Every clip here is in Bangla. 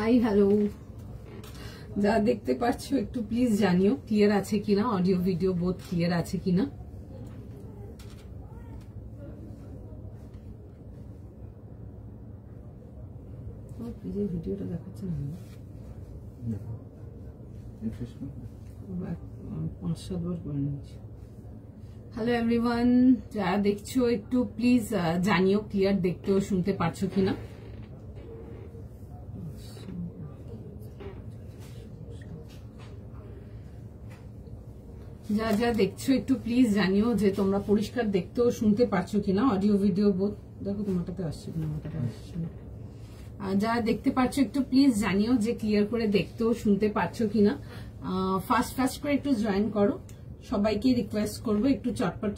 হাই হ্যালো, যা দেখতে পাচ্ছ একটু প্লিজ জানিও ক্লিয়ার আছে কিনা, অডিও ভিডিও বোথ ক্লিয়ার আছে কিনা। ভিডিওটা দেখাচ্ছে না, 5-7 বার করে নিয়েছি। হ্যালো এভরিওয়ান, যারা দেখছো একটু প্লিজ জানিও ক্লিয়ার দেখতে ও শুনতে পারছো কিনা। যা যা দেখছো একটু প্লিজ জানিও যে তোমরা পরিষ্কার দেখতে ও শুনতে পারছো কিনা, অডিও ভিডিও বোধ। দেখো তোমারটাতে আসছে কিনা, আমারটাতে আসছে না। যারা দেখতে পাচ্ছ একটু প্লিজ জানিও যে ক্লিয়ার করে দেখতে ও শুনতে পারছো কিনা। ফাস্ট করে একটু জয়েন করো, সবাইকে রিকোয়েস্ট করবো একটু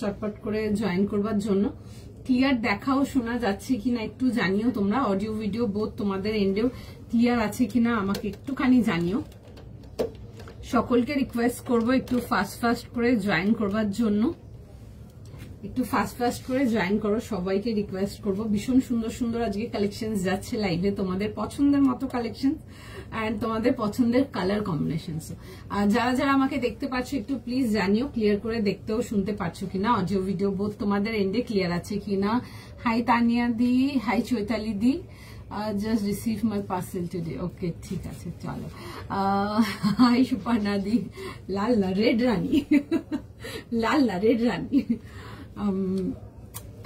চটপট করে জয়েন করবার জন্য। ক্লিয়ার দেখাও শোনা যাচ্ছে কিনা একটু জানিও তোমরা, অডিও ভিডিও বোধ তোমাদের এন্ডেও ক্লিয়ার আছে কিনা আমাকে একটুখানি জানিও। সকলকে রিকোয়েস্ট করবো একটু ফাস্ট করে জয়েন করবার জন্য, একটু ফাস্ট করে জয়েন করো, সবাইকে রিকোয়েস্ট করবো। ভীষণ সুন্দর সুন্দর আজকে কালেকশন যাচ্ছে লাইভে, তোমাদের পছন্দের মতো কালেকশন এন্ড তোমাদের পছন্দের কালার কম্বিনেশন। আর যারা যারা আমাকে দেখতে পাচ্ছ একটু প্লিজ জানিও ক্লিয়ার করে দেখতেও শুনতে পাচ্ছ কিনা, অডিও ভিডিও বোধ তোমাদের এন্ডে ক্লিয়ার আছে কিনা। হাই তানিয়া দি, হাই চৈতালি দি, just receive my parcel today. Okay, ঠিক আছে চলো। হাই সুপর্ণা দি, লাল না রেড রানী, লাল না রেড রানী।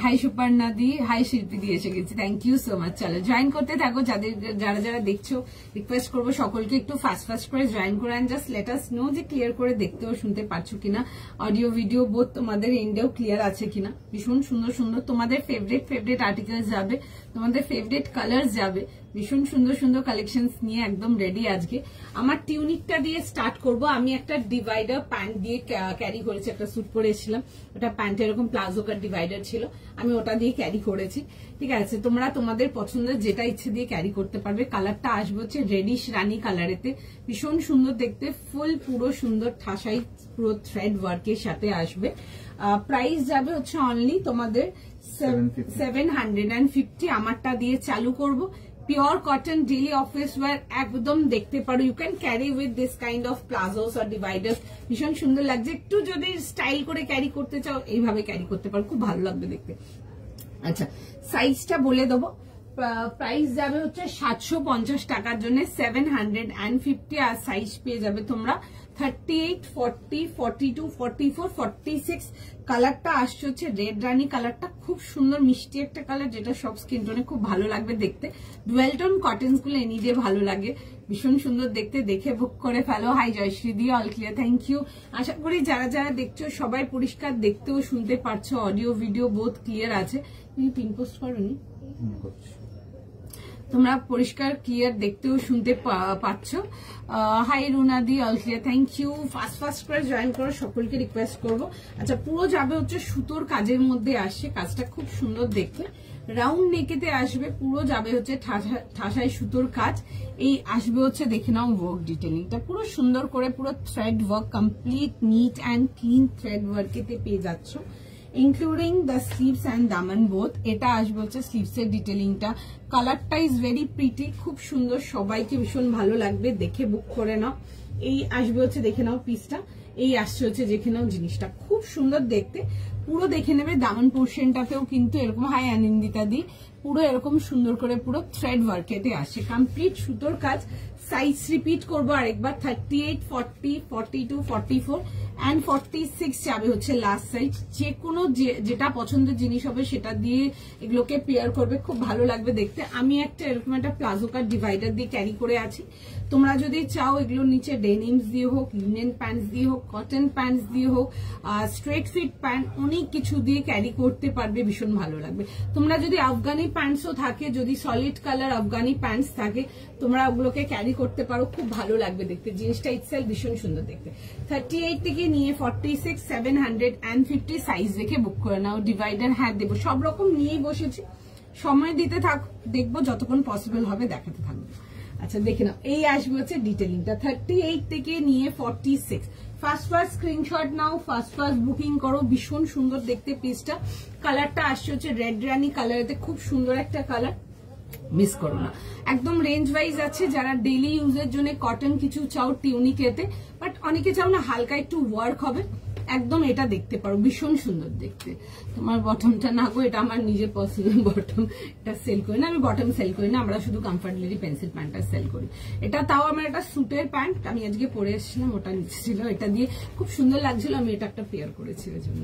হাই সুপর্ণা দি, হাই শিল্পী দি এসে গেছে, থ্যাংক ইউ সো মাচ। চলো জয়েন করতে থাকো, যারা যারা দেখছো রিকোয়েস্ট করবো সকলকে একটু ফাস্ট করে জয়েন করে and just let us no যে ক্লিয়ার করে দেখতে ও শুনতে পারছো কিনা, অডিও ভিডিও বোধ তোমাদের এন্ডেও ক্লিয়ার আছে কিনা। ভীষণ সুন্দর সুন্দর তোমাদের ফেভারিট আর্টিকেলস যাবে, তোমাদের ফেভারিট কালার যাবে, ভীষণ সুন্দর সুন্দর কালেকশনস নিয়ে একদম রেডি আজকে। আমার টিউনিকটা দিয়ে স্টার্ট করব। আমি একটা ডিভাইডার প্যান্ট দিয়ে ক্যারি করেছি, একটা স্যুট পরে এসেছিলাম, ওটা প্যান্ট এরকম প্লাজো কাট ডিভাইডার ছিল, আমি ওটা দিয়ে ক্যারি করেছি। ঠিক আছে, তোমরা তোমাদের পছন্দের যেটা ইচ্ছে দিয়ে ক্যারি করতে পারবে। কালারটা আসবে হচ্ছে রেডিশ রানী কালারেতে, ভীষণ সুন্দর দেখতে, ফুল পুরো সুন্দর ঠাসাই পুরো থ্রেড ওয়ার্কের সাথে আসবে। প্রাইস যাবে হচ্ছে অনলি তোমাদের 750। আমারটা দিয়ে চালু করব। Pure cotton daily office wear একদম দেখতে পারো, you can carry with this kind of palazzos আর ডিভাইডার্স, ভীষণ সুন্দর লাগছে। একটু যদি স্টাইল করে ক্যারি করতে চাও এইভাবে ক্যারি করতে পারো, খুব ভালো লাগবে দেখতে। আচ্ছা, সাইজটা বলে দেবো। প্রাইস যাবে হচ্ছে 750 টাকার জন্য 750, আর সাইজ পেয়ে যাবে তোমরা 38, 40, 42, 44, 46। কালারটা আসছে হচ্ছে রেড রানী কালারটা, খুব সুন্দর মিষ্টি একটা কালার, যেটা সব স্কিন টোনে খুব ভালো লাগবে দেখতে। ডুয়েল টোন কটনস গুলো এনি দিয়ে ভালো লাগে, ভীষণ সুন্দর দেখতে, দেখে বুক করে ফেলো। হাই জয়শ্রী দি, অল ক্লিয়ার, থ্যাংক ইউ। আশা করি যারা যারা দেখছো সবাই পরিষ্কার দেখতেও শুনতে পারছো, অডিও ভিডিও বোথ ক্লিয়ার আছে। তুমি পিন পোস্ট করোনি, তোমরা পরিষ্কার ক্লিয়ার দেখতেও শুনতে পাচ্ছ। হাই রুনাদি, all clear, thank you. Fast করে জয়েন করো, সকলকে রিকোয়েস্ট করবো। আচ্ছা, পুরো যাবে হচ্ছে সুতোর কাজের মধ্যে আসছে, কাজটা খুব সুন্দর দেখতে, রাউন্ড নেকেতে আসবে, পুরো যাবে হচ্ছে ঠাসাই সুতোর কাজ। এই আসবে হচ্ছে দেখে নাও ওয়ার্ক ডিটেলিংটা পুরো সুন্দর করে, পুরো thread work, complete neat and clean thread ওয়ার্কেতে পেয়ে যাচ্ছ, ইনক্লুডিং দ্য স্লিভস অ্যান্ড দামান বোথ। এটা আসবে হচ্ছে স্লিভস এর ডিটেলিংটা। কালারটা ইজ ভেরি প্রিটি, খুব সুন্দর, সবাইকে ভীষণ ভালো লাগবে, দেখে বুক করে নাও। এই আসবে হচ্ছে দেখে নাও পিসটা, এই আসছে হচ্ছে দেখে নাও জিনিসটা, খুব সুন্দর দেখতে, পুরো দেখে নেবে। দামান পোর্শনটাতেও কিন্তু এরকম, হাই আনন্দিতা দি, পুরো এরকম সুন্দর করে পুরো থ্রেড ওয়ার্কেতে আসে, কমপ্লিট সুতোর কাজ। সাইজ রিপিট করবো আরেকবার, 38, 40, 42, 44 অ্যান্ড 46 যাবে হচ্ছে লাস্ট সাইজ। যে কোনো যেটা পছন্দের জিনিস হবে সেটা দিয়ে এগুলোকে পেয়ার করবে, খুব ভালো লাগবে দেখতে। আমি একটা এরকম একটা প্লাজো কাট ডিভাইডার দিয়ে ক্যারি করে আছি, তোমরা যদি চাও এগুলোর নিচে ডেনিমস দিয়ে হোক, লিনেন প্যান্টস দিয়ে হোক, কটন প্যান্টস দিয়ে হোক, স্ট্রেট ফিট প্যান্ট, অনেক কিছু দিয়ে ক্যারি করতে পারবে, ভীষণ ভালো লাগবে। তোমরা যদি আফগানি প্যান্টসও থাকে, যদি সলিড কালার আফগানি প্যান্টস থাকে, তোমরা ওগুলোকে ক্যারি করতে পারো, খুব ভালো লাগবে দেখতে, জিনিসটা ইটসেলফ ভীষণ সুন্দর দেখতে। 38 থেকে নিয়ে 46, 750 সাইজ দেখে বুক করে নাও। ডিভাইডার হ্যাঁ দেবো, সব রকম নিয়েই বসেছি, সময় দিতে থাক, দেখবো যতক্ষণ পসিবল হবে দেখাতে থাকবো। আচ্ছা, দেখে নাও, এই আসবে হচ্ছে ডিটেলিংটা 38 থেকে নিয়ে 46। ফার্স্ট স্ক্রিনশট নাও, ফার্স্ট বুকিং করো, ভীষণ সুন্দর দেখতে পিসটা। কালারটা আসছে হচ্ছে রেড রানি কালারেতে, খুব সুন্দর একটা কালার, মিস করো না। একদম রেঞ্জ ওয়াইজ আছে, যারা ডেইলি ইউজের জন্য কটন কিছু চাও টিউনিকেতে, বাট অনেকে চাও না হালকা একটু ওয়ার্ক হবে, একদম এটা দেখতে পারো, ভীষণ সুন্দর দেখতে। তোমার বটমটা না গো, এটা আমার নিজের পার্সোনাল বটম, এটা সেল করি না আমি, বটম সেল করি না, আমরা শুধু কমফর্ট লেডি পেন্সিল প্যান্টটা সেল করি। এটা তাও আমার একটা স্যুটের প্যান্ট, আমি আজকে পরে এসেছিলাম, ওটা নিচে ছিল, এটা দিয়ে খুব সুন্দর লাগছিল, আমি এটা একটা পেয়ার করেছি ওই জন্য।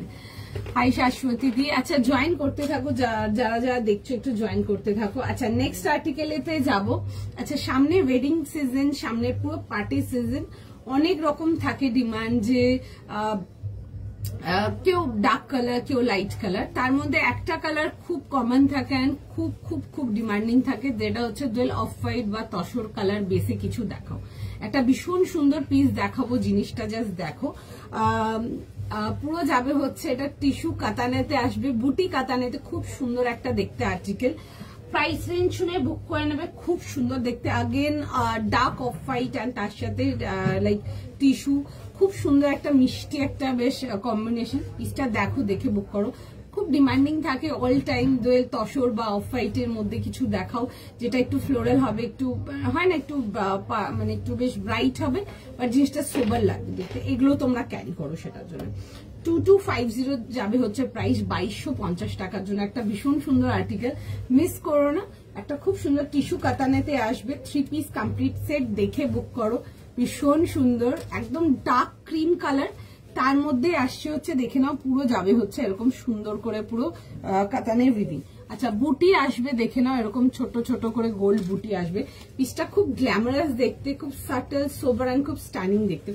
হাই শাশ্বতী দি, আচ্ছা জয়েন করতে থাকো, যারা যারা দেখছো একটু জয়েন করতে থাকো। আচ্ছা নেক্সট আর্টিকেলেতে যাবো। আচ্ছা সামনে ওয়েডিং সিজন, সামনে পুরো পার্টি সিজন, অনেক রকম থাকে ডিমান্ড, যে কেউ ডার্ক কালার, কেউ লাইট কালার, তার মধ্যে একটা কালার খুব কমন থাকে এন্ড খুব খুব খুব ডিমান্ডিং থাকে, যেটা হচ্ছে ডুয়েল অফ হোয়াইট বা তসর কালার বেসে কিছু দেখাও। একটা ভীষণ সুন্দর পিস দেখাবো, জিনিসটা জাস্ট দেখো। পুরো যাবে হচ্ছে এটা টিস্যু কাতানেতে আসবে, বুটি কাতানেতে, খুব সুন্দর একটা দেখতে আর্টিকেল। প্রাইস রেঞ্জ শুনে বুক করে নেবে, খুব সুন্দর দেখতে। Again dark off white and তার সাথে লাইক টিস্যু, খুব সুন্দর একটা মিষ্টি একটা বেশ কম্বিনেশন। পিসটা দেখো, দেখে বুক করো, খুব ডিমান্ডিং থাকে অল টাইম। দোয়েল তসর বা অফ হোয়াইটের মধ্যে কিছু দেখাও, যেটা একটু ফ্লোরাল হবে, একটু হয় না, একটু মানে একটু বেশ ব্রাইট হবে, বাট জিনিসটা সোবার লাগবে দেখতে, এগুলো তোমরা ক্যারি করো সেটার জন্য। 2250 যাবে হচ্ছে প্রাইস, 2250 টাকার জন্য একটা ভীষণ সুন্দর আর্টিকেল, মিস করো না। একটা খুব সুন্দর টিস্যু কাতানেতে আসবে, 3 পিস কমপ্লিট সেট, দেখে বুক করো, ভীষণ সুন্দর, একদম ডার্ক ক্রিম কালার, তার মধ্যে আসছে হচ্ছে দেখে নাও, পুরো যাবে হচ্ছে এরকম সুন্দর করে পুরো কাতানের উইভিং। আচ্ছা বুটি আসবে, দেখে নাও, এরকম ছোট ছোট করে গোল্ড বুটি আসবে। পিসটা খুব গ্ল্যামারাস দেখতে, খুব সাটল সোবার এন্ড খুব স্টানিং দেখতে,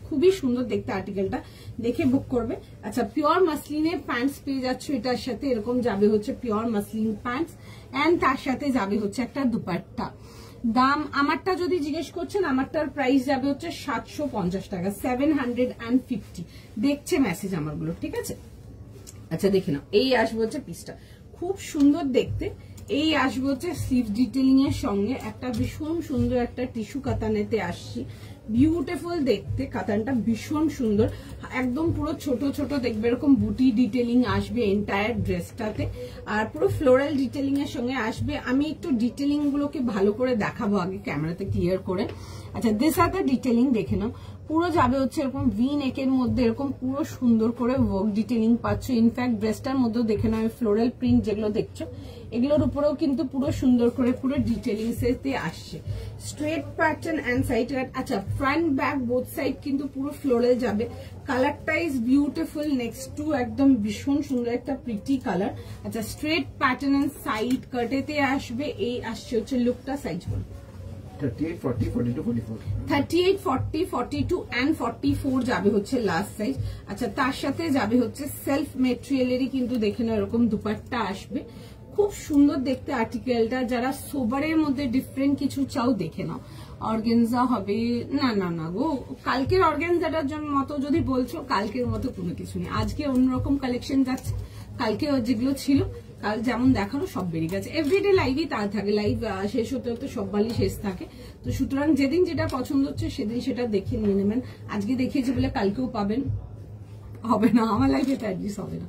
খুবই সুন্দর দেখতে আর্টিকেলটা, দেখে বুক করবে। আচ্ছা পিওর মাসলিনের প্যান্টস পেয়ে যাচ্ছ এটার সাথে, এরকম যাবে হচ্ছে পিওর মাসলিন প্যান্টস এন্ড তার সাথে যাবে হচ্ছে একটা দুপাট্টা। দাম আমারটা যদি জিজ্ঞেস করছেন, আমারটার প্রাইস যাবে হচ্ছে 750 টাকা, 750। দেখছে মেসেজ আমারগুলো, ঠিক আছে। আচ্ছা দেখে নাও, এই আসবে হচ্ছে পিসটা, খুব সুন্দর দেখতে। এই আসবে হচ্ছে স্লিভ ডিটেলিং এর সঙ্গে, একটা ভীষণ সুন্দর একটা টিস্যু কাতানেতে আসছি, বিউটিফুল দেখতে, কাতানটা ভীষণ সুন্দর, একদম পুরো ছোট ছোট দেখবে, এরকম বুটি ডিটেলিং আসবে এন্টায়ার ড্রেসটাতে, আর পুরো ফ্লোরাল ডিটেলিং এর সঙ্গে আসবে। আমি একটু ডিটেলিং গুলোকে ভালো করে দেখাবো আগে ক্যামেরাতে ক্লিয়ার করে। আচ্ছা দিস আর দ্য ডিটেলিং, দেখে নাও, পুরো যাবে হচ্ছে এরকম ভি নেকের মধ্যে, এরকম পুরো সুন্দর করে ওয়ার্ক ডিটেলিং পাচ্ছ। ইনফ্যাক্ট ড্রেসটার মধ্যেও দেখে নাও, ফ্লোরাল প্রিন্ট যেগুলো দেখছো, এগুলোর উপরেও কিন্তু পুরো সুন্দর করে পুরো ডিটেলিং এতে আসছে, স্ট্রেট প্যাটার্ন এন্ড সাইড। আচ্ছা ফ্রন্ট ব্যাক বোথ সাইড কিন্তু পুরো ফ্লোরাল যাবে, কালারটা ইজ বিউটিফুল, নেক্সট টু একদম ভীষণ সুন্দর একটা প্রিটি কালার। আচ্ছা স্ট্রেট প্যাটার্ন এন্ড সাইড কাটেতে আসবে, এই আসছে হচ্ছে লুকটা, সাইজ বল 38, 40, 42, 44। 38, 40, 42 and 44 যাবে হচ্ছে লাস্ট সাইজ। আচ্ছা তার সাথে যাবে হচ্ছে সেলফ মেটেরিয়ালেরই কিন্তু দেখে নাও, এরকম দুপাট্টা আসবে, খুব সুন্দর দেখতে আর্টিকেলটা। যারা সোবারের মধ্যে ডিফারেন্ট কিছু চাও দেখে নাও, অর্গেনজা হবে না, না না গো, কালকের অর্গেনজাটার জন্য মতো যদি বলছো, কালকের মতো কোনো কিছু নেই, আজকে অন্যরকম কালেকশন যাচ্ছে, কালকে যেগুলো ছিল কাল যেমন দেখানো সব বেরিয়ে গেছে। এভরিডে লাইভই তা থাকে, লাইভ শেষ হতে হতে সব বালি শেষ থাকে, তো সুতরাং যেদিন যেটা পছন্দ হচ্ছে সেদিন সেটা দেখে নিয়ে নেবেন। আজকে দেখিয়েছি বলে কালকেও পাবেন, হবে না, আমার লাইফে তো অ্যাডজাস্ট হবে না।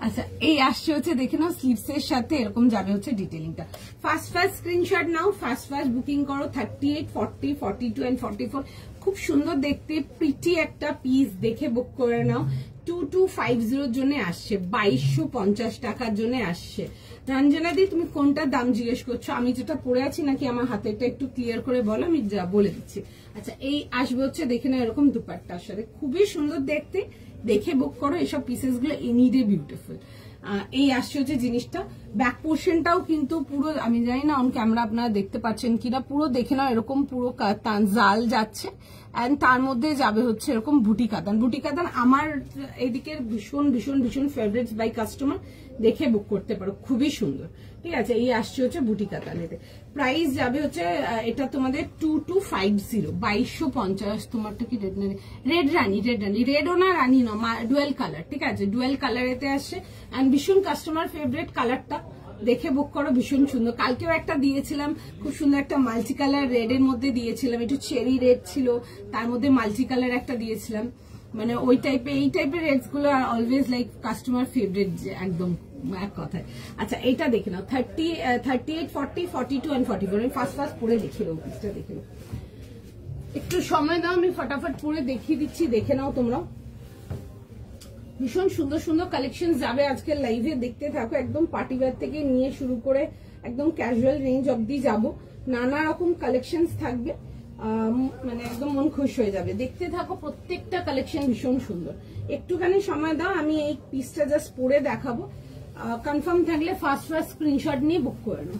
আচ্ছা এই আসছে হচ্ছে দেখে নাও, স্লিভস এর সাথে এরকম যাবে হচ্ছে ডিটেলিংটা। ফার্স্ট স্ক্রিনশট নাও, ফার্স্ট বুকিং করো। 38, 40, 42 and 44, খুব সুন্দর দেখতে প্রিটি একটা পিস, দেখে বুক করে নাও। 2250 জন্য আসছে, 2250 টাকার জন্য আসছে। রঞ্জনা দি তুমি কোনটার দাম জিজ্ঞেস করছো, আমি যেটা পরে আছি নাকি আমার হাতেরটা একটু ক্লিয়ার করে বলো, আমি বলে দিচ্ছি। আচ্ছা এই আসবে হচ্ছে দেখে নাও, এরকম দুপাট্টার সাথে, খুবই সুন্দর দেখতে, দেখে বুক করো। এসব পিসেস গুলো এনিডে বিউটিফুল। এই আসছে হচ্ছে জিনিসটা, ব্যাক পোর্শনটাও কিন্তু পুরো, আমি জানি না অন ক্যামেরা আপনারা দেখতে পাচ্ছেন কিনা, পুরো দেখে নাও এরকম পুরো জাল যাচ্ছে, এন্ড তার মধ্যে যাবে হচ্ছে এরকম বুটি কাতান। বুটি কাতান আমার এদিকের ভীষণ ভীষণ ভীষণ ফেভারিট বাই কাস্টমার, দেখে বুক করতে পারো, খুবই সুন্দর, ঠিক আছে। এই আসছে হচ্ছে বুটি কাতানেতে, প্রাইস যাবে হচ্ছে এটা তোমাদের 2250, 2250। তোমারটা কি রেড না, রেড রানী, রেডও না রানী না, ডুয়েল কালার, ঠিক আছে, ডুয়েল কালারেতে আসছে, এন্ড ভীষণ কাস্টমার ফেভারিট কালারটা, দেখে বুক করো, ভীষণ সুন্দর। কালকেও একটা দিয়েছিলাম, খুব সুন্দর একটা মাল্টি কালার রেড এর মধ্যে দিয়েছিলাম, একটু চেরি রেড ছিল, তার মধ্যে মাল্টি কালার একটা দিয়েছিলাম, মানে ওই টাইপের, এই টাইপের রেডস গুলো are always like customer favourite, একদম এক কথায়। আচ্ছা এটা দেখে নাও 38, 40, 42 and 44। আমি ফার্স্ট পরে দেখিয়ে দেবো পিসটা, দেখে নাও, একটু সময় দাও, আমি ফটাফট পরে দেখিয়ে দিচ্ছি, দেখে নাও তোমরা। ভীষণ সুন্দর সুন্দর কালেকশন যাবে আজকের লাইভে, দেখতে থাকো। একদম পার্টি ওয়্যার থেকে নিয়ে শুরু করে একদম ক্যাজুয়াল রেঞ্জ অব্দি যাবো, নানা রকম কালেকশন থাকবে, মানে একদম মন খুশ হয়ে যাবে। দেখতে থাকো, প্রত্যেকটা কালেকশন ভীষণ সুন্দর। একটুখানি সময় দাও, আমি এই পিসটা জাস্ট পরে দেখাবো। কনফার্ম থাকলে ফার্স্ট স্ক্রিনশট নিয়ে বুক করে নাও।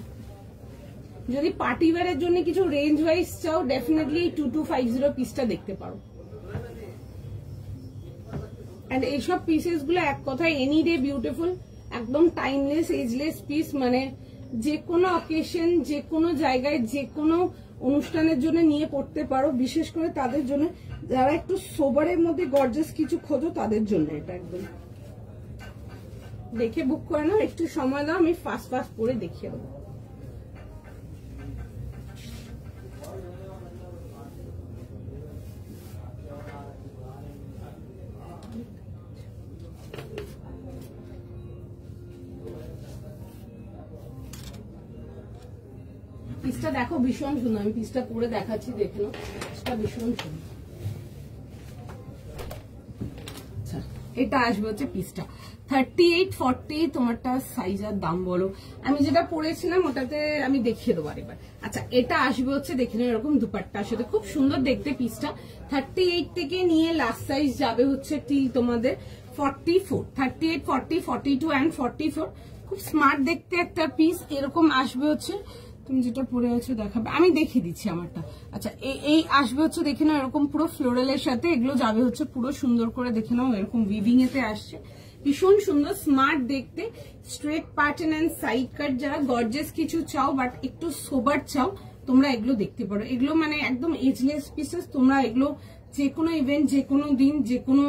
যদি পার্টি ওয়্যারের জন্য কিছু রেঞ্জ ওয়াইজ চাও, ডেফিনেটলি 2250 পিসটা দেখতে পারো। এন্ড এইসব পিসেস গুলো এক কথায় এনি ডে বিউটিফুল, একদম টাইমলেস, এজলেস পিস, মানে যে কোনো অকেশন, যে কোনো জায়গায়, যে কোনো অনুষ্ঠানের জন্য নিয়ে পড়তে পারো। বিশেষ করে তাদের জন্য যারা একটু সোবারের মধ্যে গর্জাস কিছু খোঁজো, তাদের জন্য এটা একদম। দেখে বুক করে নাও, একটু সময় দাও, আমি ফার্স্ট পরে দেখিয়ে দেবো। পিসটা দেখো ভীষণ সুন্দর, আমি পিসটা পরে দেখাচ্ছি, দেখে নাও, পিসটা ভীষণ সুন্দর। আচ্ছা এটা আসবে হচ্ছে পিসটা 38, 40, তোমারটা সাইজ আর দাম বলো। আমি যেটা পরেছিলাম ওটাতে আমি দেখিয়ে দেবো আরেকবার। আচ্ছা এটা আসবে হচ্ছে, দেখে নাও, এরকম দুপাট্টার সাথে, খুব সুন্দর দেখতে পিসটা। 38 থেকে নিয়ে লাস্ট সাইজ যাবে হচ্ছে টিল তোমাদের 44, 38, 40, 42 and 44। খুব স্মার্ট দেখতে একটা পিস, এরকম আসবে হচ্ছে। তুমি যেটা পরে আছো দেখাবে, আমি দেখিয়ে দিচ্ছি আমারটা। আচ্ছা এই আসবে হচ্ছে, দেখে নাও, এরকম পুরো ফ্লোরালের সাথে, এগুলো যাবে হচ্ছে পুরো সুন্দর করে, দেখে নাও, এরকম উইভিং এতে আসছে, ভীষণ সুন্দর স্মার্ট দেখতে। Straight pattern and side cut, যারা গর্জিয়াস কিছু চাও বাট একটু সোবার চাও, তোমরা এগুলো দেখতে পারো। এগুলো মানে একদম এজলেস পিসেস, তোমরা এগুলো যে কোনো ইভেন্ট, যে কোনো দিন, যে কোনো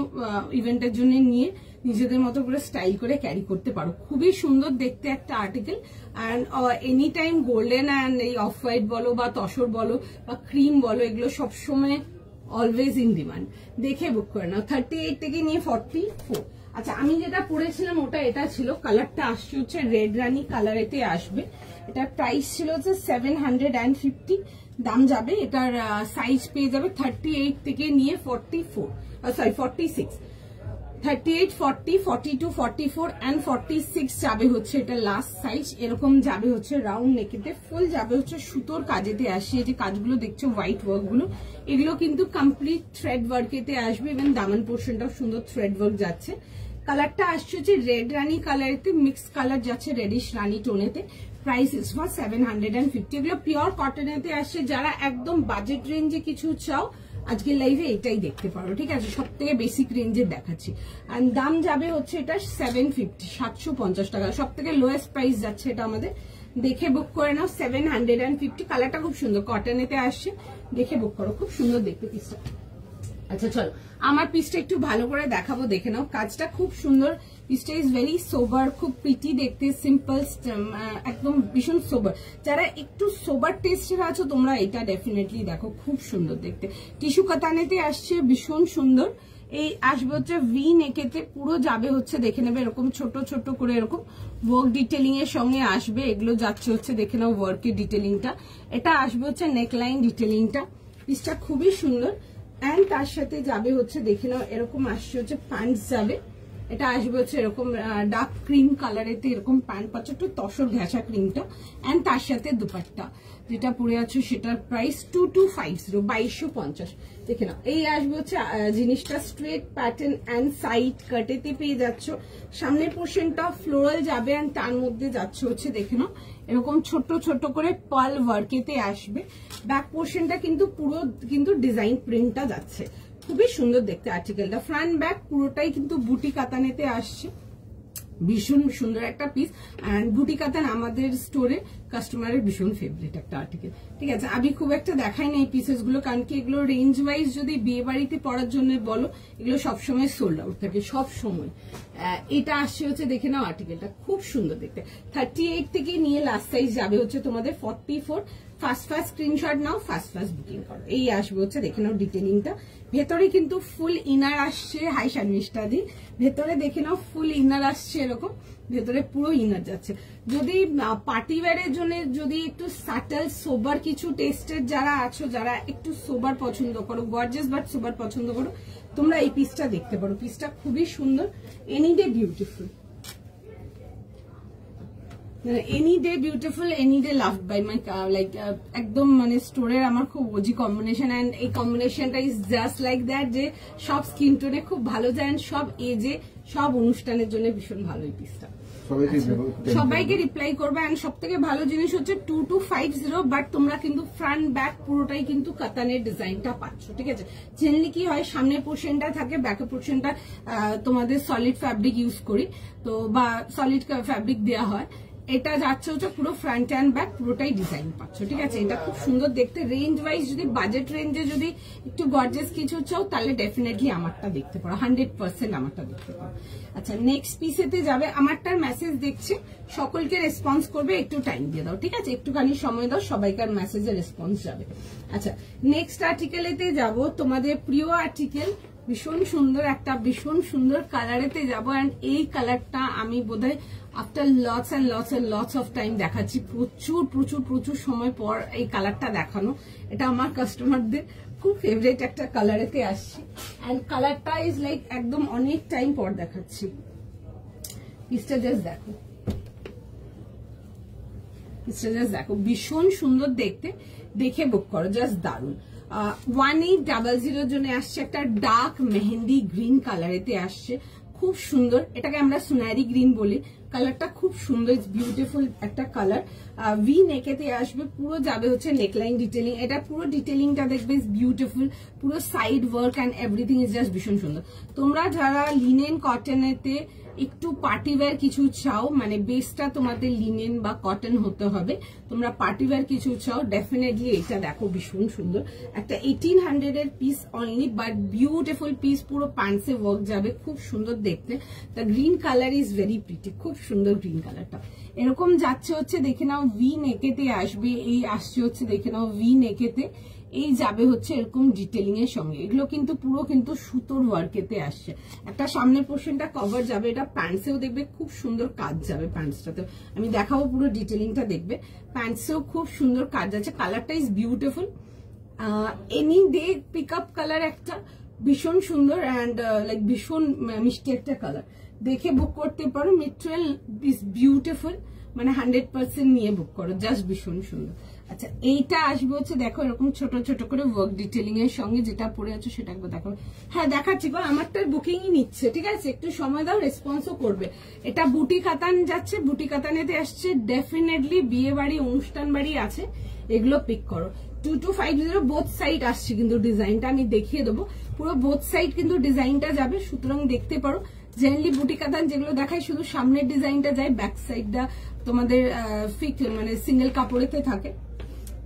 ইভেন্টের জন্য নিয়ে নিজেদের মতো করে স্টাইল করে ক্যারি করতে পারো। খুবই সুন্দর দেখতে একটা article. And any time golden and এই অফ হোয়াইট বলো বা তসর বলো বা ক্রিম বলো, এগুলো সবসময় অলওয়েজ ইন ডিমান্ড। দেখে বুক করে নাও। 38 থেকে নিয়ে 44। আচ্ছা আমি যেটা পরেছিলাম ওটা এটা ছিল, কালারটা আসছে হচ্ছে রেড রানি কালারেতে আসবে। এটার প্রাইস ছিল হচ্ছে 750, দাম যাবে। এটার সাইজ পেয়ে যাবে 38 থেকে নিয়ে 46। 38, 40, 42, 44 and 46 যাবে হচ্ছে এটা লাস্ট সাইজ। এরকম যাবে হচ্ছে রাউন্ড নেকেতে, ফুল যাবে হচ্ছে সুতোর কাজেতে আসে। এই যে কাজগুলো দেখছো হোয়াইট ওয়ার্ক গুলো, এগুলো কিন্তু কমপ্লিট থ্রেড ওয়ার্কেতে আসবে। ইভেন দামান পোর্শনটাও সুন্দর থ্রেড ওয়ার্ক যাচ্ছে। কালারটা আসছে হচ্ছে রেড রানি কালারেতে, মিক্স কালার যাচ্ছে রেডিশ রানি টোনেতে। Price is for 750। এগুলো পিওর কটনেতে আসছে। যারা একদম বাজেট রেঞ্জে কিছু চাও, আজকে লাইভে এটাই দেখতে পারো, ঠিক আছে? সব থেকে বেসিক রেঞ্জের দেখাচ্ছি। আর দাম যাবে হচ্ছে এটা 750, 750 টাকা। সব থেকে লোয়েস্ট প্রাইস যাচ্ছে এটা আমাদের। দেখে বুক করে নাও 750। কালারটা খুব সুন্দর, কটনেতে আসছে। দেখে বুক করো, খুব সুন্দর দেখতে পিসটা। আচ্ছা চলো আমার পিসটা একটু ভালো করে দেখাবো, দেখে নাও। কাজটা খুব সুন্দর, পিসটা ইজ ভেরি সোবার, খুব প্রিটি দেখতে, সিম্পল, একদম ভীষণ সোবার। যারা একটু সোবার টেস্টের আছো তোমরা এটা ডেফিনেটলি দেখো, খুব সুন্দর দেখতে। টিস্যু কাতানেতে আসছে, ভীষণ সুন্দর। এই আসবে হচ্ছে ভি নেকেতে, পুরো যাবে হচ্ছে, দেখে নেবে, এরকম ছোট ছোট করে এরকম ওয়ার্ক ডিটেলিং এর সঙ্গে আসবে। এগুলো যাচ্ছে হচ্ছে, দেখে নাও, ওয়ার্কের ডিটেলিংটা। এটা আসবে হচ্ছে নেকলাইন ডিটেলিংটা। পিসটা খুবই সুন্দর। এন্ড তার সাথে যাবে হচ্ছে, দেখে নাও, এরকম আসছে হচ্ছে প্যান্টস যাবে। এটা আসবে হচ্ছে এরকম ডার্ক ক্রিম কালারেতে, এরকম প্যান্ট পাচ্ছ, একটু তসর ঘেঁষা ক্রিমটা। এন্ড তার সাথে দুপাট্টা যেটা পরে আছো সেটার প্রাইস 2250, 2250। দেখে নাও, এই আসবে হচ্ছে জিনিসটা স্ট্রেট প্যাটার্ন এন্ড সাইড কাটেতে পেয়ে যাচ্ছ। সামনের পোর্শনটা ফ্লোরাল যাবে এন্ড তার মধ্যে যাচ্ছে হচ্ছে, দেখে নাও, এরকম ছোট ছোট করে পার্ল ওয়ার্কেতে আসবে। ব্যাক পোর্শনটা কিন্তু পুরো কিন্তু ডিজাইন প্রিন্টটা যাচ্ছে। খুবই সুন্দর দেখতে আর্টিকেলটা। ফ্রন্ট ব্যাক পুরোটাই কিন্তু বুটি কাতানেতে আসছে। ভীষণ সুন্দর একটা পিস। অ্যান্ড বুটি কাতান আমাদের স্টোরে কাস্টমারের ভীষণ ফেভারিট একটা আর্টিকেল, ঠিক আছে? আমি খুব একটা দেখাই না এই পিসেস গুলো, কারণ কি এগুলো রেঞ্জ ওয়াইজ যদি বিয়ে বাড়িতে পড়ার জন্য বলো, এগুলো সবসময় সোল্ড আউট থাকে, সব সময়। এটা আসছে হচ্ছে, দেখে নাও, আর্টিকেলটা খুব সুন্দর দেখতে। 38 থেকে নিয়ে লাস্ট সাইজ যাবে হচ্ছে তোমাদের 44। ফার্স্ট স্ক্রিনশট নাও, ফার্স্ট বুকিং করো। এই আসবে হচ্ছে দেখে নাও ডিটেলিংটা। ভেতরে কিন্তু ফুল ইনার আসছে, হাই শার্মিষ্ঠা দি ভেতরে দেখে নাও ফুল ইনার আসছে, এরকম ভেতরে পুরো ইনার যাচ্ছে। যদি পার্টি ওয়্যারের জন্য যদি একটু সাটল সোবার কিছু টেস্টের যারা আছো, যারা একটু সোবার পছন্দ করো, গর্জিয়াস বাট সোবার পছন্দ করো, তোমরা এই পিসটা দেখতে পারো। পিসটা খুবই সুন্দর, any day beautiful, any day beautiful, any day loved by my like একদম মানে স্টোরের আমার খুব ওজি কম্বিনেশন। অ্যান্ড এই কম্বিনেশনটা ইজ জাস্ট লাইক দ্যাট, যে সব স্কিন টোনে খুব ভালো যায়, সব এজে সব অনুষ্ঠানের জন্য ভীষণ ভালো এই পিসটা। সবাইকে রিপ্লাই করবে। এন্ড সব থেকে ভালো জিনিস হচ্ছে 2250, বাট তোমরা কিন্তু ফ্রন্ট ব্যাক পুরোটাই কিন্তু কাতানের ডিজাইনটা পাচ্ছ, ঠিক আছে। জেনারেলি কি হয়, সামনের পোর্শনটা থাকে, ব্যাকের পোর্শনটা তোমাদের সলিড ফ্যাব্রিক ইউজ করি তো, বা সলিড ফ্যাব্রিক দেওয়া হয়। এটা যাচ্ছে হচ্ছে পুরো ফ্রন্ট অ্যান্ড ব্যাক পুরোটাই ডিজাইন পাচ্ছ, ঠিক আছে। এটা খুব সুন্দর দেখতে। রেঞ্জ ওয়াইজ যদি বাজেট রেঞ্জে যদি একটু গর্জিয়াস কিছু চাও, তাহলে ডেফিনেটলি আমারটা দেখতে পারো, 100% আমারটা দেখতে পারো। আচ্ছা, নেক্সট পিসেতে যাবে। আমারটার মেসেজ দেখছি, সকলকে রেসপন্স করবে, একটু টাইম দিয়ে দাও, ঠিক আছে, একটুখানি সময় দাও, সবাইকার মেসেজে রেসপন্স যাবে। আচ্ছা, নেক্সট আর্টিকেলেতে যাব, তোমাদের প্রিয় আর্টিকেল, ভীষণ সুন্দর একটা ভীষণ সুন্দর কালারেতে যাবো। অ্যান্ড এই কালারটা আমি বোধহয় after lots and lots of time দেখাচ্ছি, প্রচুর সময় পর এই কালারটা দেখানো। এটা আমার কাস্টমারদের খুব ফেভারিট একটা কালারেতে আসছে। অ্যান্ড কালারটা ইজ লাইক একদম অনেক টাইম পর দেখাচ্ছি। পিসটা জাস্ট দেখো, পিসটা জাস্ট দেখো, ভীষণ সুন্দর দেখতে, দেখে বুক করো, জাস্ট দারুণ। 1800 জন্য আসছে, একটা ডার্ক মেহেন্দি গ্রিন কালারেতে আসছে, খুব সুন্দর। এটাকে আমরা সোনারি গ্রিন বলি। কালারটা খুব সুন্দর, ইটস বিউটিফুল একটা কালার। ভি নেকেতে আসবে, পুরো যাবে হচ্ছে নেকলাইন ডিটেলিং। এটা পুরো ডিটেলিংটা দেখবে ইজ বিউটিফুল, পুরো side work and everything is just ভীষণ সুন্দর। তোমরা যারা লিনেন কটনেতে একটু পার্টিওয়্যার কিছু চাও, মানে বেসটা তোমাদের লিনেন বা কটন হতে হবে, তোমরা পার্টিওয়্যার কিছু চাও, ডেফিনেটলি এটা দেখো, ভীষণ সুন্দর একটা 1800 এর piece only, but beautiful piece, পুরো প্যান্টসে ওয়ার্ক যাবে, খুব সুন্দর দেখতে। The green colour is very pretty, খুব সুন্দর গ্রিন কালারটা। এরকম যাচ্ছে হচ্ছে দেখে নাও ভি নেকেতে আসবে, এই আসছে হচ্ছে দেখে নাও ভি নেকেতে, এই যাবে হচ্ছে এরকম ডিটেলিং এর সঙ্গে। এগুলো কিন্তু পুরো কিন্তু সুতোর ওয়ার্কেতে আসছে। একটা সামনের পোর্শনটা কভার যাবে, এটা প্যান্টসেও দেখবে খুব সুন্দর কাজ যাবে, প্যান্টসটাতে আমি দেখাবো, পুরো ডিটেলিংটা দেখবে, প্যান্টসেও খুব সুন্দর কাজ আছে। কালারটা is beautiful, any day pick up colour একটা, ভীষণ সুন্দর অ্যান্ড লাইক ভীষণ মিষ্টি একটা কালার, দেখে বুক করতে পারো। মেটেরিয়াল ইজ বিউটিফুল, মানে 100% নিয়ে বুক করো, জাস্ট ভীষণ সুন্দর। আচ্ছা, এইটা আসবে হচ্ছে দেখো এরকম ছোট ছোট করে ওয়ার্ক ডিটেলিং এর সঙ্গে, যেটা পরে আছো সেটা একবার দেখো। হ্যাঁ দেখাচ্ছি গো, আমারটার বুকিংই নিচ্ছে, ঠিক আছে, একটু সময় দাও, রেসপন্সও করবে। এটা বুটি কাতান যাচ্ছে, বুটি কাতানেতে আসছে, ডেফিনেটলি বিয়ে বাড়ি অনুষ্ঠান বাড়ি আছে, এগুলো পিক করো। 2250 বোথ সাইড আসছে কিন্তু ডিজাইনটা আমি দেখিয়ে দেবো, পুরো বোথ সাইড কিন্তু ডিজাইনটা যাবে, সুতরাং দেখতে পারো। জেনারেলি বুটি কাতান যেগুলো দেখায় শুধু সামনের ডিজাইনটা যায়, ব্যাক সাইডটা তোমাদের ফিক্স মানে সিঙ্গেল কাপড়েতে থাকে,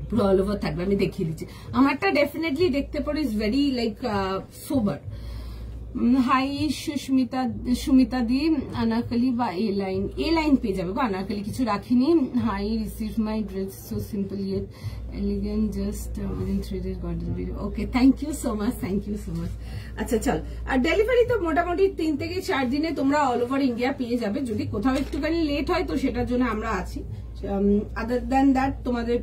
পুরো অল ওভার থাকবে। আমি দেখিয়ে দিচ্ছি, আমারটা ডেফিনেটলি দেখতে পারো, is very like sober. Hi Sumita দি, আনারকলি বা এ লাইন পেয়ে যাবে গো, আনারকলি কিছু রাখিনি। Hi receive my dress so simple yet elegant, just within 3 days got this video. Okay, thank you so much, thank you so much. আচ্ছা চল, আর ডেলিভারি তো মোটামুটি 3 থেকে 4 দিনে তোমরা অল ওভার ইন্ডিয়া পেয়ে যাবে। যদি কোথাও একটুখানি লেট হয় তো সেটার জন্য আমরা আছি, আদার দ্যান দ্যাট তোমাদের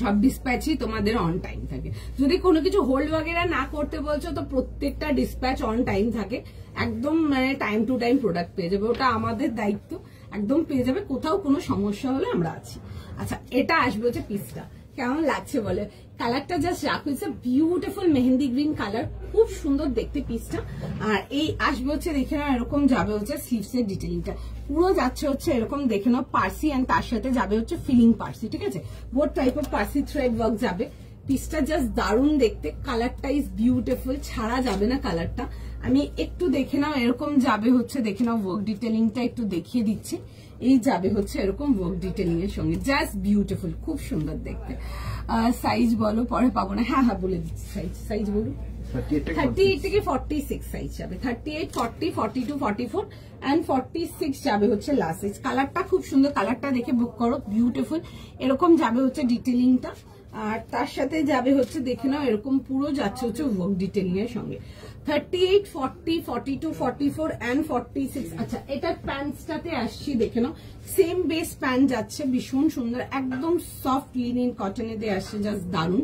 সব ডিসপ্যাচই তোমাদের অন টাইম থাকে। যদি কোনো কিছু হোল্ড वगैरह না করতে বলছো তো প্রত্যেকটা ডিসপ্যাচ অন টাইম থাকে, একদম মানে টাইম টু টাইম প্রোডাক্ট পেয়ে যাবে, ওটা আমাদের দায়িত্ব, একদম পেয়ে যাবে। কোথাও কোনো সমস্যা হলে আমরা আছি। আচ্ছা, এটা আসবে হচ্ছে পিসটা, কেমন লাগছে বলে, কালারটা জাস্ট রাখো, it's a beautiful mehendi green colour, খুব সুন্দর দেখতে পিসটা। আর এই আসবে হচ্ছে দেখে নাও এরকম যাবে হচ্ছে স্লিভস এর ডিটেইলিংটা, পুরো যাচ্ছে হচ্ছে এরকম দেখে নাও পার্সি, এন্ড তার সাথে যাবে হচ্ছে ফিলিং পার্সি, ঠিক আছে, both type of Parsi thread work যাবে। পিসটা জাস্ট দারুণ দেখতে, কালারটা ইজ বিউটিফুল, ছাড়া যাবে না কালারটা। আমি একটু দেখে নাও এরকম যাবে হচ্ছে দেখে নাও ওয়ার্ক ডিটেইলিংটা একটু দেখিয়ে দিচ্ছি, এই যাবে হচ্ছে এরকম ওয়ার্ক ডিটেইলিং এর সঙ্গে, জাস্ট বিউটিফুল, খুব সুন্দর দেখতে। সাইজ বলো, পরে পাবো না। হ্যাঁ বলে দিচ্ছি সাইজ বলুন। 38 থেকে 46 সাইজ যাবে, 38, 40, 42, 44 এন্ড 46 যাবে হচ্ছে লাস্ট সাইজ। কালারটা খুব সুন্দর, কালারটা দেখে বুক করো, বিউটিফুল। এরকম যাবে হচ্ছে ডিটেলিংটা, আর তার সাথে যাবে হচ্ছে দেখে নাও এরকম পুরো যাচ্ছে হচ্ছে ওয়ার্ক ডিটেলিং এর সঙ্গে। 38, 40, 42, 44 এন্ড 46। আচ্ছা, এটার প্যান্টসটাতে আসছি, দেখে নাও সেম বেস প্যান্ট যাচ্ছে, ভীষণ সুন্দর, একদম সফট লিনেন কটনে দিয়ে আসছে, জাস্ট দারুন।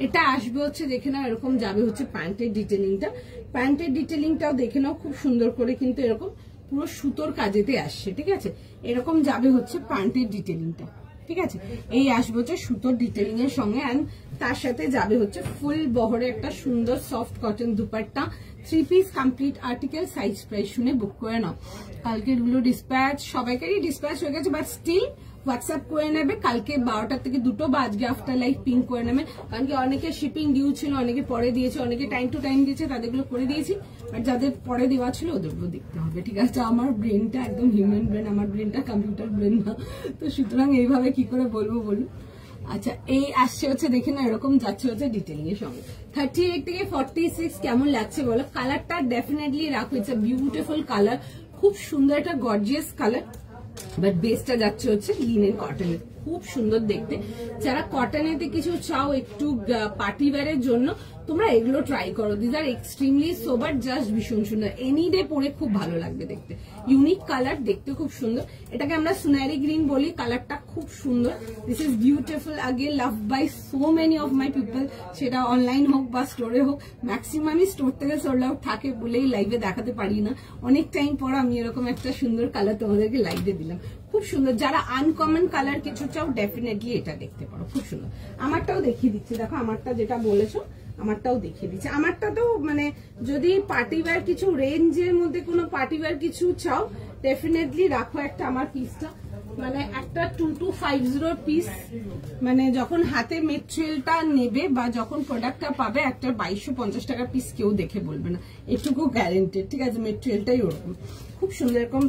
এটা আসবে হচ্ছে দেখে নাও এরকম যাবে হচ্ছে প্যান্টের ডিটেলিংটা। প্যান্টের ডিটেলিংটাও দেখে নাও খুব সুন্দর করে, কিন্তু এরকম পুরো সুতোর কাজেতে আসছে, ঠিক আছে। এরকম যাবে হচ্ছে প্যান্টের ডিটেলিংটা, ঠিক আছে। এই আসবে হচ্ছে সুতোর ডিটেলিং এর সঙ্গে, এন্ড তার সাথে যাবে হচ্ছে ফুল বহরে একটা সুন্দর soft cotton dupatta. 3 piece complete article. Size price শুনে বুক করে নাও। কালকের গুলো ডিসপ্যাচ, সবাইকারই ডিসপ্যাচ হয়ে গেছে, বাট স্টিল হোয়াটসঅ্যাপ করে নেবে কালকে 12টা থেকে 2টো, বা আজকে আফটার লাইফ পিঙ্ক করে নেবে, কারণ কি অনেকে শিপিং ডিউ ছিল, অনেকে পরে দিয়েছে, অনেকে টাইম টু টাইম দিয়েছে, তাদেরগুলো করে দিয়েছি, বাট যাদের পরে দেওয়া ছিল ওদেরগুলো দেখতে হবে, ঠিক আছে। আমার ব্রেনটা একদম হিউম্যান ব্রেন, আমার ব্রেনটা কম্পিউটার ব্রেন না, তো সুতরাং এইভাবে কি করে বলবো বলুন। আচ্ছা, এই আসছে হচ্ছে দেখে না এরকম যাচ্ছে হচ্ছে ডিটেলিং এর সঙ্গে। 38 থেকে 46 কেমন লাগছে বলো? কালারটা ডেফিনেটলি রাখো, ইটস আ বিউটিফুল কালার, খুব সুন্দর একটা গর্জিয়াস কালার, বাট বেসটা যাচ্ছে হচ্ছে লিনেন কটনের, খুব সুন্দর দেখতে। যারা কটনেতে কিছু চাও একটু পার্টি ওয়্যারের জন্য, তোমরা এগুলো ট্রাই করো। This are extremely sober, just ভীষণ সুন্দর, এনি ডে পরে খুব ভালো লাগবে দেখতে। ইউনিক কালার, দেখতে খুব সুন্দর। এটাকে আমরা সুনারি গ্রিন বলি, কালারটা খুব সুন্দর। This is beautiful, again love by so many of my people, সেটা অনলাইন হোক বা স্টোরে হোক। ম্যাক্সিমামই স্টোর থেকে সোল্ড আউট থাকে বলেই লাইভে দেখাতে পারি না। অনেক টাইম পর আমি এরকম একটা সুন্দর কালার তোমাদেরকে লাইভে দিলাম, খুব সুন্দর। যারা আনকমন কালার কিছু চাও ডেফিনেটলি এটা দেখতে পারো, খুব সুন্দর। আমারটাও দেখিয়ে দিচ্ছি, দেখো আমারটা যেটা বলেছো আমারটাও দেখিয়ে দিচ্ছি। আমারটা তো মানে যদি পার্টিওয়্যার কিছু রেঞ্জের মধ্যে কোনো পার্টিওয়্যার কিছু চাও ডেফিনেটলি রাখো একটা আমার পিসটা, মানে একটা 2250 পিস, মানে যখন হাতে মেটেরিয়ালটা নেবে বা যখন প্রোডাক্টটা পাবে একটা 2250 টাকা পিস কেউ দেখে বলবে না, এটুকু গ্যারেন্টেড, ঠিক আছে। মেটেরিয়ালটাই ওরকম, খুব সুন্দর। এরকম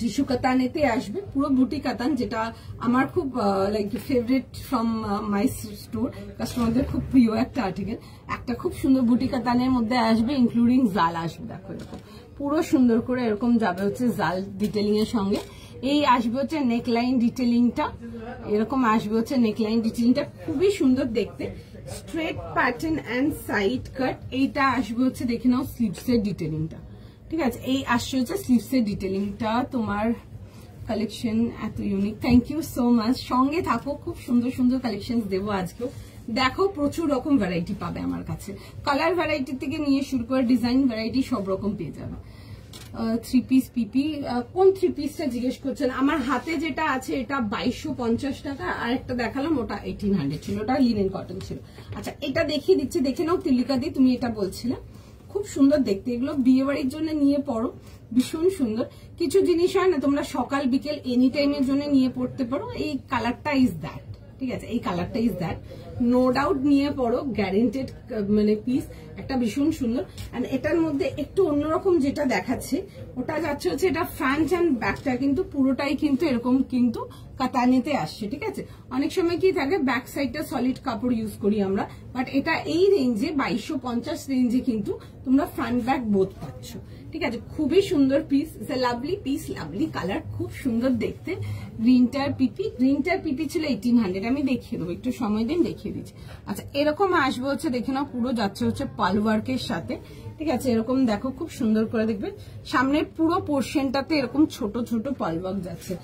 টিস্যু কাতানেতে আসবে, পুরো বুটি কাতান, যেটা আমার খুব like favourite from my store, কাস্টমারদের খুব প্রিয় একটা আর্টিকেল। একটা খুব সুন্দর বুটি কাতানের মধ্যে আসবে, ইনক্লুডিং জাল আসবে, দেখো এরকম পুরো সুন্দর করে এরকম যাবে হচ্ছে জাল ডিটেলিং এর সঙ্গে। এই আসবে হচ্ছে নেকলাইন ডিটেলিংটা, এরকম আসবে হচ্ছে নেকলাইন ডিটেলিংটা, খুবই সুন্দর দেখতে, straight pattern and side cut. এইটা আসবে হচ্ছে দেখে নাও স্লিভস এর ডিটেলিংটা, ঠিক আছে। এই আসছে হচ্ছে স্লিভস এর ডিটেলিংটা। তোমার কালেকশন এত unique, thank you so much. সঙ্গে থাকো, খুব সুন্দর সুন্দর কালেকশন দেবো আজকেও। দেখো প্রচুর রকম ভ্যারাইটি পাবে আমার কাছে, কালার ভ্যারাইটি থেকে নিয়ে শুরু করে ডিজাইন ভ্যারাইটি সব রকম পেয়ে যাবে। 3 পিস পিপি, কোন 3 পিসটা জিজ্ঞেস করছেন? আমার হাতে যেটা আছে এটা 2250 টাকা, আর একটা দেখালাম ওটা 1800 ছিল, ওটা লিনেন কটন ছিল। আচ্ছা, এটা দেখিয়ে দিচ্ছি, দেখে নাও তিলিকা দি, তুমি এটা বলছিলে, খুব সুন্দর দেখতে। এগুলো বিয়ে বাড়ির জন্য নিয়ে পড়ো, ভীষণ সুন্দর। কিছু জিনিস হয় না তোমরা সকাল বিকেল এনি টাইমের জন্য নিয়ে পড়তে পারো, এই কালারটা ইজ দ্যাট, ঠিক আছে। এই কালারটা ইজ দ্যাট, নো ডাউট নিয়ে পড়ো, গ্যারেন্টেড মানে পিস, একটা ভীষণ সুন্দর। এন্ড এটার মধ্যে একটু অন্যরকম যেটা দেখাচ্ছে ওটা যাচ্ছে হচ্ছে এটা ফ্রন্ট এন্ড ব্যাকটা কিন্তু পুরোটাই কিন্তু এরকম কিন্তু কাতানেতে আসছে, ঠিক আছে। অনেক সময় কি থাকে ব্যাক সাইডটা সলিড কাপড় ইউজ করি আমরা, বাট এটা এই রেঞ্জে 2250 রেঞ্জে কিন্তু তোমরা ফ্রন্ট ব্যাক বোথ পাচ্ছ, ঠিক আছে। খুবই সুন্দর piece, it's a lovely piece, lovely colour, খুব সুন্দর দেখতে। গ্রিনটার পিপি ছিল 1800, আমি দেখিয়ে দেবো, একটু সময় দিন দেখিয়ে দিচ্ছি। আচ্ছা, এরকম আসবে হচ্ছে দেখে নাও, পুরো যাচ্ছে হচ্ছে পাল ওয়ার্কের সাথে, ঠিক আছে। এরকম দেখো খুব সুন্দর করে দেখবে, সামনের পুরো পোর্শনটাতে এরকম ছোট ছোট পাল ওয়ার্ক যাচ্ছে।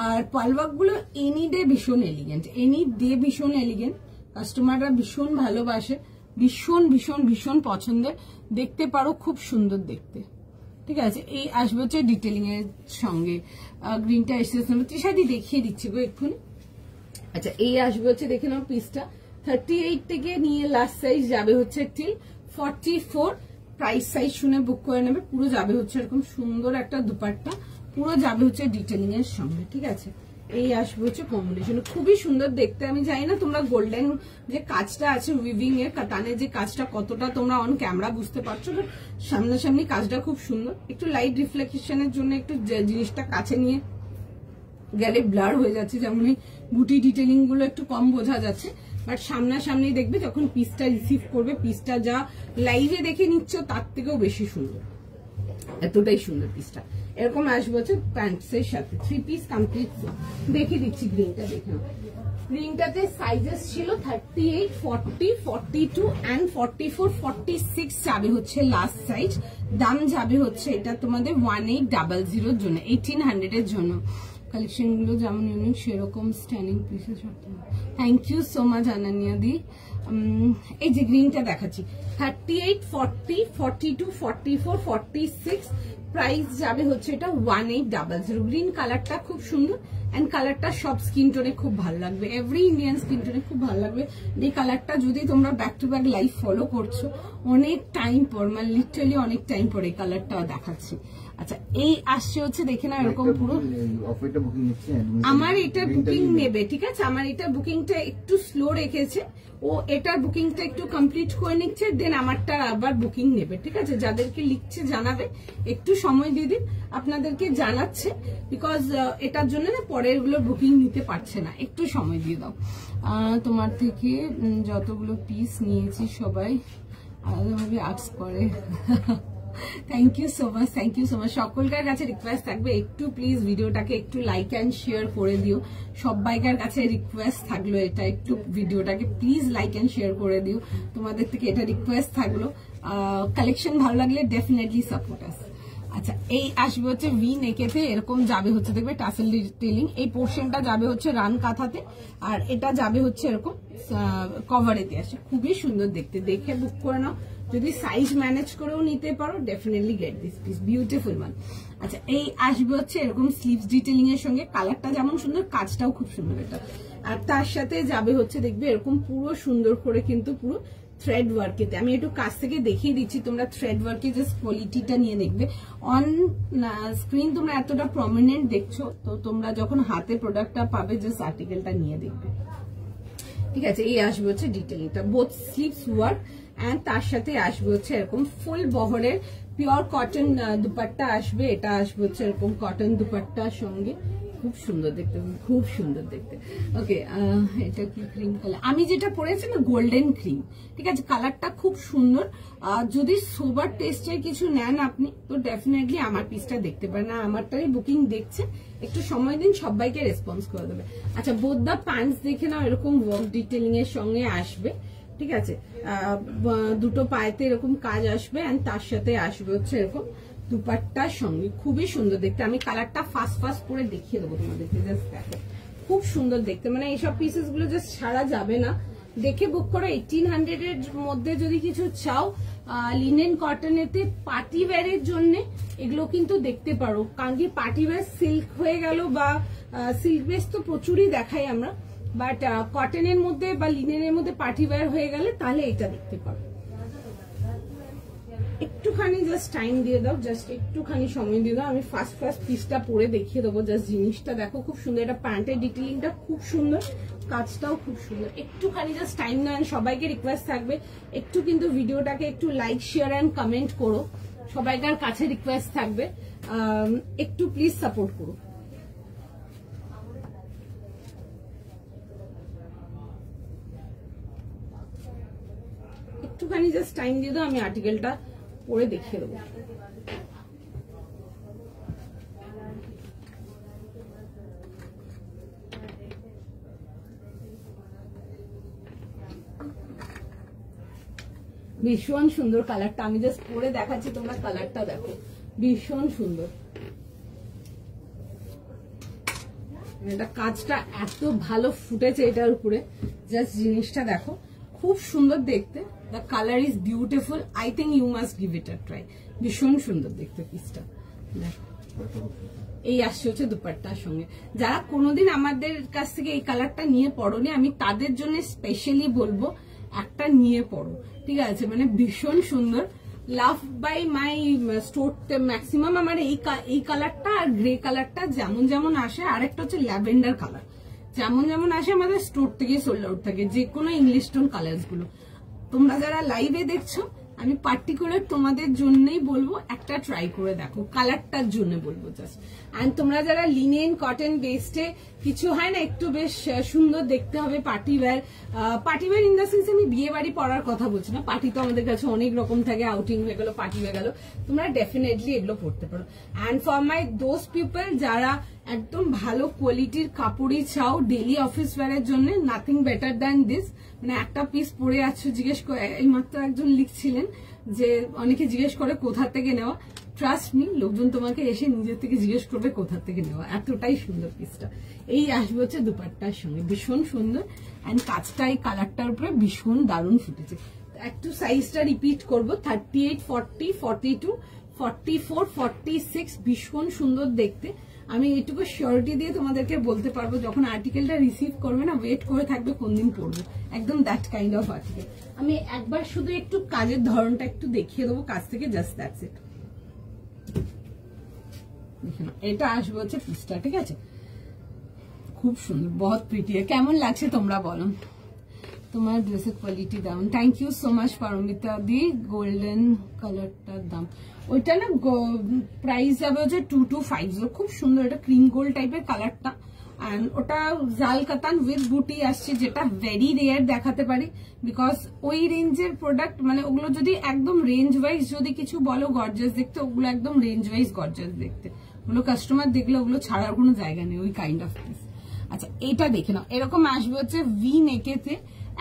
আর পাল ওয়ার্ক গুলো এনি ডে ভীষণ এলিগেন্ট, এনি ডে ভীষণ এলিগেন্ট, কাস্টমাররা ভীষণ ভালোবাসে, ভীষণ ভীষণ ভীষণ পছন্দের, দেখতে পারো খুব সুন্দর দেখতে, ঠিক আছে। এই আসবে হচ্ছে ডিটেলিং এর সঙ্গে। গ্রিনটা এসেছে তৃষাদি দেখিয়ে দিচ্ছি গো এক্ষুনি। আচ্ছা, এই আসবে হচ্ছে দেখে নাও পিসটা 38 থেকে নিয়ে লাস্ট সাইজ যাবে হচ্ছে টিল 44। প্রাইস সাইজ শুনে বুক করে নেবে। পুরো যাবে হচ্ছে এরকম সুন্দর একটা দুপাট্টা, পুরো যাবে হচ্ছে ডিটেলিং এর সঙ্গে, ঠিক আছে। এই আসবে হচ্ছে কম্বিনেশন, খুবই সুন্দর দেখতে। আমি জানি না তোমরা গোল্ডেন যে কাজটা আছে উইভিং এর কাতানের যে কাজটা কতটা তোমরা অন ক্যামেরা বুঝতে পারছো, সামনাসামনি কাজটা খুব সুন্দর। একটু লাইট রিফ্লেকশনের জন্য একটু জিনিসটা কাছে নিয়ে গেলে ব্লার হয়ে যাচ্ছে, যেমন বুটি ডিটেলিং গুলো একটু কম বোঝা যাচ্ছে, বাট সামনাসামনি দেখবে যখন পিসটা রিসিভ করবে, পিসটা যা লাইভে দেখে নিচ্ছ তার থেকেও বেশি সুন্দর, এতটাই সুন্দর পিসটা। এরকম আসবে হচ্ছে প্যান্টসের সাথে, 3 পিস কমপ্লিট। দেখে দিচ্ছি গ্রিনটা, দেখে নাও। গ্রিনটাতে সাইজেস ছিল 38, 40, 42 and 44, 46 যাবে হচ্ছে লাস্ট সাইজ। দাম যাবে হচ্ছে এটা তোমাদের 1800 জন্য, 1800 এর জন্য। কালেকশন গুলো যেমন ইউনিক সেরকম standing pieces. Thank you so much Ananya দি। এই যে গ্রিনটা দেখাচ্ছি, 38, 40, 42, 44, 46, প্রাইস যাবে হচ্ছে এটা 1800। গ্রিন কালারটা খুব সুন্দর এন্ড কালারটা সব স্কিন টোনে খুব ভালো লাগবে, এভরি ইন্ডিয়ান স্কিন টোনে খুব ভালো লাগবে। এই কালারটা যদি তোমরা back to back live follow করছো অনেক টাইম পর, মানে লিটারালি অনেক টাইম পর এই কালারটা দেখাচ্ছি। আচ্ছা এই আসছে হচ্ছে দেখে না এরকম পুরো। আমার এটা বুকিং নেবে, ঠিক আছে, আমার এটা বুকিংটা একটু স্লো রেখেছে ও, এটার বুকিংটা একটু কমপ্লিট করে নিচ্ছে, দেন আমারটা আবার বুকিং নেবে, ঠিক আছে। যাদেরকে লিখছে জানাবে, একটু সময় দিয়ে দিন, আপনাদেরকে জানাচ্ছে, বিকজ এটার জন্য না পরের গুলো বুকিং নিতে পারছে না, একটু সময় দিয়ে দাও। তোমার থেকে যতগুলো পিস নিয়েছি সবাই আলাদাভাবে আস্ক করে। Thank you so much, thank you so much. সকলকার কাছে রিকোয়েস্ট থাকবে একটু প্লিজ ভিডিওটাকে একটু লাইক অ্যান্ড শেয়ার করে দিও, সবাইকার কাছে রিকোয়েস্ট থাকলো এটা, একটু ভিডিওটাকে প্লিজ লাইক অ্যান্ড শেয়ার করে দিও, তোমাদের থেকে এটা রিকোয়েস্ট থাকলো। কালেকশন ভালো লাগলে ডেফিনেটলি সাপোর্ট আস। আচ্ছা এই আসবে হচ্ছে ভি নেকেতে, এরকম যাবে হচ্ছে দেখবে টাসেল ডিটেইলিং, এই পোর্শনটা যাবে হচ্ছে রান কাঁথাতে, আর এটা যাবে হচ্ছে এরকম কভারেতে আসে, খুবই সুন্দর দেখতে। দেখে বুক করে নাও, যদি সাইজ ম্যানেজ করেও নিতে পারো definitely get this piece, beautiful one. আচ্ছা এই আসবে হচ্ছে এরকম স্লিভস ডিটেইলিং এর সঙ্গে, কালারটা যেমন সুন্দর কাজটাও খুব সুন্দর এটা, আর তার সাথে যাবে হচ্ছে দেখবে এরকম পুরো সুন্দর করে কিন্তু পুরো থ্রেড ওয়ার্কেতে। আমি একটু কাছ থেকে দেখিয়ে দিচ্ছি, তোমরা থ্রেড ওয়ার্কে জাস্ট কোয়ালিটিটা নিয়ে দেখবে। অন স্ক্রিন তোমরা এতটা প্রমিনেন্ট দেখছো, তো তোমরা যখন হাতে প্রোডাক্টটা পাবে জাস্ট আর্টিকেলটা নিয়ে দেখবে, ঠিক আছে। এই আসবে হচ্ছে ডিটেইলিংটা, বোথ স্লিভস ওয়ার্ক এন্ড তার সাথে আসবে হচ্ছে এরকম ফুল বহরের পিওর কটন দুপাট্টা আসবে, এটা আসবে হচ্ছে এরকম কটন দুপাট্টার সঙ্গে, খুব সুন্দর দেখতে, খুব সুন্দর দেখতে। ওকে এটা কি ক্রিম কালার, আমি যেটা পরেছি না গোল্ডেন ক্রিম, ঠিক আছে, কালারটা খুব সুন্দর। যদি সোবার টেস্টের কিছু নেন আপনি তো ডেফিনেটলি আমার পিসটা দেখতে পারেন, আমারটাই বুকিং দেখছে, একটু সময় দিন, সবাইকে রেসপন্স করে দেবে। আচ্ছা বোথ দা প্যান্টস দেখে নাও, এরকম ওয়ার্ক ডিটেইলিং এর সঙ্গে আসবে, ঠিক আছে, দুটো পায়েতে এরকম কাজ আসবে এন্ড তার সাথে আসবে হচ্ছে এরকম দুপাট্টার সঙ্গে, খুবই সুন্দর দেখতে। আমি কালারটা ফার্স্ট ফার্স্ট করে দেখিয়ে দেবো তোমাদেরকে, জাস্ট দেখো খুব সুন্দর দেখতে, মানে এইসব পিসেস গুলো জাস্ট ছাড়া যাবে না, দেখে বুক করো। 1800 এর মধ্যে যদি কিছু চাও লিনেন কটনেতে পার্টি ওয়্যারের জন্য এগুলো কিন্তু দেখতে পারো, কারণ কি পার্টি ওয়্যার সিল্ক হয়ে গেল বা সিল্ক বেস তো প্রচুরই দেখাই আমরা, বাট কটনের মধ্যে বা লিনেনের মধ্যে পার্টি ওয়্যার হয়ে গেলে তাহলে এটা দেখতে পারো। একটুখানি জাস্ট টাইম দিয়ে দাও, জাস্ট একটুখানি সময় দিয়ে দাও, আমি ফার্স্ট ফার্স্ট পিসটা পরে দেখিয়ে দেবো, জাস্ট জিনিসটা দেখো খুব সুন্দর, এটা প্যান্টের ডিটেইলিংটা খুব সুন্দর, কাজটাও খুব সুন্দর। একটুখানি জাস্ট টাইম নেন, সবাইকে রিকোয়েস্ট থাকবে একটু কিন্তু ভিডিওটাকে একটু লাইক শেয়ার এন্ড কমেন্ট করো, সবাইকার কাছে রিকোয়েস্ট থাকবে একটু প্লিজ সাপোর্ট করো। একটুখানি জাস্ট টাইম দিয়ে দাও, আমি আর্টিকেলটা পরে দেখিয়ে দেবো। ভীষণ সুন্দর কালারটা, আমি জাস্ট পরে দেখাচ্ছি, তোমরা কালারটা দেখো, ভীষণ সুন্দর। এটা কাজটা এত ভালো ফুটেছে এটার উপরে, জাস্ট জিনিসটা দেখো খুব সুন্দর দেখতে। The color is beautiful. I think you must give it a try. ভীষণ সুন্দর দেখতে পিসটা, দেখো এই আসছে হচ্ছে দুপাট্টার সঙ্গে। যারা কোনোদিন আমাদের কাছ থেকে এই কালারটা নিয়ে পড়োনি, আমি তাদের জন্য স্পেশালি বলবো একটা নিয়ে পড়ো, ঠিক আছে, মানে ভীষণ সুন্দর। Love by my store maximum আমার এই কালারটা আর গ্রে কালারটা যেমন যেমন আসে, আর একটা হচ্ছে ল্যাভেন্ডার কালার যেমন যেমন আসে আমাদের স্টোর থেকে সোল্ড আউট থাকে, যে কোনো ইংলিশ টোন কালার্স গুলো। তোমরা যারা লাইভে দেখছো আমি পার্টিকুলার তোমাদের জন্যই বলবো একটা ট্রাই করে দেখো, কালারটার জন্য বলবো জাস্ট। এন্ড তোমরা যারা লিনেন কটন বেসডে কিছু হয় না একটু বেশ সুন্দর দেখতে হবে, party wear in the sense আমি বিয়ে বাড়ি পরার কথা বলছি না, পার্টি তো আমাদের কাছে অনেক রকম থাকে, আউটিং হয়ে গেল, পার্টি হয়ে গেল, তোমরা ডেফিনেটলি এগুলো পড়তে পারো। And for my those people যারা একদম ভালো কোয়ালিটির কাপড়ই চাও ডেইলি অফিস ওয়্যারের জন্য, নাথিং বেটার দ্যান দিস। মানে একটা পিস পরে আছো, জিজ্ঞেস করে, এই মাত্র একজন লিখছিলেন যে অনেকে জিজ্ঞেস করে কোথা থেকে নেওয়া, ট্রাস্ট মি, লোকজন তোমাকে এসে নিজের থেকে জিজ্ঞেস করবে কোথা থেকে নেওয়া, এতটাই সুন্দর পিসটা। এই আসবে হচ্ছে দুপাট্টার সঙ্গে, ভীষণ সুন্দর। অ্যান্ড কাজটা এই কালারটার উপরে ভীষণ দারুণ ফুটেছে। একটু সাইজটা রিপিট করবো, 38, 40, 42, 44, 46, ভীষণ সুন্দর দেখতে। আমি এইটুকু সিওরিটি দিয়ে তোমাদেরকে বলতে পারবো যখন আর্টিকেলটা রিসিভ করবে না ওয়েট করে থাকবে কোন দিন পড়বে, একদম দ্যাট কাইন্ড অফ আর্টিকেল। আমি একবার শুধু একটু কাজের ধরনটা একটু দেখিয়ে দেবো কাছ থেকে, জাস্ট দ্যাটস ইট। এটা আসবে হচ্ছে পিসটা, ঠিক আছে, খুব সুন্দর, বহুত প্রিটি। কেমন লাগছে তোমরা বলো, তোমার ড্রেসের কোয়ালিটি দাম। Thank you so much Paromita দি। গোল্ডেন কালারটার দাম ওইটা না প্রাইস যাবে হচ্ছে 2250, খুব সুন্দর, এটা ক্রিম গোল্ড টাইপের কালারটা। অ্যান্ড ওটা জাল কাতান উইথ বুটি আসছে, যেটা ভেরি রেয়ার দেখাতে পারি বিকজ ওই রেঞ্জের প্রোডাক্ট, মানে ওগুলো যদি একদম রেঞ্জ ওয়াইজ যদি কিছু বলো গর্জাস দেখতে, ওগুলো একদম রেঞ্জ ওয়াইজ গর্জাস দেখতে, ওগুলো কাস্টমার দেখলে ওগুলো ছাড়ার কোনো জায়গা নেই, ওই কাইন্ড অফ পিস। আচ্ছা এইটা দেখে নাও, এরকম আসবে হচ্ছে ভি নেকেতে,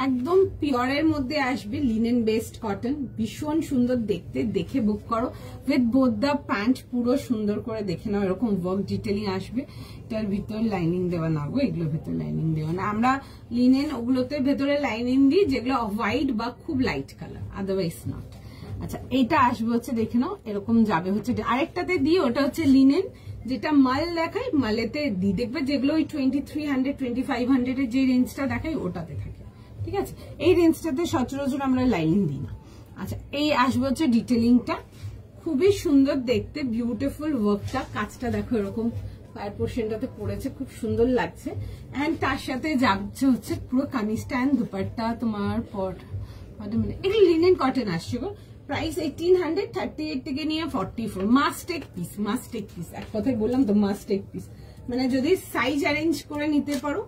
একদম পিওরের মধ্যে আসবে, লিনেন বেসড কটন, ভীষণ সুন্দর দেখতে, দেখে বুক করো উইথ বোথ দা প্যান্ট, পুরো সুন্দর করে দেখে নাও, এরকম ওয়ার্ক ডিটেলিং আসবে। এটার ভিতর লাইনিং দেওয়া না গো, এগুলোর ভিতর লাইনিং দেওয়া না, আমরা লিনেন ওগুলোতে ভেতরে লাইনিং দিই যেগুলো হোয়াইট বা খুব লাইট কালার, আদারওয়াইজ নট। আচ্ছা এইটা আসবে হচ্ছে দেখে নাও, এরকম যাবে হচ্ছে, আরেকটাতে দিই ওটা হচ্ছে লিনেন, যেটা মাল দেখায় মালেতে দিই, দেখবে যেগুলো ওই 2300, 2500 এর যে রেঞ্জটা দেখায় ওটাতে থাকে, ঠিক আছে। এই রেঞ্জটাতে সচরাচর আমরা লাইনিং দিই না। আচ্ছা এই আসবে হচ্ছে ডিটেলিংটা, খুবই সুন্দর দেখতে, বিউটিফুল ওয়ার্কটা, কাজটা দেখো এরকম পায়ের পোর্শনটাতে পড়েছে, খুব সুন্দর লাগছে। এন্ড তার সাথে যাচ্ছে হচ্ছে পুরো কামিজটা এন্ড দুপাট্টা তোমার এগুলো লিনেন কটন আসছে গো। প্রাইস 1800, 38 থেকে নিয়ে 44, must take piece, must take piece, এক কথায় বললাম তো মাস্ট টেক পিস। মানে যদি সাইজ অ্যারেঞ্জ করে নিতে পারো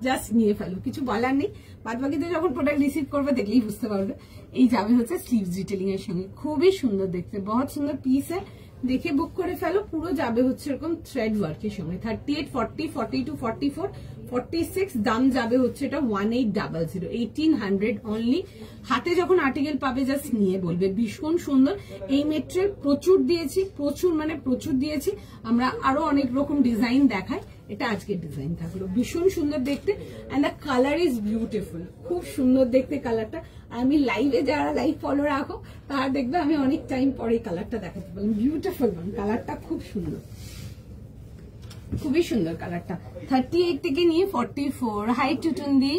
জাস্ট নিয়ে ফেলো, কিছু বলার নেই। বাদ বাকিতে যখন প্রোডাক্ট রিসিভ করবে দেখলেই বুঝতে পারবে। এই যাবে হচ্ছে স্লিভস ডিটেলিং এর সঙ্গে, খুবই সুন্দর দেখতে, বহুত সুন্দর পিস দেখে বুক করে ফেলো। পুরো যাবে হচ্ছে এরকম থ্রেড ওয়ার্কের সঙ্গে, 38, 40, 42, 44, 46, দাম যাবে হচ্ছে এটা 1800, 1800 অনলি। হাতে যখন আর্টিকেল পাবে জাস্ট নিয়ে বলবে, ভীষণ সুন্দর। এই মেটেরিয়াল প্রচুর দিয়েছি, প্রচুর মানে প্রচুর দিয়েছি, আমরা আরো অনেক রকম ডিজাইন দেখাই, এটা আজকের ডিজাইন থাকলো, ভীষণ সুন্দর দেখতে। And the colour is beautiful, খুব সুন্দর দেখতে কালারটা। আমি লাইভে যারা লাইভ ফলো রাখো তারা দেখবে আমি অনেক টাইম পরে কালারটা দেখাতে পারলাম, বিউটিফুল কালারটা, খুব সুন্দর, খুবই সুন্দর কালারটা। 38 থেকে নিয়ে 44, হাই টুটুন দি।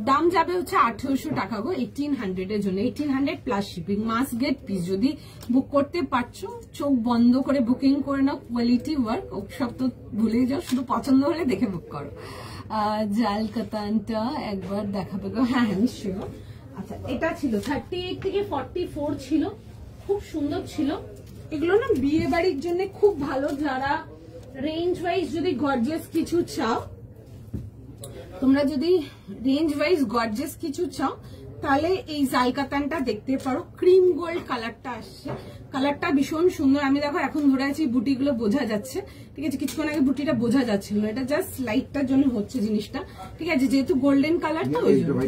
দাম যাবে হচ্ছে 1800 টাকা গো, 1800 এর জন্য, 1800 plus shipping, must get piece. যদি বুক করতে পারছো চোখ বন্ধ করে বুকিং করে নাও, কোয়ালিটি ওয়ার্ক সব তো ভুলে যাও, শুধু পছন্দ হলে দেখে বুক করো। জাল কাতানটা একবার দেখাবে গো, হ্যাঁ নিশ্চয়। আচ্ছা এটা ছিল 38 থেকে 44 ছিল, খুব সুন্দর ছিল। এগুলো না বিয়ে বাড়ির জন্য খুব ভালো, যারা রেঞ্জ ওয়াইজ যদি গর্জিয়াস কিছু চাও, তোমরা যদি রেঞ্জ ওয়াইজ গর্জিয়াস কিছু চাও তাহলে এই জাল কাতানটা দেখতে পারো, ক্রিম গোল্ড কালারটা আসছে, কালারটা ভীষণ সুন্দর। আমি দেখো এখন ধরে আছি, বুটিগুলো বোঝা যাচ্ছে, ঠিক আছে, কিছুক্ষণ আগে বুটিটা বোঝা যাচ্ছিল, এটা জাস্ট লাইটটার জন্য হচ্ছে জিনিসটা, ঠিক আছে, যেহেতু গোল্ডেন কালার তো ওই জন্য।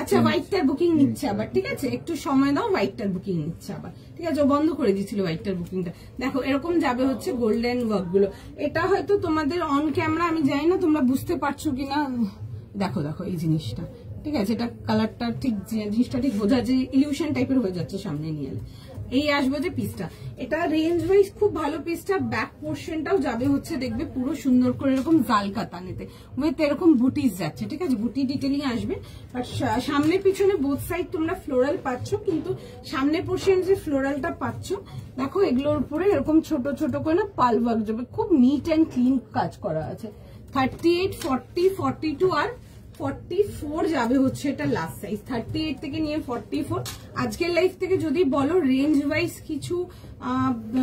আচ্ছা হোয়াইটটার বুকিং নিচ্ছে আবার, ঠিক আছে, একটু সময় দাও, হোয়াইটটার বুকিং নিচ্ছে আবার, ঠিক আছে, ও বন্ধ করে দিচ্ছিল হোয়াইটটার বুকিংটা। দেখো এরকম যাবে হচ্ছে গোল্ডেন ওয়ার্ক গুলো, এটা হয়তো তোমাদের অন ক্যামেরা আমি জানি না তোমরা বুঝতে পারছো কিনা, দেখো দেখো এই জিনিসটা, ঠিক আছে, এটা কালারটা ঠিক জিনিসটা ঠিক বোঝা যায়, ইলিউশন টাইপের হয়ে যাচ্ছে সামনে নিয়ে এলে। এই আসবে যে পিসটা, এটা রেঞ্জ ওয়াইজ খুব ভালো পিসটা। ব্যাক পোর্শনটাও যাবে হচ্ছে দেখবে পুরো সুন্দর করে এরকম জাল কাতানেতে উইথ এরকম বুটিস যাচ্ছে, ঠিক আছে, বুটি ডিটেলিং আসবে। বাট সামনে পিছনে বোথ সাইড তোমরা ফ্লোরাল পাচ্ছ, কিন্তু সামনে পোর্শন যে ফ্লোরালটা পাচ্ছ দেখো, এগুলোর উপরে এরকম ছোট ছোট করে না পাল ওয়ার্ক যাবে, খুব নিট অ্যান্ড ক্লিন কাজ করা আছে। 38, 40, 42 আর 44 যাবে হচ্ছে এটা লাস্ট সাইজ, 38 থেকে নিয়ে 44। আজকের লাইফ থেকে যদি বলো রেঞ্জ ওয়াইজ কিছু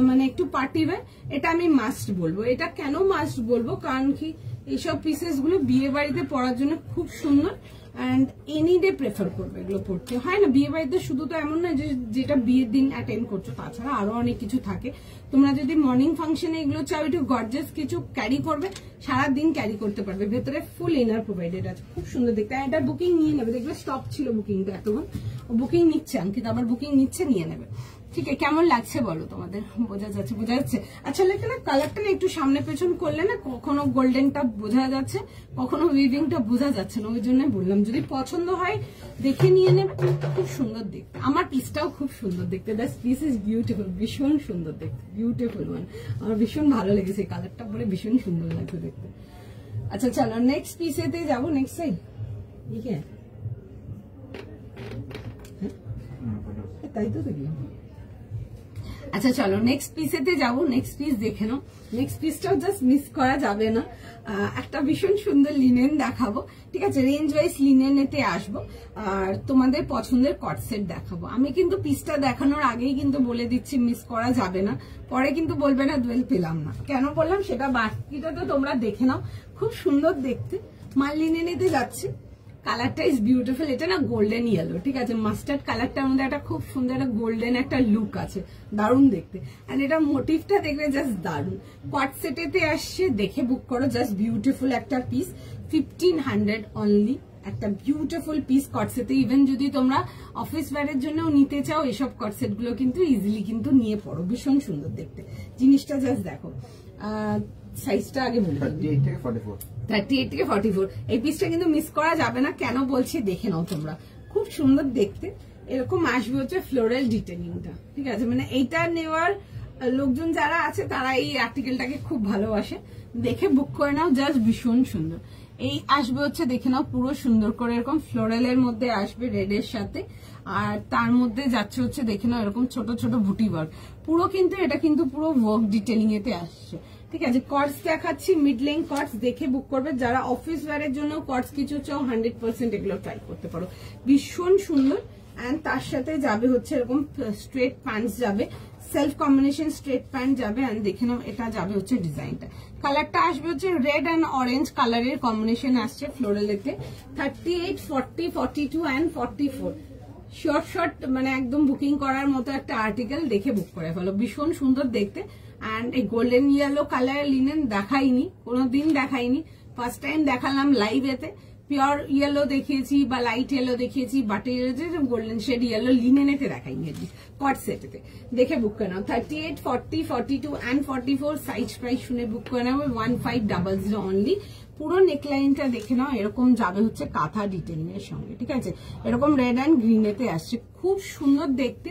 মানে একটু পার্টি ওয়্যার, এটা আমি মাস্ট বলবো। এটা কেন মাস্ট বলবো, কারণ কি এইসব পিসেস গুলো বিয়ে বাড়িতে পরার জন্য খুব সুন্দর, অ্যান্ড এনি ডে প্রেফার করবে এগুলো পড়তে। হয় না, বিয়ে বাড়িতে শুধু তো এমন না যে যেটা বিয়ের দিন অ্যাটেন্ড করছো, তাছাড়া আরো অনেক কিছু থাকে। তোমরা যদি মর্নিং ফাংশনে এগুলো চাও একটু গর্জিয়াস কিছু ক্যারি করবে, সারাদিন ক্যারি করতে পারবে। ভেতরে ফুল ইনার প্রোভাইডেড আছে, খুব সুন্দর দেখতে। এটা বুকিং নিয়ে নেবে, দেখবে স্টপ ছিল বুকিংটা এতক্ষণ, বুকিং নিচ্ছে অঙ্কিত, আবার বুকিং নিচ্ছে, নিয়ে নেবে। ঠিক আছে, কেমন লাগছে বলো তোমাদের? বোঝা যাচ্ছে, বোঝা যাচ্ছে। আচ্ছা লেখে না কালারটা না একটু সামনে পেছন করলে না কখনো গোল্ডেনটা বোঝা যাচ্ছে, কখনো উইভিংটা বোঝা যাচ্ছে না, ওই জন্য বললাম। যদি পছন্দ হয় দেখে নিয়ে নেবে, খুব সুন্দর দেখতে। আমার পিসটাও খুব সুন্দর দেখতে, দ্যাটস পিস ইজ বিউটিফুল, ভীষণ সুন্দর দেখতে, বিউটিফুল ওয়ান। আমার ভীষণ ভালো লেগেছে কালারটা পরে, ভীষণ সুন্দর লাগছে দেখতে। আচ্ছা চলো নেক্সট পিসেতে যাবো, নেক্সট সাইড। ঠিক আছে, তাই তো দেখলাম। আচ্ছা চলো নেক্সট পিসেতে যাবো, নেক্সট পিস দেখে নাও। নেক্সট পিসটাও জাস্ট মিস করা যাবে না। একটা ভীষণ সুন্দর লিনেন দেখাবো, ঠিক আছে, রেঞ্জ ওয়াইজ লিনেনেতে আসবো, আর তোমাদের পছন্দের কট সেট দেখাবো। আমি কিন্তু পিসটা দেখানোর আগেই কিন্তু বলে দিচ্ছি মিস করা যাবে না, পরে কিন্তু বলবে না দোয়েল পেলাম না। কেন বললাম সেটা বাকিটা তো তোমরা দেখে নাও, খুব সুন্দর দেখতে। মাল লিনেনেতে যাচ্ছে, কালারটা ইজ বিউটিফুল। এটা না গোল্ডেন ইয়েলো, ঠিক আছে, মাস্টার্ড কালারটার মধ্যে একটা খুব সুন্দর একটা গোল্ডেন একটা লুক আছে, দারুণ দেখতে। এন্ড এটা মোটিভটা দেখবে জাস্ট দারুণ। কট সেটেতে আসছে, দেখে বুক করো, জাস্ট বিউটিফুল একটা পিস, 1500 অনলি। একটা বিউটিফুল পিস কট সেটে। ইভেন যদি তোমরা অফিস ওয়্যারের জন্য নিতে চাও, এসব কট সেট গুলো কিন্তু ইজিলি কিন্তু নিয়ে পড়ো, ভীষণ সুন্দর দেখতে জিনিসটা। জাস্ট দেখো সাইজটা আগে বলি, 38 থেকে 44। 38 থেকে 44। এই পিসটা কিন্তু মিস করা যাবে না, কেন বলছি দেখে নাও তোমরা, খুব সুন্দর দেখতে। এরকম আসবে হচ্ছে ফ্লোরাল ডিটেইলিংটা, ঠিক আছে, মানে এইটা নেওয়ার লোকজন যারা আছে তারা এই আর্টিকেলটাকে খুব ভালোবাসে, দেখে বুক করে নাও, জাস্ট ভীষণ সুন্দর। এই আসবে হচ্ছে দেখে নাও পুরো সুন্দর করে এরকম ফ্লোরালের মধ্যে আসবে রেডের সাথে, আর তার মধ্যে যাচ্ছে হচ্ছে দেখে নাও এরকম ছোট ছোট বুটি ওয়ার্ক, পুরো কিন্তু এটা কিন্তু পুরো ওয়ার্ক ডিটেইলিং এতে আসছে, ঠিক আছে। কটস দেখাচ্ছি, মিড লেন্থ কটস, দেখে বুক করবে। যারা অফিস ওয়্যারের জন্য কটস কিছু চাও 100% এগুলো ট্রাই করতে পারো, ভীষণ সুন্দর। এন্ড তার সাথে যাবে হচ্ছে এরকম স্ট্রেট প্যান্টস যাবে, সেলফ কম্বিনেশন স্ট্রেট প্যান্ট যাবে। এন্ড দেখে নাও এটা যাবে হচ্ছে ডিজাইনটা, কালারটা আসবে হচ্ছে রেড এন্ড অরেঞ্জ কালারের কম্বিনেশন আসছে ফ্লোরালেতে। 38, 40, 42 এন্ড 44 শর্ট শর্ট, মানে একদম বুকিং করার মতো একটা আর্টিকেল, দেখে বুক করে ফেলো, ভীষণ সুন্দর দেখতে। এন্ড এই গোল্ডেন ইয়েলো কালারের লিনেন দেখাইনি, কোনোদিন দেখাইনি, ফার্স্ট টাইম দেখালাম লাইভেতে। পিওর ইয়েলো দেখিয়েছি বা লাইট ইয়েলো দেখিয়েছি, বাট গোল্ডেন শেড ইয়েলো লিনেনেতে দেখাইনি, কট সেটেতে। দেখে বুক করে নাও। 38, 40, 42 এন্ড 44 সাইজ প্রাইস শুনে বুক করে নাও 1500 অনলি। পুরো নেকলাইনটা দেখে নাও, এরকম যাবে হচ্ছে কাঁথা ডিটেইলিং এর সঙ্গে, ঠিক আছে, এরকম রেড এন্ড গ্রিনেতে আসছে, খুব সুন্দর দেখতে,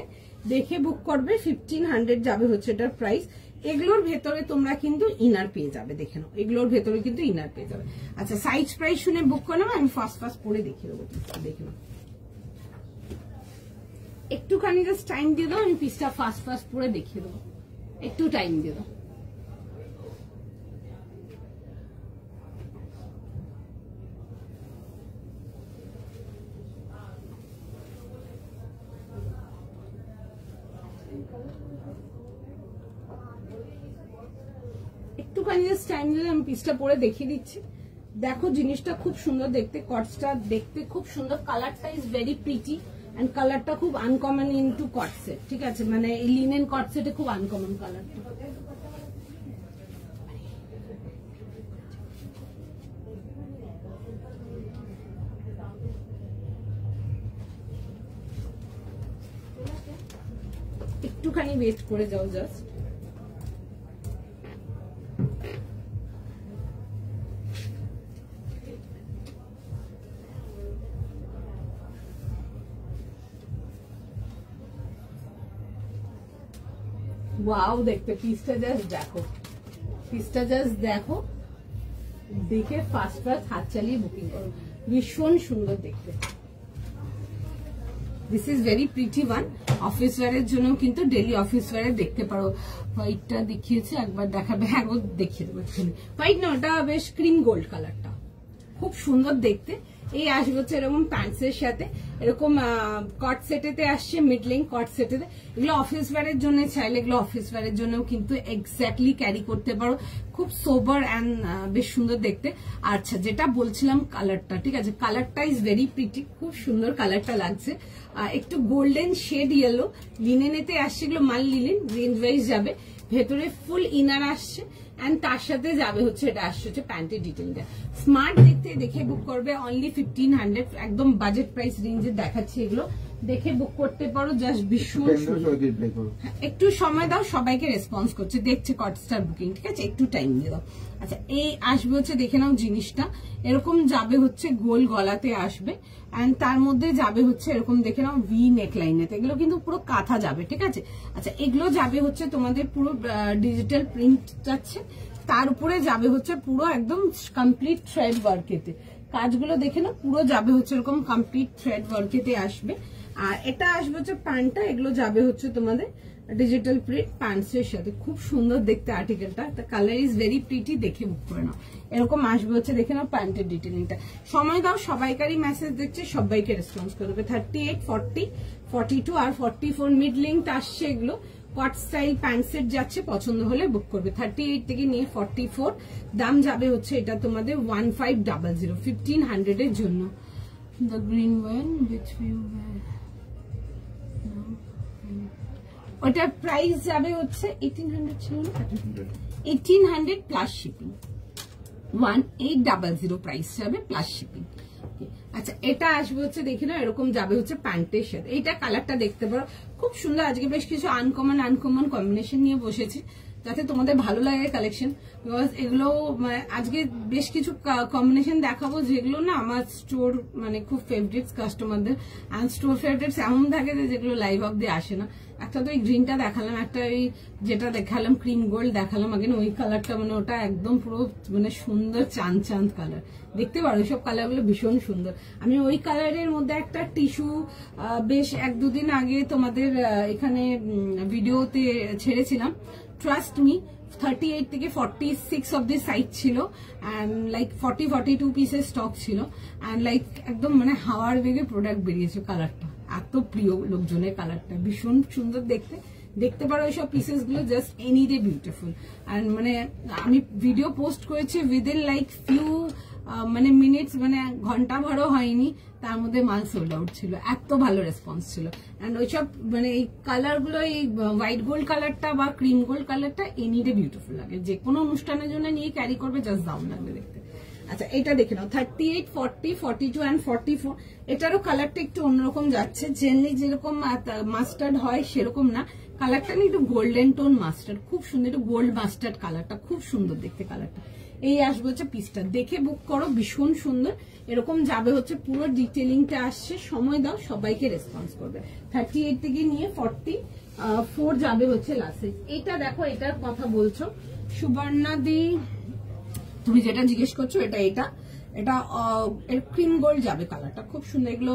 দেখে বুক করবে। 1500 যাবে হচ্ছে এটার প্রাইস। এগুলোর ভেতরে তোমরা কিন্তু ইনার পেয়ে যাবে, দেখে নাও, এগুলোর ভেতরে কিন্তু ইনার পেয়ে যাবে। আচ্ছা সাইজ প্রাইস শুনে বুক করে নাও, আমি ফার্স্ট পরে দেখিয়ে দেবো, দেখে নাও। একটুখানি জাস্ট টাইম দিয়ে দাও, আমি পিসটা ফার্স্ট পরে দেখিয়ে দেবো, একটু টাইম দিয়ে দাও। একটুখানি জাস্ট টাইম দিলে আমি পিসটা পরে দেখিয়ে দিচ্ছি। দেখো জিনিসটা খুব সুন্দর দেখতে, কটসটা দেখতে খুব সুন্দর, কালারটা ইজ ভেরি প্রিটি এন্ড কালারটা খুব আনকমন ইনটু কট সেট, ঠিক আছে, মানে এই লিনেন কট সেটে খুব আনকমন কালারটা। একটুখানি ওয়েট করে যাও জাস্ট। ওয়াও দেখতে, পিসটা জাস্ট দেখো, পিসটা জাস্ট দেখো, দেখে ফার্স্ট হাত চালিয়ে বুকিং করো, ভীষণ সুন্দর দেখতে। This is very pretty one, office ওয়্যারের জন্য কিন্তু ডেলি অফিস ওয়্যারে দেখতে পারো। হোয়াইটটা দেখিয়েছে, একবার দেখাবে, হ্যাঁ দেখিয়ে দেবো এখানে। হোয়াইট না, ওটা বেশ ক্রিম গোল্ড কালারটা, খুব সুন্দর দেখতে। এই আসবে হচ্ছে এরকম প্যান্টসের সাথে, এরকম কট সেটেতে আসছে, মিডলিং কট সেটেতে। এগুলো অফিস ওয়্যারের জন্য চাইলে এগুলো অফিস ওয়্যারের জন্যও কিন্তু এক্স্যাক্টলি ক্যারি করতে পারো, খুব সোবার অ্যান্ড বেশ সুন্দর দেখতে। আচ্ছা, যেটা বলছিলাম কালারটা, ঠিক আছে, কালারটা ইজ ভেরি প্রিটি, খুব সুন্দর কালারটা লাগছে। একটু গোল্ডেন শেড ইয়েলো, লিনেনেতে আসছে, এগুলো মাল লিনেন, রেঞ্জ ওয়াইজ যাবে। ভেতরে ফুল ইনার আসছে এন্ড তার সাথে যাবে হচ্ছে এটা আসছে হচ্ছে প্যান্টের ডিটেইলটা। স্মার্ট দেখতে দেখে বুক করবে, অনলি 1500, একদম বাজেট প্রাইস রেঞ্জে দেখাচ্ছি, এগুলো দেখে বুক করতে পারো, জাস্ট ভীষণ একটু সময় দাও, সবাইকে রেসপন্স করছে, দেখছে কটস্টার বুকিং, ঠিক আছে, একটু টাইম দিয়ে দাও। আচ্ছা, এই আসবে হচ্ছে দেখে নাও জিনিসটা, এরকম যাবে হচ্ছে গোল গলাতে আসবে এন্ড তার মধ্যে যাবে হচ্ছে এরকম দেখে নাও ভি নেক লাইনেতে, এগুলো কিন্তু পুরো কাঁথা যাবে, ঠিক আছে। আচ্ছা, এগুলো যাবে হচ্ছে তোমাদের পুরো ডিজিটাল প্রিন্ট যাচ্ছে, তার উপরে যাবে হচ্ছে পুরো একদম কমপ্লিট থ্রেড ওয়ার্কেতে, কাজগুলো দেখে না পুরো যাবে হচ্ছে এরকম কমপ্লিট থ্রেড ওয়ার্কেতে আসবে। আর এটা আসবে হচ্ছে প্যান্টটা, এগুলো যাবে হচ্ছে তোমাদের ডিজিটাল প্রিন্ট প্যান্টসের সাথে, খুব সুন্দর দেখতে আর্টিকেলটা, the colour is very pretty, দেখে বুক করে নাও। এরকম আসবে হচ্ছে দেখে নাও প্যান্টের ডিটেলিংটা। সময় দাও, সবাইকারই মেসেজ দেখছে, সবাইকে রেসপন্স করবে। 38, 40, 42 আর 44 মিড লিংথ আসছে, এগুলো কট স্টাইল প্যান্ট সেট যাচ্ছে, পছন্দ হলে বুক করবে। 38 থেকে নিয়ে 44 দাম যাবে হচ্ছে এটা তোমাদের 1500, 1500 এর জন্য। The green one with view, ওটার প্রাইস যাবে হচ্ছে 1800 ছিল না, 1800 প্লাস শিপিং, 1800 প্রাইস যাবে প্লাস শিপিং। আচ্ছা, এটা আসবে হচ্ছে দেখে নাও এরকম যাবে হচ্ছে প্যান্টের সাথে, এইটা কালারটা দেখতে পারো, খুব সুন্দর। আজকে বেশ কিছু আনকমন কম্বিনেশন নিয়ে বসেছি, যাতে তোমাদের ভালো লাগে কালেকশন, বিকজ এগুলো আজকে বেশ কিছু কম্বিনেশন দেখাবো যেগুলো না আমার স্টোর মানে খুব ফেভারিটস কাস্টমারদের, অ্যান্ড স্টোর ফেভারিটস এমন থাকে যেগুলো লাইভ অব্দি আসে না। একটা তো এই গ্রিনটা দেখালাম, একটা এই যেটা দেখালাম ক্রিম গোল্ড দেখালাম আগে, ওই কালারটা মানে ওটা একদম পুরো মানে সুন্দর চাঁদ চাঁদ কালার, দেখতে পারো সব কালারগুলো ভীষণ সুন্দর। আমি ওই কালারের মধ্যে একটা টিস্যু বেশ 1-2 দিন আগে তোমাদের এখানে ভিডিওতে ছেড়েছিলাম, ট্রাস্ট মি, 38 থেকে 46 অব দি সাইজ ছিল, অ্যান্ড লাইক 40-42 পিসের স্টক ছিল, অ্যান্ড লাইক একদম মানে হাওয়ার বেগে প্রোডাক্ট বেরিয়েছে। কালারটা এত প্রিয় লোকজনের, কালারটা ভীষণ সুন্দর দেখতে, দেখতে পারো এইসব পিসেস গুলো, just any day beautiful. And মানে আমি ভিডিও পোস্ট করেছি উইদিন লাইক ফিউ মানে মিনিটস, মানে ঘন্টা ভরও হয়নি, তার মধ্যে মাল সোল্ড আউট ছিল, এত ভালো রেসপন্স ছিল। অ্যান্ড ওইসব মানে এই কালার গুলো, এই হোয়াইট গোল্ড কালারটা বা ক্রিম গোল্ড কালারটা এনি ডে বিউটিফুল লাগে, যে কোনো অনুষ্ঠানের জন্য নিয়ে ক্যারি করবে, জাস্ট দারুণ লাগবে দেখতে। আচ্ছা, এটা দেখে নাও 38, 40, 42 অ্যান্ড 44, এটারও কালারটা একটু অন্যরকম যাচ্ছে, জেনারেলি যেরকম মাস্টার্ড হয় সেরকম না, কালারটা না একটু গোল্ডেন টোন মাস্টার্ড, খুব সুন্দর, একটু গোল্ড মাস্টার্ড কালারটা, খুব সুন্দর দেখতে কালারটা। এই আসবে হচ্ছে পিসটা, দেখে বুক করো, ভীষণ সুন্দর। এরকম যাবে হচ্ছে পুরো ডিটেলিংটা আসছে, সময় দাও, সবাইকে রেসপন্স করবে। 38 থেকে নিয়ে 44 যাবে হচ্ছে লাস্টে। এটা দেখো, এটার কথা বলছো সুবর্ণাদি, তুমি যেটা জিজ্ঞেস করছো এটা এটা ক্রিম গোল্ড যাবে, কালারটা খুব সুন্দর। এগুলো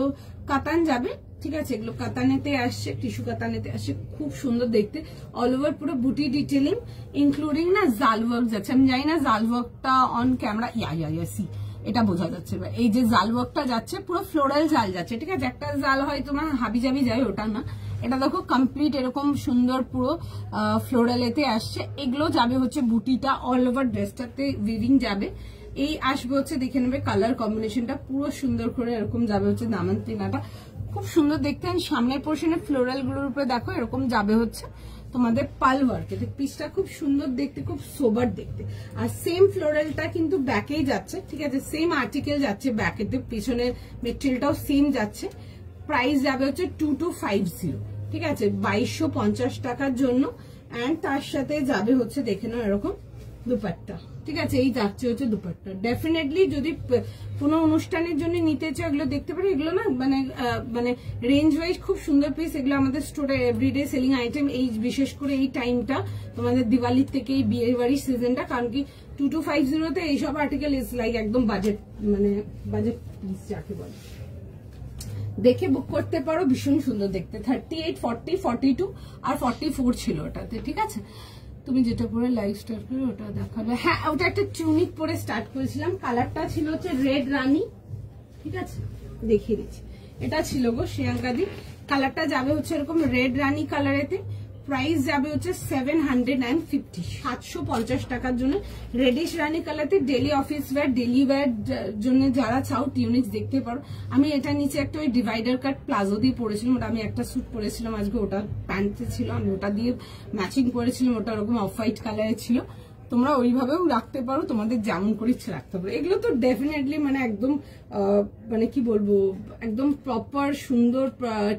কাতান যাবে, ঠিক আছে, এগুলো কাতানেতে আসছে, টিস্যু কাতানেতে আসছে, খুব সুন্দর দেখতে। অল ওভার পুরো বুটি ডিটেলিং ইনক্লুডিং না জাল ওয়ার্ক যাচ্ছে। আমি জানি না জাল ওয়ার্কটা অন ক্যামেরা, সি এটা বোঝা যাচ্ছে, এই যে জাল ওয়ার্কটা যাচ্ছে পুরো ফ্লোরাল জাল যাচ্ছে, ঠিক আছে, একটা জাল হয় তোমার হাবি জাবি যায়, ওটা না, এটা দেখো কমপ্লিট এরকম সুন্দর পুরো ফ্লোরালেতে আসছে। এগুলো যাবে হচ্ছে বুটিটা, অল ওভার ড্রেসটাতে উইভিং যাবে। এই আসবে হচ্ছে দেখে নেবে কালার কম্বিনেশনটা পুরো সুন্দর করে, এরকম যাবে হচ্ছে দামান্তিনাটা, খুব সুন্দর দেখতে। সামনের পোর্শনে ফ্লোরাল গুলোর উপরে দেখো এরকম যাবে হচ্ছে তোমাদের পাল ওয়ার্ক, পিসটা খুব সুন্দর দেখতে, খুব সোবার দেখতে। আর সেম ফ্লোরালটা কিন্তু ব্যাকেই যাচ্ছে, ঠিক আছে, সেম আর্টিকেল যাচ্ছে ব্যাকেতে, পিছনের মেটেরিয়ালটাও সেম যাচ্ছে। প্রাইস যাবে হচ্ছে 2250, ঠিক আছে, 2250 টাকার জন্য। অ্যান্ড তার সাথে যাবে হচ্ছে দেখে নাও এরকম দুপাট্টা, ঠিক আছে, এই যাচ্ছে হচ্ছে দুপাট্টা। ডেফিনেটলি যদি কোনো অনুষ্ঠানের জন্য নিতে চাও এগুলো দেখতে পারো, এগুলো না মানে রেঞ্জ ওয়াইজ খুব সুন্দর পিস, এগুলো আমাদের স্টোরে এভরিডে সেলিং আইটেম। এই বিশেষ করে এই টাইমটা তোমাদের দিওয়ালির থেকে এই বিয়ে বাড়ির সিজনটা, কারণ কি 2250 এইসব আর্টিকেল ইজ লাইক একদম বাজেট, মানে বাজেট পিস যাকে বলে, দেখে বুক করতে পারো, ভীষণ সুন্দর দেখতে। 38, 40, 42 আর 44 ছিল ওটাতে, ঠিক আছে। তুমি যেটা পরে লাইভ স্টার্ট করে ওটা দেখাবে, হ্যাঁ ওটা একটা চুনিক পরে স্টার্ট করেছিলাম, কালারটা ছিল হচ্ছে রেড রানী, ঠিক আছে, দেখিয়ে দিচ্ছি। এটা ছিল গো শ্রিয়াঙ্কাদি, কালারটা যাবে হচ্ছে এরকম রেড রানী কালারেতে, প্রাইস যাবে হচ্ছে 750, 750 টাকার জন্য। রেডিশ রানী কালারতে daily office wear, daily wear জন্য যারা চাও টিউনিক্স দেখতে পারো। আমি এটা নিচে একটা ওই ডিভাইডার কাট প্লাজো দিয়ে পরেছিলাম, ওটা আমি একটা স্যুট পরেছিলাম আজকে, ওটা প্যান্টে ছিল, আমি ওটা দিয়ে ম্যাচিং করেছিলাম, ওটা ওরকম অফ হোয়াইট কালারে ছিল। তোমরা ওইভাবেও রাখতে পারো, তোমাদের যেমন করে ইচ্ছে রাখতে পারো। এগুলো তো ডেফিনেটলি মানে একদম মানে কি বলবো, একদম প্রপার সুন্দর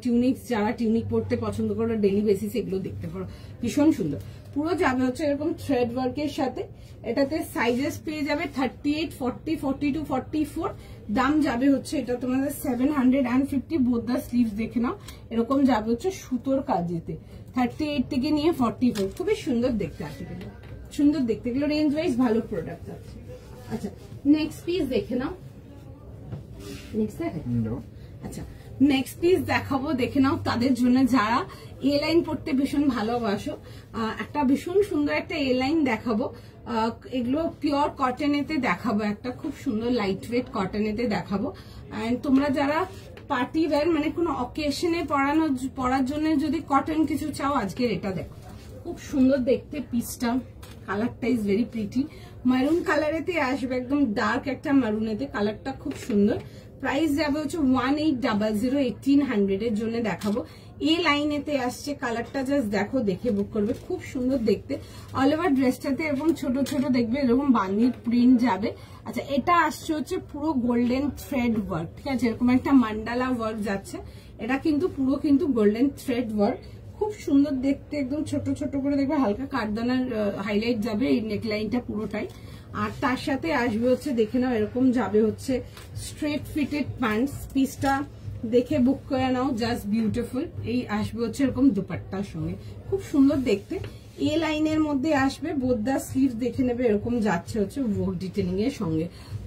টিউনিক্স, যারা টিউনিক পড়তে পছন্দ করো ডেলি বেসিস, এগুলো দেখতে পারো, ভীষণ সুন্দর। পুরো যাবে হচ্ছে এরকম থ্রেড ওয়ার্কের সাথে। এটাতে সাইজেস পেয়ে যাবে 38, 40, 42, 44। দাম যাবে হচ্ছে এটা তোমাদের 750। বোথ দা স্লিভস দেখে নাও, এরকম যাবে হচ্ছে সুতোর কাজেতে, 38 থেকে নিয়ে 44। খুবই সুন্দর দেখতে আর্টিকেল, সুন্দর দেখতে, এগুলো রেঞ্জ ওয়াইজ ভালো প্রোডাক্ট আছে। আচ্ছা নেক্সট পিস দেখে নাও, নেক্সট দেখে আচ্ছা নেক্সট পিস দেখাবো, দেখে নাও তাদের জন্য যারা এ লাইন পড়তে ভীষণ ভালোবাসো। একটা ভীষণ সুন্দর একটা এ লাইন দেখাবো, এগুলো পিওর কটনেতে দেখাবো, একটা খুব সুন্দর লাইট ওয়েট কটনেতে দেখাবো। এন্ড তোমরা যারা পার্টি ওয়্যার মানে কোনো অকেশনে পরার জন্য যদি কটন কিছু চাও, আজকের এটা দেখো, খুব সুন্দর দেখতে পিসটা, কালারটা ইজ ভেরি প্রিটি, মারুন কালারেতে আসবে, একদম ডার্ক একটা মারুনেতে, কালারটা খুব সুন্দর। প্রাইস যাবে হচ্ছে 1800, 1800 এর জন্য দেখাবো। এই লাইনেতে আসছে, কালারটা জাস্ট দেখো, দেখে বুক করবে, খুব সুন্দর দেখতে। অল ওভার ড্রেসটাতে এরকম ছোট ছোট দেখবে এরকম বান্দির প্রিন্ট যাবে। আচ্ছা এটা আসছে হচ্ছে পুরো গোল্ডেন থ্রেড ওয়ার্ক, ঠিক আছে, এরকম একটা মান্ডালা ওয়ার্ক যাচ্ছে, এটা কিন্তু পুরো কিন্তু গোল্ডেন থ্রেড ওয়ার্ক, খুব সুন্দর দেখতে, একদম ছোট ছোট করে দেখবে, হালকা কাঠদানার হাইলাইট যাবে এই নেকলাইনটা পুরোটাই। আর তার সাথে আসবে হচ্ছে দেখে নাও এরকম যাবে হচ্ছে স্ট্রেট ফিটেড প্যান্টস, পিসটা দেখে বুক করে নাও, জাস্ট বিউটিফুল। এই আসবে হচ্ছে এরকম দুপাট্টার সঙ্গে, খুব সুন্দর দেখতে। এ লাইনের মধ্যে আসবে, বোথ দা স্লিভ দেখে নেবে, এরকম যাচ্ছে হচ্ছে ওয়ার্ক ডিটেলিং এর সঙ্গে।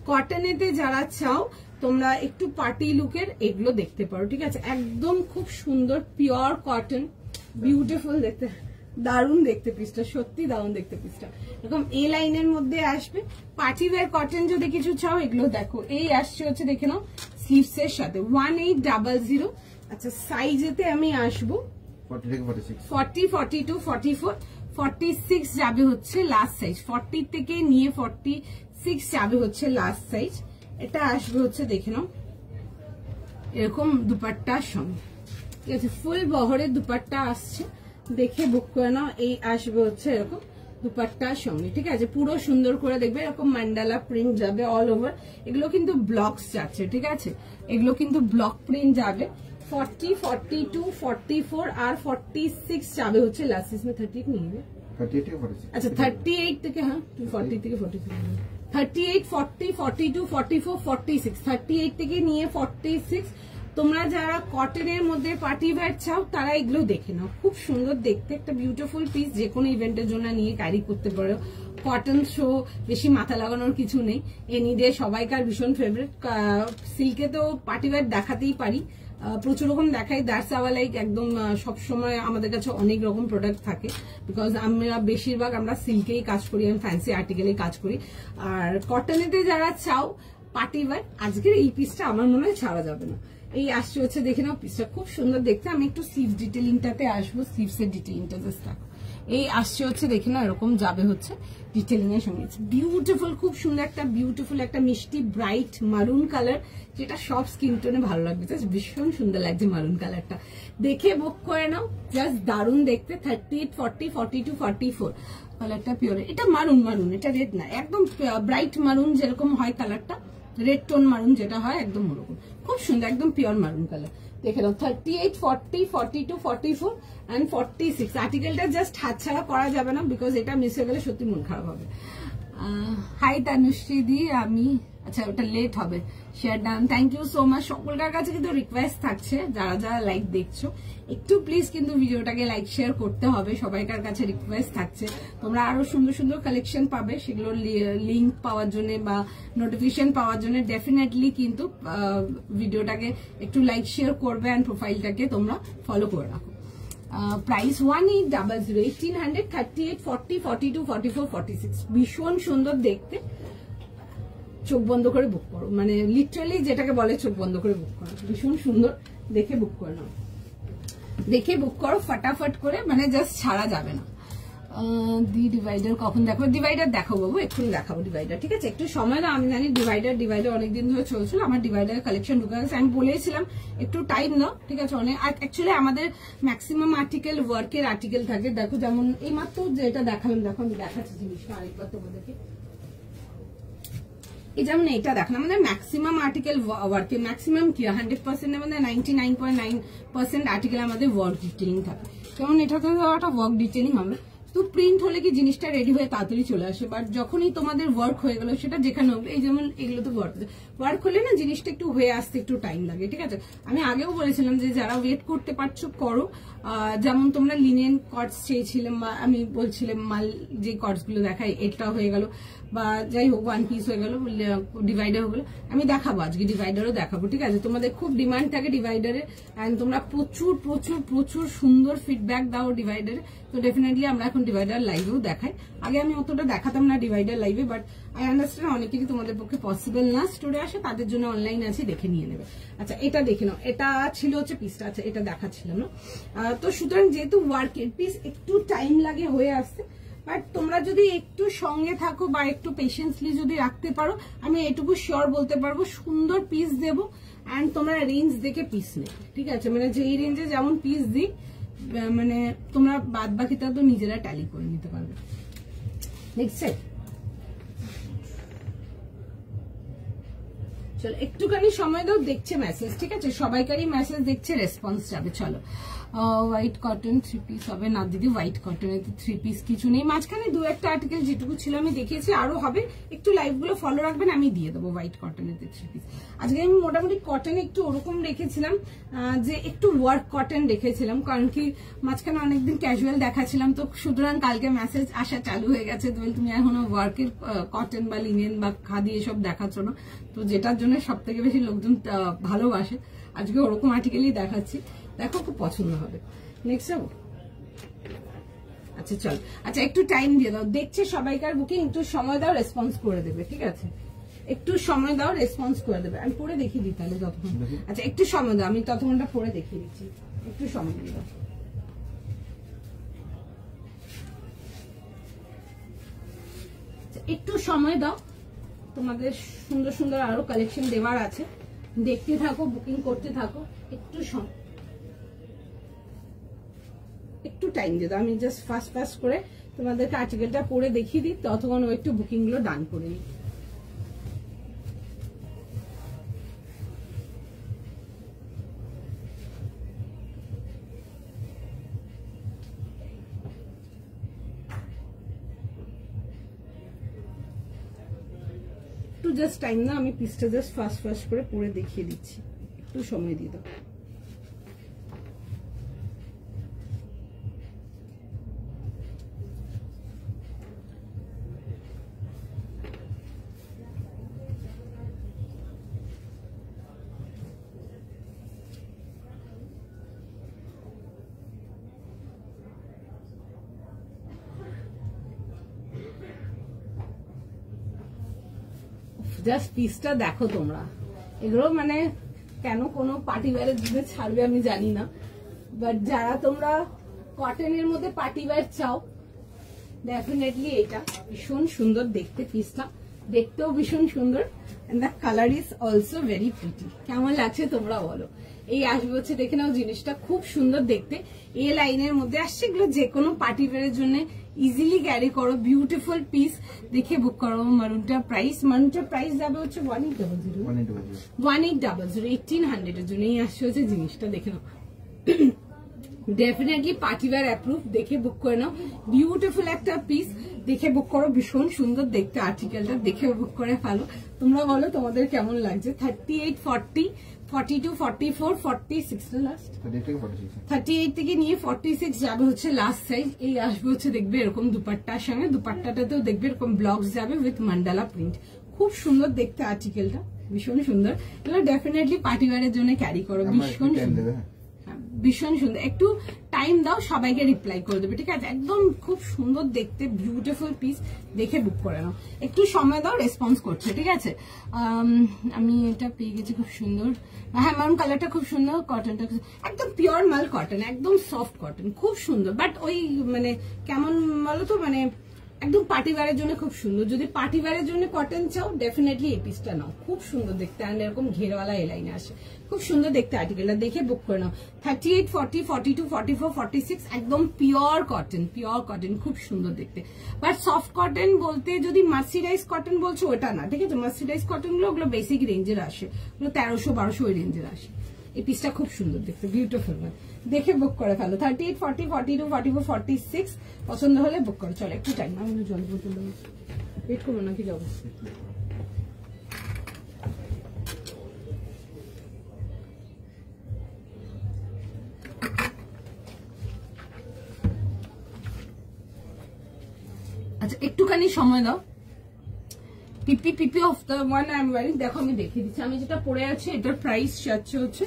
কটনেতে যারা চাও তোমরা একটু পার্টি লুকের, এগুলো দেখতে পারো, ঠিক আছে, একদম খুব সুন্দর পিওর কটন, বিউটিফুল দেখতে, দারুণ দেখতে পিসটা, সত্যি দারুণ দেখতে পিসটা। এরকম এ লাইনের মধ্যে আসবে, পার্টি ওয়্যার কটন যদি কিছু চাও এগুলো দেখো। এই আসছে হচ্ছে দেখে নাও স্লিভস এর সাথে 1800। আচ্ছা সাইজেতে আমি আসবো 40, 42, 44, 46 যাবে হচ্ছে লাস্ট সাইজ, 40 থেকে নিয়ে 46 যাবে হচ্ছে লাস্ট সাইজ। এটা আসবে হচ্ছে দেখে নাও এরকম দুপাট্টার সঙ্গে, ঠিক আছে, ফুল বহরের দুপাট্টা আসছে, দেখে বুক করে নাও। এই আসবে হচ্ছে এরকম দুপাট্টার সঙ্গে, ঠিক আছে, পুরো সুন্দর করে দেখবে, এরকম ম্যান্ডালা প্রিন্ট যাবে অল ওভার। এগুলো কিন্তু ব্লকস যাচ্ছে, ঠিক আছে, এগুলো কিন্তু ব্লক প্রিন্ট যাবে। 40, 42, 44 আর 46 যাবে হচ্ছে লাস্ট সাইজ। 38 নিয়ে, আচ্ছা 38 থেকে, হ্যাঁ 40 থেকে 43, 38, 40, 42, 44, 46, 38 থেকে নিয়ে 46। তোমরা যারা কটনের মধ্যে পার্টি ওয়্যার চাও তারা এগুলো দেখে নাও, খুব সুন্দর দেখতে, একটা বিউটিফুল পিস, যে কোনো ইভেন্টের জন্য নিয়ে ক্যারি করতে পারো। কটন শো, বেশি মাথা লাগানোর কিছু নেই, এনি ডে সবাইকার ভীষণ ফেভারিট। সিল্কে তো পার্টি ওয়্যার দেখাতেই পারি, প্রচুর রকম দেখাই, দ্যাটস আওয়ার লাইক, একদম সবসময় আমাদের কাছে অনেক রকম প্রোডাক্ট থাকে, বিকজ আমরা বেশিরভাগ আমরা সিল্কেই কাজ করি, আমি ফ্যান্সি আর্টিকেলেই কাজ করি। আর কটনেতে যারা চাও পার্টি ওয়্যার, আজকের এই পিসটা আমার মনে হয় ছাড়া যাবে না। এই আসছে হচ্ছে দেখে নাও পিসটা, খুব সুন্দর দেখতে। আমি একটু স্লিভ ডিটেলিংটাতে আসবো, স্লিভস এর ডিটেলিংটা জাস্ট দেখো। এই আসছে হচ্ছে দেখে নাও এরকম যাবে হচ্ছে ডিটেলিং এর সঙ্গে, বিউটিফুল, খুব সুন্দর একটা বিউটিফুল একটা মিষ্টি ব্রাইট মারুন কালার, যেটা সব স্কিন টোনে ভালো লাগবে, জাস্ট ভীষণ সুন্দর লাগছে মারুন কালারটা, দেখে বুক করে নাও, জাস্ট দারুণ দেখতে। 38, 40, 42, 44 কালারটা পিওর, এটা মারুন, এটা রেড না, একদম ব্রাইট মারুন যেরকম হয় কালারটা, রেড টোন মারুন যেটা হয় একদম ওরকম, খুব সুন্দর, একদম পিওর মারুন কালার। দেখে নাও 38, 40, 42, 44 and 46। আর্টিকেলটা জাস্ট হাতছাড়া করা যাবে না, বিকজ এটা মিস হয়ে গেলে সত্যি মন খারাপ হবে। হাই তানুশ্রী দি, আমি আচ্ছা ওটা লেট হবে, share done, thank you so much. সকলকার কাছে কিন্তু রিকোয়েস্ট থাকছে, যারা যারা লাইক দেখছো একটু প্লিজ কিন্তু ভিডিওটাকে লাইক শেয়ার করতে হবে, সবাইকার কাছে রিকোয়েস্ট থাকছে। তোমরা আরো সুন্দর সুন্দর কালেকশন পাবে, সেগুলোর লিঙ্ক পাওয়ার জন্য বা নোটিফিকেশন পাওয়ার জন্য ডেফিনেটলি কিন্তু ভিডিওটাকে একটু লাইক শেয়ার করবে, অ্যান্ড প্রোফাইলটাকে তোমরা ফলো করে রাখো। প্রাইস 1800, 1800, 38, 40, 42, 44, 46, ভীষণ সুন্দর দেখতে। চোখ বন্ধ করে বুক করো, মানে লিটারালি যেটাকে বলে চোখ বন্ধ করে বুক করো। ভীষণ সুন্দর, দেখে বুক করে নাও, দেখে বুক করো ফটাফট করে, মানে জাস্ট ছাড়া যাবে না। দি ডিভাইডার কখন দেখাবো? ডিভাইডার দেখাবো বাবু, এক্ষুনি দেখাবো ডিভাইডার, ঠিক আছে? একটু সময় দাও। আমি জানি ডিভাইডার অনেকদিন ধরে চলছিল, আমার ডিভাইডার কালেকশন ঢুকে গেছে। আমি বলেছিলাম একটু টাইম নাও, ঠিক আছে? অনেক অ্যাকচুয়ালি আমাদের ম্যাক্সিমাম আর্টিকেল ওয়ার্কের আর্টিকেল থাকে। দেখো যেমন এই মাত্র যেটা দেখালাম, দেখো আমি দেখাচ্ছি জিনিসটা আরেকবার তোমাদেরকে। এই যেমন এটা দেখেন, আমাদের ম্যাক্সিমাম আর্টিকেল ওয়ার্কে, ম্যাক্সিমাম কি 100% আমাদের 99.9% আর্টিকেল আমাদের ওয়ার্ক ডিটেলিং থাকে। যেমন এটাতে একটা ওয়ার্ক ডিটেলিং হবে, তো প্রিন্ট হলে কি জিনিসটা রেডি হয়ে তাড়াতাড়ি চলে আসে, বাট যখনই তোমাদের ওয়ার্ক হয়ে গেল সেটা যেখানে হবে, এই যেমন এগুলো তো ওয়ার্ক হলে না জিনিসটা একটু হয়ে আসতে একটু টাইম লাগে, ঠিক আছে? আমি আগেও বলেছিলাম যে যারা ওয়েট করতে পারছো করো। যেমন তোমরা লিনেন কটস চেয়েছিলাম, বা আমি বলছিলাম মাল যে কটস গুলো দেখাই, এটা হয়ে গেল, বা যাই হোক ওয়ান পিস হয়ে গেল, ডিভাইডার হয়ে গেল, আমি দেখাবো আজকে, ডিভাইডারও দেখাবো, ঠিক আছে? তোমাদের খুব ডিমান্ড থাকে ডিভাইডারে, এন্ড তোমরা প্রচুর প্রচুর প্রচুর সুন্দর ফিডব্যাক দাও ডিভাইডারে, তো ডেফিনেটলি আমরা এখন ডিভাইডার লাইভেও দেখাই। আগে আমি অতটা দেখাতাম না ডিভাইডার লাইভে, বাট আই আন্ডারস্ট্যান্ড অনেকেরই তোমাদের পক্ষে পসিবল না স্টোরে আসে, তাদের জন্য অনলাইন আছে, দেখে নিয়ে নেবে। আচ্ছা এটা দেখে নাও, এটা ছিল হচ্ছে পিসটা, আচ্ছা এটা দেখাচ্ছিলাম না। তো সুতরাং যেহেতু ওয়ার্কের পিস একটু টাইম লাগে হয়ে আসতে, বাট তোমরা যদি একটু সঙ্গে থাকো বা একটু পেশেন্সলি যদি রাখতে পারো, আমি এটুকু শিওর বলতে পারবো সুন্দর পিস দেবো। অ্যান্ড তোমরা রেঞ্জ দেখে পিস নেবে, ঠিক আছে? মানে যেই রেঞ্জে যেমন পিস দিই, মানে তোমরা বাদ বাকিটা তো নিজেরা ট্যালি করে নিতে পারবে। নেক্সট চলো একটুখানি সময় দাও, দেখছে মেসেজ, ঠিক আছে? সবাইকারই মেসেজ দেখছে, রেসপন্স যাবে। চলো হোয়াইট কটন 3 পিস হবে না দিদি, হোয়াইট কটনের 3 পিস কিছু নেই, মাঝখানে দু একটা আর্টিকেল যেটুকু ছিল আমি দেখিয়েছি, আরো হবে, একটু লাইভ গুলো ফলো রাখবেন, আমি দিয়ে দেবো হোয়াইট কটনের 3 পিস। আজকে আমি মোটামুটি কটন একটু ওরকম রেখেছিলাম, যে একটু ওয়ার্ক কটন রেখেছিলাম, কারণ কি মাঝখানে অনেকদিন ক্যাজুয়াল দেখাচ্ছিলাম, তো সুতরাং কালকে মেসেজ আসা চালু হয়ে গেছে, তুমি এখনো ওয়ার্কের কটন বা লিনেন বা খাদি এসব দেখাচ্ছ না, তো যেটার জন্য সব থেকে বেশি লোকজন ভালোবাসে, আজকে ওরকম আর্টিকেলই দেখাচ্ছি, দেখো খুব পছন্দ হবে। নেক্সট যাবো, আচ্ছা চল, আচ্ছা একটু টাইম দিয়ে দাও, দেখছে সবাইকার বুকিং, একটু সময় দাও, রেসপন্স করে দেবে, ঠিক আছে? একটু সময় দাও, রেসপন্স করে দেবে, আমি পরে দেখিয়ে দিই তাহলে যতক্ষণ। আচ্ছা একটু সময় দাও, আমি ততক্ষণটা পরে দেখিয়ে দিচ্ছি, একটু সময় দিয়ে দাও। একটু সময় দাও, তোমাদের সুন্দর সুন্দর আরো কালেকশন দেওয়ার আছে, দেখতে থাকো, বুকিং করতে থাকো, একটু সময়, একটু টাইম দিয়ে দাও। আমি জাস্ট ফাস্ট করে তোমাদেরকে আর্টিকেলটা পরে দেখিয়ে দিই, ততক্ষণ ও একটু বুকিং গুলো ডান করে নিই। একটু জাস্ট টাইম না, আমি পিসটা জাস্ট ফাস্ট করে পরে দেখিয়ে দিচ্ছি, একটু সময় দিয়ে দাও। জাস্ট পিসটা দেখো তোমরা, এগুলো মানে কেন কোনো পার্টি ওয়্যারের জন্য ছাড়বে আমি জানি না, বাট যারা তোমরা কটনের মধ্যে পার্টি ওয়্যার চাও, ডেফিনেটলি এটা ভীষণ সুন্দর দেখতে, পিসটা দেখতেও ভীষণ সুন্দর, and the colour is also very pretty. কেমন লাগছে তোমরা বলো? এই আসবে হচ্ছে, দেখে নাও, জিনিসটা খুব সুন্দর দেখতে, এ লাইনের মধ্যে আসছে, এগুলো যে কোনো পার্টি ওয়্যারের জন্য ইজিলি ক্যারি করো, বিউটিফুল পিস, দেখে বুক করো। মারুনটার প্রাইস যাবে হচ্ছে 1800 1800 এর জন্য এই আসছে হচ্ছে জিনিসটা, দেখে নাও, ডেফিনেটলি পার্টি ওয়্যার অ্যাপ্রুভ, দেখে বুক করে নাও, বিউটিফুল একটা পিস, দেখে বুক করো, ভীষণ সুন্দর দেখতে আর্টিকেলটা, দেখে বুক করে ফেলো। তোমরা বলো তোমাদের কেমন লাগছে? 38, 40, 42, 44, 46 না লাস্ট, 38 থেকে নিয়ে 46 যাবে হচ্ছে লাস্ট সাইজ। এই আসবে হচ্ছে দেখবে এরকম দুপাট্টার সঙ্গে, দুপাট্টাটাতেও দেখবে এরকম ব্লকস যাবে উইথ মান্ডালা প্রিন্ট, খুব সুন্দর দেখতে আর্টিকেলটা, ভীষণ সুন্দর। এগুলো ডেফিনেটলি পার্টি ওয়্যারের জন্য ক্যারি করো, ভীষণ সুন্দর, ভীষণ সুন্দর। একটু টাইম দাও, সবাইকে রিপ্লাই করে দেবে, ঠিক আছে? একদম খুব সুন্দর দেখতে, বিউটিফুল পিস, দেখে বুক করে নাও। একটু সময় দাও, রেসপন্স করছে, ঠিক আছে? আমি এটা পেয়ে গেছি, খুব সুন্দর। হ্যাঁ, মারুন কালারটা খুব সুন্দর, কটনটা একদম পিওর মাল কটন, একদম সফট কটন, খুব সুন্দর। বাট ওই মানে কেমন বলো তো, মানে একদম পার্টি ওয়্যারের জন্য খুব সুন্দর। যদি পার্টি ওয়্যারের জন্য কটন চাও, ডেফিনেটলি এই পিসটা নাও, খুব সুন্দর দেখতে। অ্যান্ড এরকম ঘেরওয়ালা এলাইনে আসে, খুব সুন্দর দেখতে। আর্টিকেলটা দেখে বুক করে নাও। 38, 40, 42, 44, 46, একদম পিওর কটন, পিওর কটন, খুব সুন্দর দেখতে। বাট সফট কটন বলতে যদি মার্সিডাইজ কটন বলছো, ওটা না, ঠিক আছে? মার্সিডাইজ কটন গুলো ওগুলো বেসিক রেঞ্জের আসে, ওগুলো 1300, 1200 ওই রেঞ্জের আসে। এই পিসটা খুব সুন্দর দেখতে, বিউটিফুল, দেখে বুক করে ফেলো। 38, 40, 42, 44, 46 পছন্দ হলে বুক করো। চলো একটু টাইম, আমি জল বোতল ওয়েট করবো নাকি যাবো? আচ্ছা একটুখানি সময় দাও। পিপি of the one I am wearing, দেখো আমি দেখিয়ে দিচ্ছি। আমি যেটা পরে আছি এটার প্রাইস যাচ্ছে হচ্ছে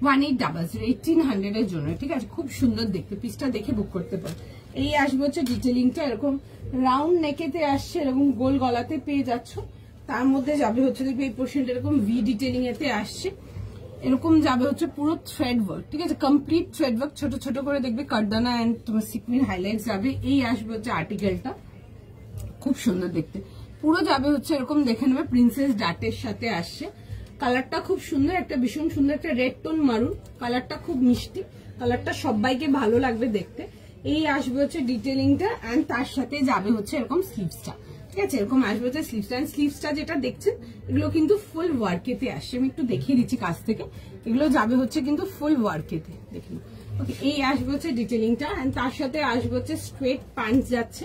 1800, 1800 এর জন্য, ঠিক আছে? খুব সুন্দর দেখতে, পিসটা দেখে বুক করতে পারো। এই আসবে হচ্ছে ডিটেলিংটা, এরকম রাউন্ড নেকেতে আসছে, এরকম গোল গলাতে পেয়ে যাচ্ছ। তার মধ্যে যাবে হচ্ছে দেখবে এই পোর্শনটা এরকম ভি ডিটেলিং এতে আসছে, এরকম যাবে হচ্ছে পুরো থ্রেড ওয়ার্ক, ঠিক আছে? কমপ্লিট থ্রেড ওয়ার্ক, ছোট ছোট করে দেখবে কারদানা এন্ড তোমার সিকনির হাইলাইট যাবে। এই আসবে হচ্ছে আর্টিকেলটা, খুব সুন্দর দেখতে। পুরো যাবে হচ্ছে এরকম দেখে নেবে প্রিন্সেস ডাটের সাথে আসছে। কালারটা খুব সুন্দর, একটা ভীষণ সুন্দর একটা রেড টোন মারুন, কালারটা খুব মিষ্টি, কালারটা সবাইকে ভালো লাগবে দেখতে। এই আসবে হচ্ছে ডিটেলিংটা, এন্ড তার সাথে যাবে হচ্ছে এরকম স্লিভসটা, ঠিক আছে? এরকম আসবে হচ্ছে স্লিভসটা। এন্ড স্লিভসটা যেটা দেখছেন এগুলো কিন্তু ফুল ওয়ার্কেতে আসছে, আমি একটু দেখিয়ে দিচ্ছি কাছ থেকে। এগুলো যাবে হচ্ছে কিন্তু ফুল ওয়ার্কেতে, দেখুন। ওকে, এই আসবে হচ্ছে ডিটেলিংটা, এন্ড তার সাথে আসবে হচ্ছে স্ট্রেট প্যান্ট যাচ্ছে,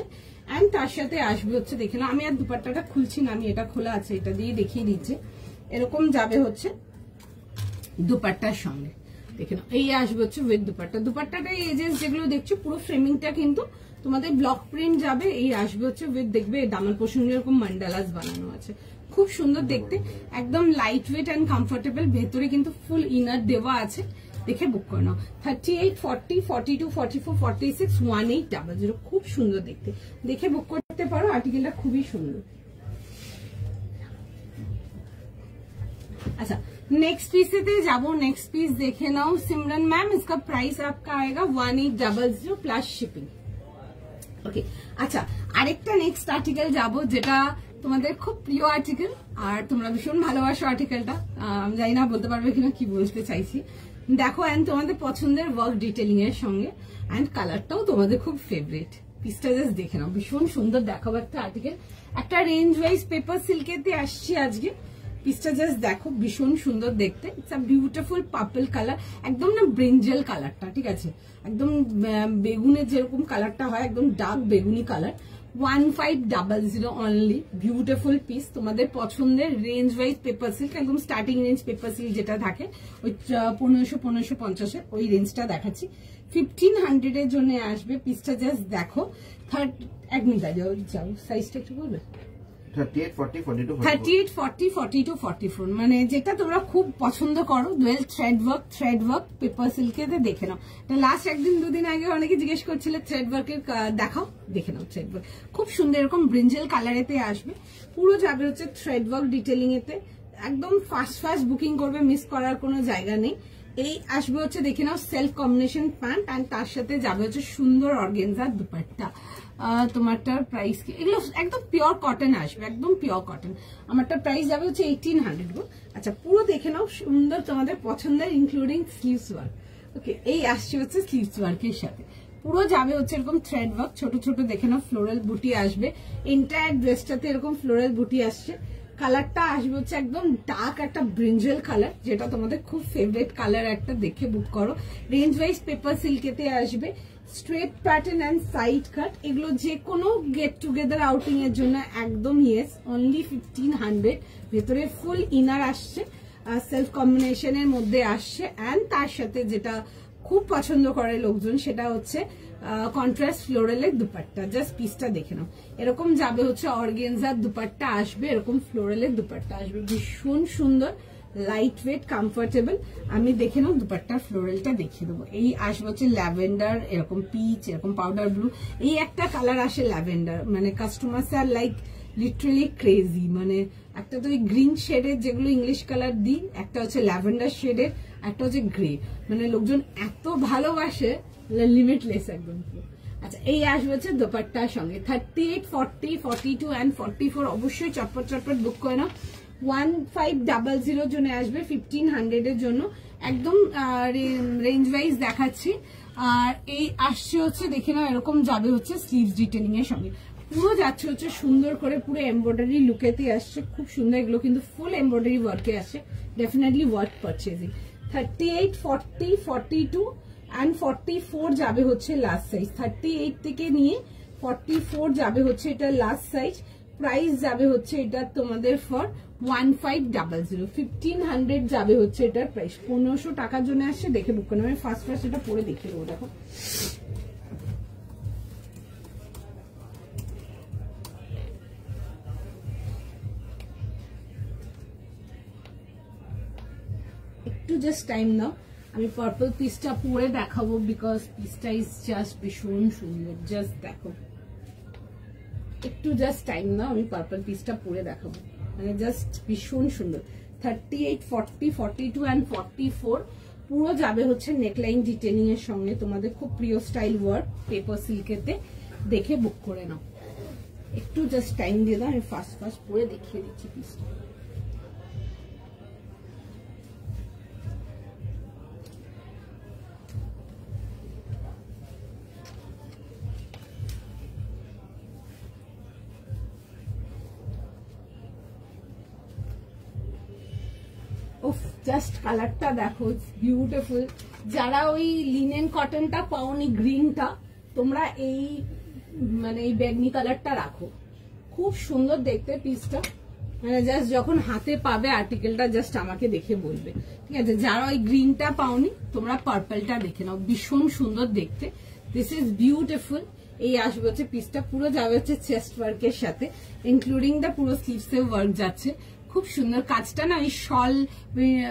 এন্ড তার সাথে আসবে হচ্ছে দেখে নাও। আমি আর দুপাট্টাটা খুলছি না, আমি এটা খোলা আছে, এটা দিয়ে দেখিয়ে দিচ্ছি। এরকম যাবে হচ্ছে দুপাট্টার সঙ্গে, দেখে নাও। এই আসবে হচ্ছে উইথ দুপাট্টা। দুপাট্টাটা এই এজেস যেগুলো দেখছো পুরো ফ্রেমিংটা কিন্তু তোমাদের ব্লক প্রিন্ট যাবে। এই আসবে হচ্ছে উইথ, দেখবে দামার পোর্শন এরকম মান্ডালাস বানানো আছে, খুব সুন্দর দেখতে, একদম লাইট ওয়েট এন্ড কমফোর্টেবল। ভেতরে কিন্তু ফুল ইনার দেওয়া আছে, দেখে বুক করে নাও। 38, 40, 42, 44, 46, 1800, খুব সুন্দর দেখতে, দেখে বুক করতে পারো। আর্টিকেলটা খুবই সুন্দর। अच्छा नेक्स्ट पीस से जाबो। नेक्स्ट पीस देखे नाउ सिमरन मैम, इसका प्राइस आपका आएगा 1800 प्लस शिपिंग। ওকে আচ্ছা, আরেকটা নেক্সট আর্টিকেল যাবো যেটা তোমাদের খুব প্রিয় আর্টিকেল আর তোমরা ভীষণ ভালোবাসো আর্টিকেলটা। আমি জানি না বলতে পারবে কিনা কি বলতে চাইছি। দেখো এন্ড তোমাদের পছন্দের ওয়ার্ক ডিটেলিং এর সঙ্গে এন্ড কালারটাও তোমাদের খুব ফেভারিট। পিসটা জাস্ট দেখে নাও, ভীষণ সুন্দর দেখাবো একটা আর্টিকেল। একটা রেঞ্জ ওয়াইজ পেপার সিল্কেতে আসছি আজকে। পিসটা জাস্ট দেখো, ভীষণ সুন্দর দেখতে। It's a beautiful purple colour, একদম না ব্রিঞ্জাল কালারটা, ঠিক আছে? একদম বেগুনের যেরকম কালারটা হয়, একদম ডার্ক বেগুনি কালার। 1500 only, beautiful piece. তোমাদের পছন্দের রেঞ্জ ওয়াইজ পেপার সিল্ক, একদম স্টার্টিং রেঞ্জ পেপার সিল্ক যেটা থাকে ওই 1500-1550 ওই রেঞ্জটা দেখাচ্ছি। 1500 এর জন্য আসবে। পিসটা জাস্ট দেখো। এক মিনিট যাও, সাইজটা একটু বলবে। 38, 40, 42, 38, 40, 42, 44 মানে যেটা তোমরা খুব পছন্দ করো। ডুয়েল থ্রেড ওয়ার্ক পেপার সিল্কেতে দেখে নাও। লাস্ট একদিন দুদিন আগে অনেকে জিজ্ঞেস করছিল থ্রেড ওয়ার্কের দেখাও, দেখে নাও। থ্রেড ওয়ার্ক খুব সুন্দর, এরকম ব্রিঞ্জেল কালারেতে আসবে। পুরো যাবে হচ্ছে থ্রেড ওয়ার্ক ডিটেলিং এতে। একদম ফাস্ট বুকিং করবে, মিস করার কোনো জায়গা নেই। এই আসবে হচ্ছে দেখে নাও সেলফ কম্বিনেশন প্যান্ট এন্ড তার সাথে যাবে হচ্ছে সুন্দর অর্গেনজার দুপাট্টা। তোমারটার প্রাইস কি? এগুলো একদম পিওর কটন আসবে, একদম পিওর কটন। আমারটার প্রাইস যাবে হচ্ছে 1800 গো। আচ্ছা পুরো দেখে নাও, সুন্দর তোমাদের পছন্দের ইনক্লুডিং স্লিভস ওয়ার্ক। ওকে, এই আসছে হচ্ছে স্লিভস ওয়ার্কের সাথে। পুরো যাবে হচ্ছে এরকম থ্রেড ওয়ার্ক, ছোট ছোট দেখে নাও ফ্লোরাল বুটি আসবে। এন্টায়ার ড্রেসটাতে এরকম ফ্লোরাল বুটি আসছে। কালারটা আসবে হচ্ছে একদম ডার্ক একটা ব্রিঞ্জেল কালার, যেটা তোমাদের খুব ফেভারিট কালার একটা, দেখে বুক করো। রেঞ্জ ওয়াইজ পেপার সিল্কেতে আসবে। Straight pattern and side cut, এগুলো যে কোনো গেট টুগেদার আউটিং এর জন্য একদম ইয়েস। অনলি 1500। ভেতরে ফুল ইনার আসছে, সেলফ কম্বিনেশনের মধ্যে আসছে। এন্ড তার সাথে যেটা খুব পছন্দ করে লোকজন সেটা হচ্ছে কন্ট্রাস্ট ফ্লোরালের দুপাট্টা। জাস্ট পিসটা দেখে নাও, এরকম যাবে হচ্ছে অর্গেনজার দুপাট্টা আসবে, এরকম ফ্লোরালের দুপাট্টা আসবে, ভীষণ সুন্দর। Light weight comfortable. আমি দেখে নাও দুপাট্টার ফ্লোরালটা দেখিয়ে দেবো। এই আসবে হচ্ছে ল্যাভেন্ডার, এরকম পিচ, এরকম পাউডার ব্লু, এই একটা কালার আসে ল্যাভেন্ডার, মানে কাস্টমার্স আর লাইক লিটারালি ক্রেজি। মানে একটা তো ওই গ্রিন শেডের যেগুলো ইংলিশ কালার দিই, একটা হচ্ছে ল্যাভেন্ডার শেডের, একটা হচ্ছে গ্রে, মানে লোকজন এত ভালোবাসে, লিমিটলেস একদম। আচ্ছা, এই আসবে হচ্ছে দোপাট্টার সঙ্গে 38, 40, 42 and 44। অবশ্যই চটপট চটপট বুক করে নাও। 1500 জন্য আসবে, 1500 এর জন্য একদম রেঞ্জ ওয়াইজ দেখাচ্ছি। আর এই আসছে হচ্ছে দেখে নাও, এরকম যাবে হচ্ছে স্লিভস ডিটেলিং এর সঙ্গে, পুরো যাচ্ছে হচ্ছে সুন্দর করে, পুরো এমব্রয়ডারি লুকেতে আসছে, খুব সুন্দর। এগুলো কিন্তু ফুল এমব্রয়ডারি ওয়ার্কে আসে, ডেফিনেটলি ওয়ার্থ পারচেজিং। 38, 40, 42 and 44 যাবে হচ্ছে লাস্ট সাইজ। 38 থেকে নিয়ে 44 যাবে হচ্ছে এটা লাস্ট সাইজ। প্রাইস যাবে হচ্ছে এটা তোমাদের ফর 1500, 1500 যাবে হচ্ছে এটার প্রাইস। 1500 টাকার জন্য আসছে, দেখে বুক করে নেবে। ফার্স্ট এটা পরে দেখে দেবো। দেখো একটু জাস্ট টাইম নাও, আমি পার্পল পিসটা পরে দেখাবো, বিকজ পিসটা ইজ জাস্ট ভীষণ সুন্দর। জাস্ট দেখো, একটু জাস্ট টাইম নাও, আমি পার্পল পিসটা পরে দেখাবো, মানে জাস্ট ভীষণ সুন্দর। 38, 40, 42 and 44 পুরো যাবে হচ্ছে নেকলাইন ডিটেলিং এর সঙ্গে, তোমাদের খুব প্রিয় স্টাইল ওয়ার্ক পেপার সিল্কেতে। দেখে বুক করে নাও, একটু জাস্ট টাইম দিয়ে দাও, আমি ফার্স্ট পরে দেখিয়ে দিচ্ছি পিসটা। জাস্ট কালারটা দেখো, বিউটিফুল। যারা ওই লিনেন কটনটা পাওনি গ্রিনটা, তোমরা এই মানে এই বেগনি কালারটা রাখো, খুব সুন্দর দেখতে পিসটা। মানে জাস্ট যখন হাতে পাবে আর্টিকেলটা জাস্ট আমাকে দেখে বলবে, ঠিক আছে? যারা ওই গ্রিনটা পাওনি তোমরা পার্পলটা দেখে নাও, ভীষণ সুন্দর দেখতে। This is beautiful. এই আসবে হচ্ছে পিসটা, পুরো যাবে হচ্ছে চেস্ট ওয়ার্কের সাথে, ইনক্লুডিং দ্য পুরো স্লিভসে ওয়ার্ক যাচ্ছে, খুব সুন্দর। কাজটা না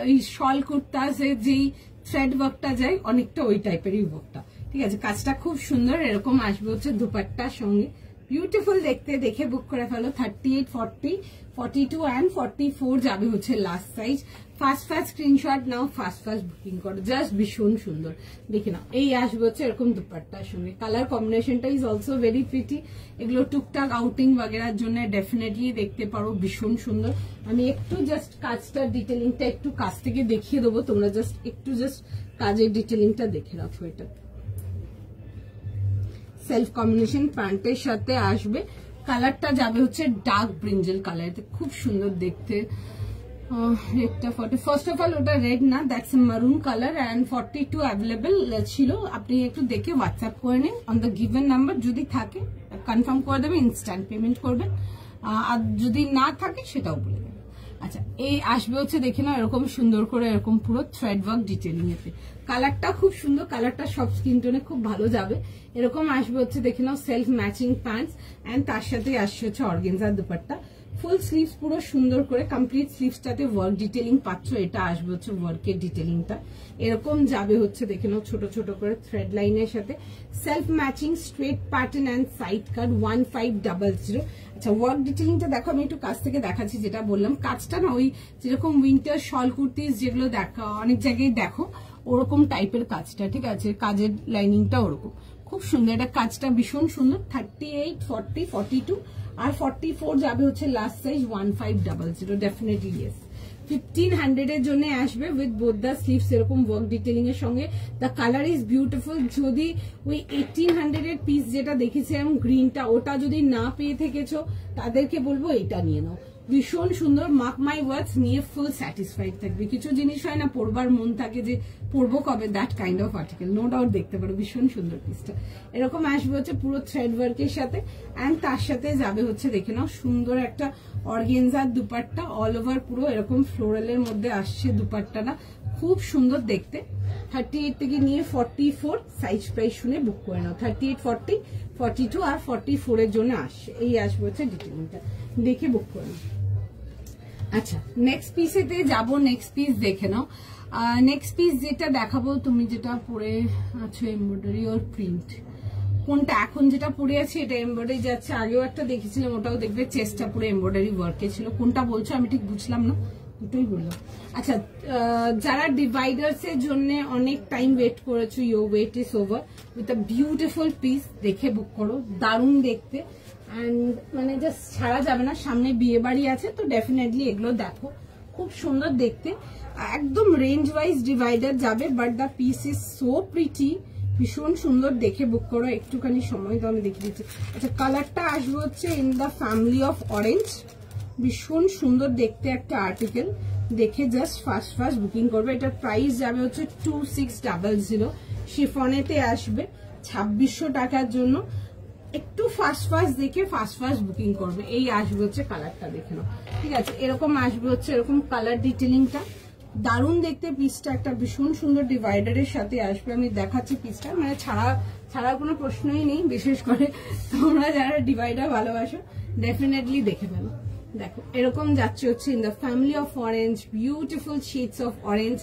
ওই শল কুর্তাসে যেই থ্রেড ওয়ার্কটা যায় অনেকটা ওই টাইপেরই ওয়ার্কটা, ঠিক আছে? কাজটা খুব সুন্দর। এরকম আসবে হচ্ছে দুপাট্টার সঙ্গে, বিউটিফুল দেখতে। দেখে বুক করে ফেলো। 38, 40, 42 and 44 যাবে হচ্ছে লাস্ট সাইজ। ফার্স্ট স্ক্রিনশট নাও, ফার্স্ট বুকিং করো, জাস্ট ভীষণ সুন্দর। দেখে নাও, এই আসবে হচ্ছে এরকম দুপাট্টার সঙ্গে। কালার কম্বিনেশনটা ইজ অলসো ভেরি প্রিটি। এগুলো টুকটাক আউটিং বাগেরার জন্য ডেফিনেটলি দেখতে পারো, ভীষণ সুন্দর। আমি একটু জাস্ট কাজটার ডিটেলিংটা একটু কাছ থেকে দেখিয়ে দেবো, তোমরা জাস্ট একটু জাস্ট কাজের ডিটেলিংটা দেখে রাখো। এটা সেলফ কম্বিনেশন প্যান্টের সাথে আসবে। কালারটা যাবে হচ্ছে ডার্ক ব্রিঞ্জেল কালার, খুব সুন্দর দেখতে। রেডটা 40, ফার্স্ট অফ অল ওটা রেড না, দ্যাটস মারুন কালার অ্যান্ড 42 অ্যাভেলেবেল ছিল। আপনি একটু দেখে হোয়াটসঅ্যাপ করে নিন অন দ্য গিভেন নাম্বার, যদি থাকে কনফার্ম করে দেবেন, ইনস্ট্যান্ট পেমেন্ট করবেন, আর যদি না থাকে সেটাও বলে দেবেন। আচ্ছা, এই আসবে হচ্ছে দেখে নাও এরকম সুন্দর করে, এরকম পুরো থ্রেড ওয়ার্ক ডিটেলিং এতে। কালারটা খুব সুন্দর, কালারটা সব স্কিন টোনে খুব ভালো যাবে। এরকম আসবে হচ্ছে দেখে নাও সেলফ ম্যাচিং প্যান্টস অ্যান্ড তার সাথে আসছে হচ্ছে অর্গেনজার দুপাট্টা। ফুল স্লিভস পুরো সুন্দর করে, কমপ্লিট স্লিভসটাতে ওয়ার্ক ডিটেলিং পাচ্ছ। এটা আসবে হচ্ছে ওয়ার্কের ডিটেলিংটা, এরকম যাবে হচ্ছে দেখে নাও ছোট ছোট করে থ্রেড লাইনের সাথে। Self matching straight pattern and side কাট 1500। আচ্ছা, ওয়ার্ক ডিটেলিংটা দেখো, আমি একটু কাছ থেকে দেখাচ্ছি। যেটা বললাম, কাজটা না ওই যেরকম উইন্টার শল কুর্তিস যেগুলো দেখা অনেক জায়গায় দেখো, ওরকম টাইপের কাজটা, ঠিক আছে? কাজের লাইনিংটা ওরকম খুব সুন্দর। এটা কাজটা ভীষণ সুন্দর। 38, 40, 42 আর 44 যাবে হচ্ছে লাস্ট সাইজ 1500, ডেফিনেটলি ইয়েস। 1500 এর জন্য আসবে উইথ বোথ দ্য স্লিভস, এরকম ওয়ার্ক ডিটেলিং এর সঙ্গে। The colour is beautiful. যদি ওই 1800 এর পিস যেটা দেখেছিলাম গ্রিনটা, ওটা যদি না পেয়ে থেকেছো তাদেরকে বলবো এটা নিয়ে নাও, ভীষণ সুন্দর। মার্ক মাই ওয়ার্ডস, নিয়ে ফুল স্যাটিসফাইড থাকবে। কিছু জিনিস হয় না পরবার মন থাকে যে পরবো কবে, that kind of article, no doubt দেখতে পারো, ভীষণ সুন্দর পিসটা। এরকম আসবে হচ্ছে পুরো থ্রেড ওয়ার্কের সাথে, অ্যান্ড তার সাথে যাবে হচ্ছে দেখে নাও সুন্দর একটা অর্গেনজার দুপাট্টা, অল ওভার পুরো এরকম ফ্লোরালের মধ্যে আসছে দুপাট্টাটা, খুব সুন্দর দেখতে। 38 থেকে নিয়ে 44 সাইজ প্রাইস শুনে বুক করে নাও। 38, 40, 42 আর 44 এর জন্য আসছে। এই আসবে হচ্ছে ডিটেলিংটা, দেখে বুক করে নাও। আচ্ছা নেক্সট পিসেতে যাব, নেক্সট পিস দেখে নাও। নেক্সট পিস যেটা দেখাবো, তুমি যেটা পরে আছো এমব্রয়ডারি ওর প্রিন্ট, কোনটা এখন যেটা পরে আছে এটা এমব্রয়ডারি যাচ্ছে, আগেও একটা দেখেছিলাম ওটাও দেখবে চেস্টটা পুরো এমব্রয়ডারি ওয়ার্কে ছিল, কোনটা বলছো আমি ঠিক বুঝলাম না, দুটোই বললাম। আচ্ছা যারা ডিভাইডার্স এর জন্য অনেক টাইম ওয়েট করেছো, your wait is over with a beautiful piece, দেখে বুক করো, দারুণ দেখতে অ্যান্ড মানে জাস্ট ছাড়া যাবে না। সামনে বিয়ে বাড়ি আছে তো ডেফিনেটলি এগুলো দেখো, খুব সুন্দর দেখতে, একদম রেঞ্জ ওয়াইজ ডিভাইডার যাবে, but the piece is so pretty, ভীষণ সুন্দর, দেখে বুক করো। একটুখানি সময় তো আমি দেখিয়ে দিচ্ছি। আচ্ছা কালারটা আসবে হচ্ছে in the family of orange, ভীষণ সুন্দর দেখতে একটা আর্টিকেল, দেখে জাস্ট ফার্স্ট বুকিং করবে। এটার প্রাইস যাবে হচ্ছে 2600, শিফনেতে আসবে 2600 টাকার জন্য। একটু ফার্স্ট দেখে ফার্স্ট বুকিং করবে। এই আসবে হচ্ছে কালারটা, দেখে নাও, ঠিক আছে। এরকম আসবে হচ্ছে এরকম কালার ডিটেলিংটা, দারুণ দেখতে পিসটা, একটা ভীষণ সুন্দর ডিভাইডারের সাথে আসবে। আমি দেখাচ্ছি পিসটা, মানে ছাড়ার কোনো প্রশ্নই নেই, বিশেষ করে তোমরা যারা ডিভাইডার ভালোবাসো ডেফিনেটলি দেখে ফেলো। দেখো এরকম যাচ্ছে হচ্ছে in the family of orange, beautiful shades of orange,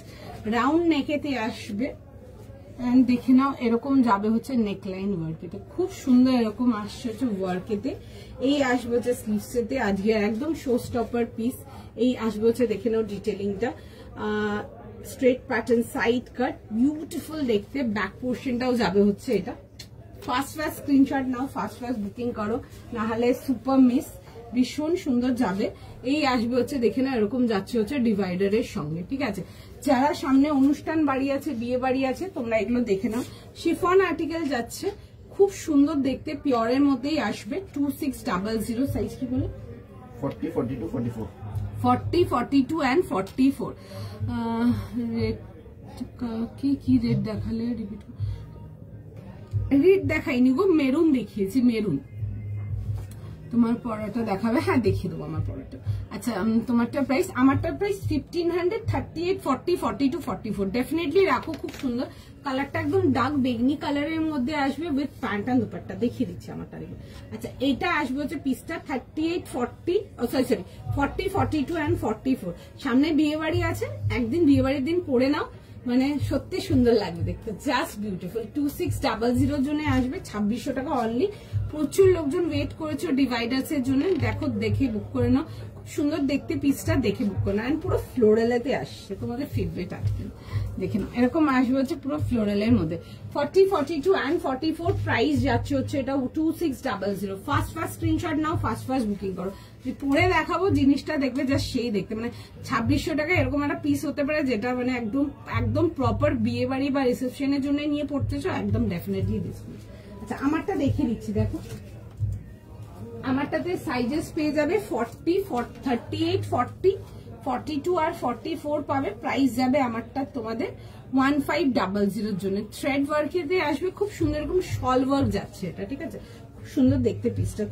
round নেকেতে আসবে এন্ড দেখে নাও এরকম যাবে হচ্ছে নেকলাইন ওয়ার্কেতে, খুব সুন্দর এরকম আসছে হচ্ছে ওয়ার্কেতে। এই আসবে হচ্ছে স্লিভসেতে, আজকে একদম শো স্টপার পিস। এই আসবে হচ্ছে দেখে নাও ডিটেলিংটা, straight pattern, side cut, beautiful দেখতে। ব্যাক পোর্শনটাও যাবে হচ্ছে এটা। ফার্স্ট স্ক্রিনশট নাও, ফার্স্ট বুকিং করো, না হলে সুপার মিস, ভীষণ সুন্দর যাবে। এই আসবে হচ্ছে দেখে না এরকম যাচ্ছে হচ্ছে ডিভাইডারের সঙ্গে, ঠিক আছে। যারা সামনে অনুষ্ঠান বাড়ি আছে, বিয়ে বাড়ি আছে, তোমরা এগুলো দেখে নাও। শিফন আর্টিকেল যাচ্ছে, খুব সুন্দর দেখতে, পিওরের মধ্যেই আসবে। 2600, সাইজ কি বলে 40, 42, 44, 40, 42 and 44। রেড কি রেড দেখালে, রিপিট রেড দেখাইনি গো, মেরুন দেখিয়েছি, মেরুন। তোমার পরাটা দেখাবে, হ্যাঁ দেখিয়ে দেবো আমার পরাটা। আচ্ছা তোমারটা প্রাইস, আমারটা প্রাইস 1500, 38, 40, 42, 44, ডেফিনেটলি রাখো, খুব সুন্দর কালারটা, একদম ডার্ক বেগনি কালারের মধ্যে আসবে উইথ প্যান্ট এন্ড দুপাট্টা, দেখিয়ে দিচ্ছি আমার তারিখে। আচ্ছা এইটা আসবে হচ্ছে পিসটা 38, 40, সরি 40, 42 and 44। সামনে বিয়ে বাড়ি আছে, একদিন বিয়ে বাড়ির দিন পরে নাও, মানে সত্যি সুন্দর লাগবে দেখতে, জাস্ট বিউটিফুল। 2600 জন্য আসবে 2600 টাকা অনলি। প্রচুর লোকজন ওয়েট করেছো ডিভাইডার্স এর জন্য, দেখো দেখে বুক করে নাও, খুব সুন্দর দেখতে পিসটা, দেখে বুক করে নাও। এন্ড পুরো ফ্লোরালেতে আসছে, তোমাদের ফেভারিট আর্টিকেল, দেখে নাও এরকম আসবে হচ্ছে পুরো ফ্লোরালের মধ্যে। 40, 42 and 44 প্রাইস যাচ্ছে হচ্ছে এটা 2600। ফার্স্ট স্ক্রিনশট নাও, ফার্স্ট বুকিং করো। পরে দেখাবো জিনিসটা, দেখবে জাস্ট সেই দেখতে, মানে 2600 টাকা এরকম একটা পিস হতে পারে, যেটা মানে একদম প্রপার বিয়ে বাড়ি বা রিসেপশনের জন্য নিয়ে পড়তেছো, একদম ডেফিনেটলি দিচ্ছি। আচ্ছা আমারটা দেখিয়ে দিচ্ছি, দেখো আমারটাতে সাইজেস পেয়ে যাবে 40, 38, 40, 42 আর 44 পাবে। প্রাইস যাবে আমারটা তোমাদের 1500 জন্য। থ্রেড ওয়ার্কেতে আসবে, খুব সুন্দর এরকম শল ওয়ার্ক যাচ্ছে এটা, ঠিক আছে, খুব সুন্দর দেখতে পিসটা,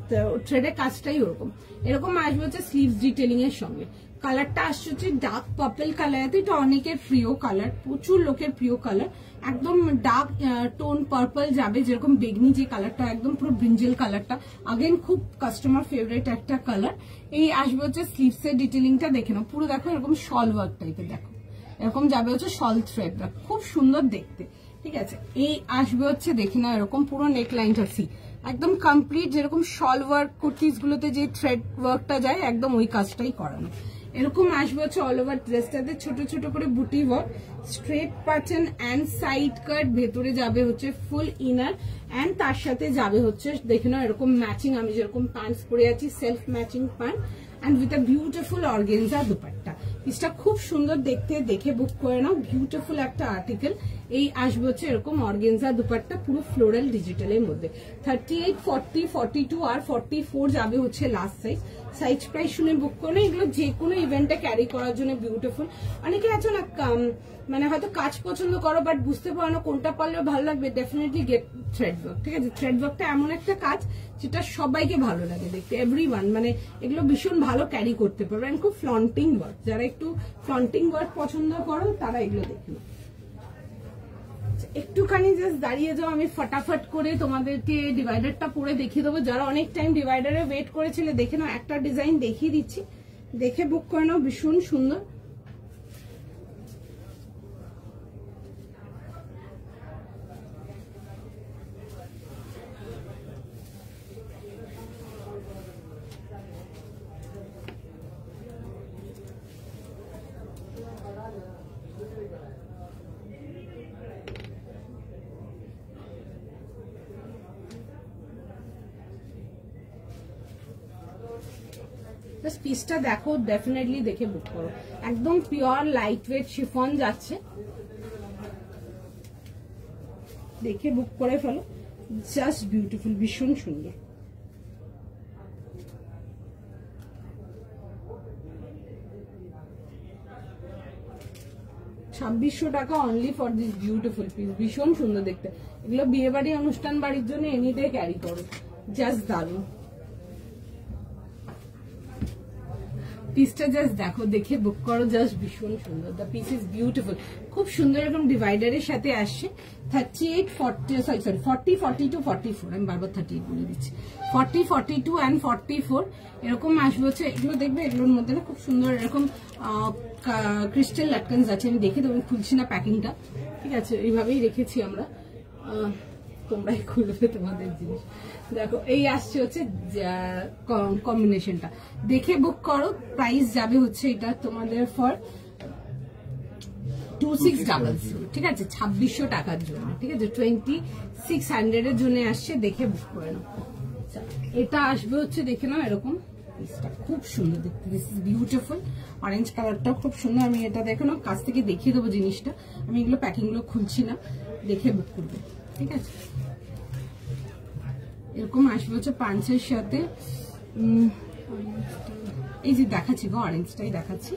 থ্রেডের কাজটাই ওরকম। এরকম আসবে হচ্ছে স্লিভস ডিটেলিং এর সঙ্গে। কালারটা আসছে হচ্ছে ডার্ক পার্পল কালার, এটা অনেকের প্রিয় কালার, প্রচুর লোকের প্রিয় কালার, একদম ডার্ক টোন পার্পল যাবে, যেরকম বেগনি যে কালারটা, একদম পুরো ব্রিঞ্জেল কালারটা, আগেন খুব কাস্টমার ফেভারিট একটা কালার। এই আসবে হচ্ছে স্লিভস এর ডিটেলিংটা, দেখে নাও পুরো, দেখো এরকম শল ওয়ার্ক টাইপের, দেখো এরকম যাবে হচ্ছে শল থ্রেডটা, খুব সুন্দর দেখতে, ঠিক আছে। এই আসবে হচ্ছে দেখে নাও এরকম পুরো নেক লাইনটা, সি একদম কমপ্লিট, যেরকম শল ওয়ার্ক কুর্তিস গুলোতে যে থ্রেড ওয়ার্কটা যায়, একদম ওই কাজটাই করানো। এরকম আসবে হচ্ছে অল ওভার ড্রেসটাতে ছোট ছোট করে buti work, straight pattern and side cut, ভেতরে যাবে হচ্ছে ফুল ইনার এন্ড তার সাথে যাবে হচ্ছে দেখে নাও এরকম ম্যাচিং, আমি যেরকম প্যান্টস পরে আছি self matching pant and with a beautiful organza dupatta. পিসটা খুব সুন্দর দেখতে, দেখে বুক করে নাও, বিউটিফুল একটা আর্টিকেল। এই আসবে হচ্ছে এরকম অর্গেনজা দুপাট্টা, পুরো ফ্লোরাল ডিজিটালের মধ্যে। 38, 40, 42 আর 44 যাবে হচ্ছে লাস্ট সাইজ। সাইজ প্রাইস শুনে বুক করলে, এগুলো যে কোনো ইভেন্টে ক্যারি করার জন্য বিউটিফুল। অনেকে আছে না মানে হয়তো কাজ পছন্দ করো বাট বুঝতে পারো না কোনটা পারলেও ভালো লাগবে, ডেফিনেটলি গেট থ্রেড ওয়ার্ক, ঠিক আছে। থ্রেড ওয়ার্কটা এমন একটা কাজ যেটা সবাইকে ভালো লাগে দেখতে, এভরিওয়ান, মানে এগুলো ভীষণ ভালো ক্যারি করতে পারবে, এন্ড খুব ফ্লন্টিং ওয়ার্ক, যারা একটু ফ্লন্টিং ওয়ার্ক পছন্দ করো তারা এগুলো দেখে নাও। একটুখানি জাস্ট দাঁড়িয়ে যাও, আমি ফটাফট করে তোমাদেরকে ডিভাইডারটা পরে দেখিয়ে দেবো। যারা অনেক টাইম ডিভাইডারে ওয়েট করেছিলে, দেখে নাও একটা ডিজাইন দেখিয়ে দিচ্ছি, দেখে বুক করে নাও, ভীষণ সুন্দর। পিসটা দেখো, ডেফিনেটলি দেখে বুক করো। একদম পিওর লাইট ওয়েট শিফন যাচ্ছে, দেখে বুক করে ফেলো। জাস্ট বিউটিফুল, ভীষণ সুন্দর। টাকা only for this beautiful piece, ভীষণ সুন্দর দেখতে। এগুলো বিয়ে বাড়ি, অনুষ্ঠান বাড়ির জন্য এনিডে ক্যারি করো, জাস্ট দারুণ। পিসটা জাস্ট দেখো, দেখে বুক করো, জাস্ট ভীষণ সুন্দর। দ্য পিস ইজ বিউটিফুল, খুব সুন্দর। এরকম ডিভাইডারের সাথে আসছে। 38, 40, সরি 40, 42, 44, আমি বারবার 38 বলে দিচ্ছি। 40, 42 and 44 এরকম আসবে হচ্ছে। এগুলো দেখবে, এগুলোর মধ্যে না খুব সুন্দর এরকম ক্রিস্টাল লাটকানস আছে। আমি দেখে দেবো, খুলছি না প্যাকিংটা, ঠিক আছে, এইভাবেই রেখেছি আমরা, তোমরাই খুলবে তোমাদের জিনিস। দেখো এই আসছে হচ্ছে কম্বিনেশনটা, দেখে বুক করো। প্রাইস যাবে হচ্ছে এটা তোমাদের ফর 2600, ঠিক আছে, 2600 টাকার জন্য, ঠিক আছে, 2600 এর জন্য আসছে। দেখে বুক করে নাও। এটা আসবে হচ্ছে, দেখে নাও এরকম, খুব সুন্দর দেখতে। দিস ইজ বিউটিফুল, অরেঞ্জ কালারটাও খুব সুন্দর। আমি এটা দেখো না, কাছ থেকে দেখিয়ে দেবো জিনিসটা। আমি এগুলো প্যাকিং গুলো খুলছি না, দেখে বুক করবে, ঠিক আছে। এরকম আসবে হচ্ছে পাঞ্চের সাথে। এই যে দেখাচ্ছি গো, অরেঞ্জটাই দেখাচ্ছি।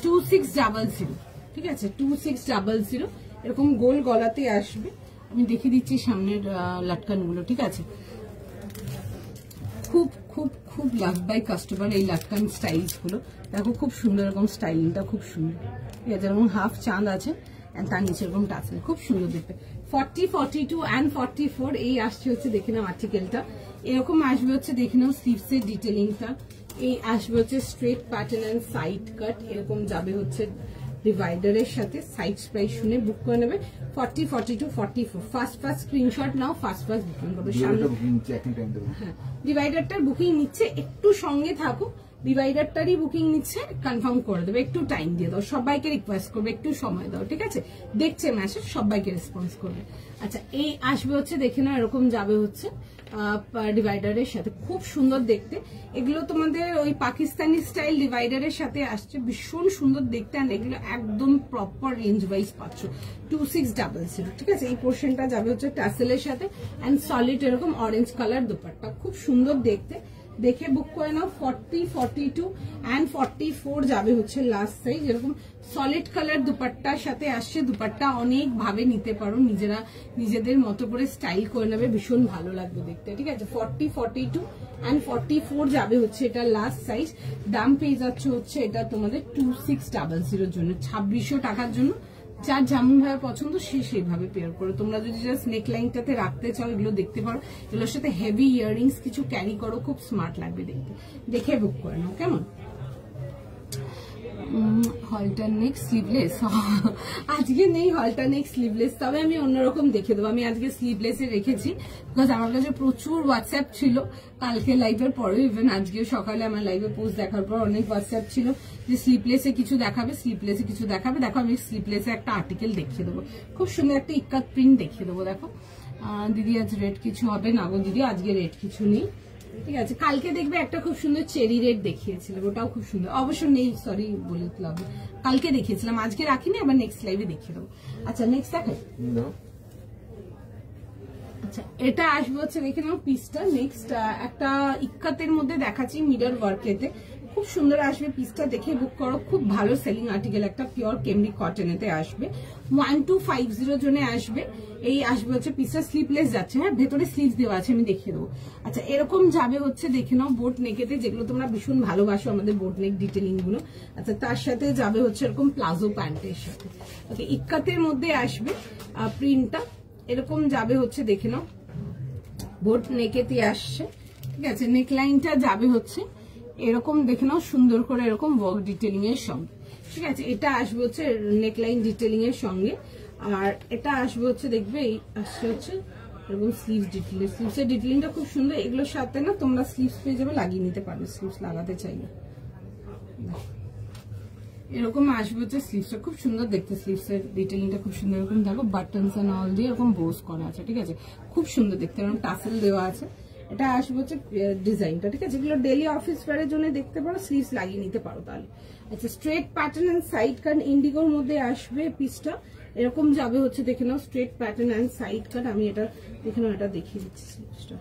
2600, ঠিক আছে, 2600 এরকম গোল গলাতে আসবে। আমি দেখিয়ে দিচ্ছি সামনের লাটকান গুলো, ঠিক আছে। খুব খুব খুব লাভ বাই কাস্টমার এই লাটকান স্টাইলস গুলো। দেখো খুব সুন্দর, এরকম স্টাইলিংটা খুব সুন্দর, ঠিক আছে। এরকম হাফ চাঁদ আছে, তার নিচে এরকম টাসেল, খুব সুন্দর দেখতে। 40, 42 and 44 এই আসছে হচ্ছে, দেখে নাও আর্টিকেলটা। এরকম আসবে হচ্ছে, দেখে নাও স্লিভস এর ডিটেলিংটা। এই আসবে হচ্ছে straight pattern and side cut, এরকম যাবে হচ্ছে ডিভাইডারের সাথে। সাইড প্রাইস শুনে বুক করে নেবে। 40, 42, 44 ফার্স্ট স্ক্রিনশট নাও, ফার্স্ট বুকিং করবে। হ্যাঁ, ডিভাইডারটার বুকিং নিচ্ছে, একটু সঙ্গে থাকো। ডিভাইডারটারই বুকিং নিচ্ছে, কনফার্ম করে দেবে। একটু টাইম দিয়ে দাও, সবাইকে রিকোয়েস্ট করবে, একটু সময় দাও, ঠিক আছে। দেখছে মেসেজ, সবাইকে রেসপন্স করবে। আচ্ছা, এই আসবে হচ্ছে, দেখে নাও এরকম যাবে হচ্ছে ডিভাইডারের সাথে, খুব সুন্দর দেখতে। এগুলো তোমাদের ওই পাকিস্তানি স্টাইল ডিভাইডারের সাথে আসছে, ভীষণ সুন্দর দেখতে। আর এগুলো একদম প্রপার রেঞ্জ ওয়াইজ পাচ্ছ। 2600, ঠিক আছে। এই পোর্শনটা যাবে হচ্ছে টাসেলের সাথে এন্ড সলিড এরকম অরেঞ্জ কালার দুপাট্টা, খুব সুন্দর দেখতে। দেখে বুক করে নাও। 40, 42 and 44 যাবে হচ্ছে লাস্ট সাইজ। এরকম সলিড কালার দুপাট্টার সাথে আসছে। দুপাট্টা অনেক ভাবে নিতে পারো, নিজেরা নিজেদের মতো করে স্টাইল করে নেবে, ভীষণ ভালো লাগবে দেখতে, ঠিক আছে। 40, 42 and 44 যাবে হচ্ছে এটা লাস্ট সাইজ। দাম পেয়ে যাচ্ছে হচ্ছে এটা তোমাদের 2600 জন্য, 2600 টাকার জন্য। যার যেমন ভাবে পছন্দ সে সেইভাবে পেয়ার করো। তোমরা যদি জাস্ট নেক লাইনটাতে রাখতে চাও, এগুলো দেখতে পারো। এগুলোর সাথে হেভি ইয়াররিংস কিছু ক্যারি করো, খুব স্মার্ট লাগবে দেখতে। দেখে বুক করে নাও, কেমন। হলটার নেক স্লিভলেস, আজকে নেই হলটার নেক স্লিভলেস, তবে আমি অন্যরকম দেখে দেবো। আমি আজকে স্লিভলেসে রেখেছি, বিকজ আমার কাছে প্রচুর হোয়াটসঅ্যাপ ছিল কালকে লাইভের পরে, ইভেন আজকে সকালে আমার লাইভে পোস্ট দেখার পর অনেক হোয়াটসঅ্যাপ ছিল যে স্লিভলেসে কিছু দেখাবে, স্লিভলেসে কিছু দেখাবে। দেখো আমি স্লিভলেসে একটা আর্টিকেল দেখিয়ে দেবো, খুব সুন্দর একটা ইক্কাত প্রিন্ট দেখিয়ে দেবো। দেখো দিদি আজ রেড কিছু হবে না গো দিদি, আজকে রেড কিছু নেই, ঠিক আছে। কালকে দেখবে একটা খুব সুন্দর চেরি রেড দেখিয়েছিলাম, ওটাও খুব সুন্দর। অবশ্য নেই, সরি বলে দিলাম, কালকে দেখিয়েছিলাম, আজকে রাখিনি, আবার নেক্সট লাইভে দেখিয়ে দেবো। আচ্ছা নেক্সট দেখাই। আচ্ছা, এটা আসবে হচ্ছে, দেখে নাও পিসটা। নেক্সট একটা ইক্কাতের মধ্যে দেখাচ্ছি, মিডল ওয়ার্কেতে, খুব সুন্দর আসবে পিসটা। দেখে বুক করো, খুব ভালো সেলিং আর্টিকেল, একটা পিওর কেমব্রিক কটনেতে আসবে। 1250 জন্য আসবে। এই আসবে হচ্ছে পিসটা, স্লিভলেস যাচ্ছে, হ্যাঁ, ভেতরে স্লিভ দেওয়া আছে, আমি দেখিয়ে দেবো। আচ্ছা, এরকম যাবে হচ্ছে, দেখে নাও বোট নেকেতে, যেগুলো তোমরা ভীষণ ভালোবাসো আমাদের বোট নেক ডিটেলিং গুলো। আচ্ছা, তার সাথে যাবে হচ্ছে এরকম প্লাজো প্যান্টের সাথে। ওকে, ইক্কাতের মধ্যে আসবে প্রিন্টটা, এরকম যাবে হচ্ছে, দেখে নাও বোট নেকেতে আসছে, ঠিক আছে। নেক লাইনটা যাবে হচ্ছে এরকম দেখে নাও সুন্দর করে এরকম ওয়ার্ক ডিটেলিং এর সঙ্গে, ঠিক আছে। এটা আসবে হচ্ছে নেকলাইন ডিটেলিং এর সঙ্গে, আর এটা আসবে হচ্ছে দেখবে এই আসছে হচ্ছে এরকম স্লিভস ডিটেলিং। স্লিভসের ডিটেলিংটা খুব সুন্দর। এগুলোর সাথে না তোমরা স্লিভস পেয়ে যাবে, লাগিয়ে নিতে পারবে স্লিভস লাগাতে চাইলে। এরকম আসবে হচ্ছে স্লিভসটা খুব সুন্দর দেখতে, স্লিভসের ডিটেলিংটা খুব সুন্দর। এরকম দেখো বাটনস এন্ড অল দিয়ে এরকম বোস করা আছে, ঠিক আছে, খুব সুন্দর দেখতে। এরকম টাসেল দেওয়া আছে। এটা আসবে হচ্ছে ডিজাইনটা, ঠিক আছে। এগুলো ডেলি অফিস ওয়্যারের জন্য দেখতে পারো, স্লিভস লাগিয়ে নিতে পারো তাহলে। আচ্ছা, straight pattern and side cut ইন্ডিগোর মধ্যে আসবে পিসটা। এরকম যাবে হচ্ছে দেখে নাও straight pattern and side cut. আমি এটা দেখে নাও, এটা দেখিয়ে দিচ্ছি স্লিভসটা।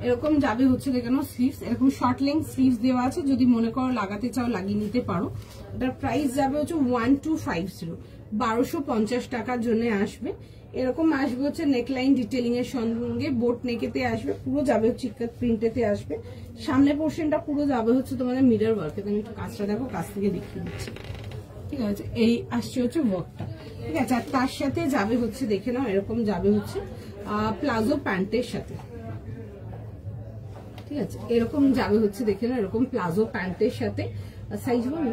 এরকম যাবে হচ্ছে দেখে নাও স্লিভস। এরকম শর্ট লেন্থ স্লিভস দেওয়া আছে, যদি মনে করো লাগাতে চাও লাগিয়ে নিতে পারো। এটার প্রাইস যাবে হচ্ছে 1250, 1250 টাকার জন্য আসবে। এরকম আসবে হচ্ছে নেকলাইন ডিটেলিং এর সঙ্গে, বোট নেকেতে আসবে, পুরো যাবে হচ্ছে ইকাত প্রিন্টেতে আসবে। সামনে পোর্শনটা পুরো যাবে হচ্ছে তোমাদের মিরর ওয়ার্কে। তুমি একটু কাজটা দেখো, কাছ থেকে দেখিয়ে দিচ্ছি, ঠিক আছে। এই আসছে হচ্ছে ওয়ার্কটা, ঠিক আছে। আর তার সাথে যাবে হচ্ছে দেখে নাও এরকম যাবে হচ্ছে প্লাজো প্যান্টের সাথে, ঠিক আছে। এরকম যাবে হচ্ছে দেখে নাও এরকম প্লাজো প্যান্টের সাথে। সাইজ বলো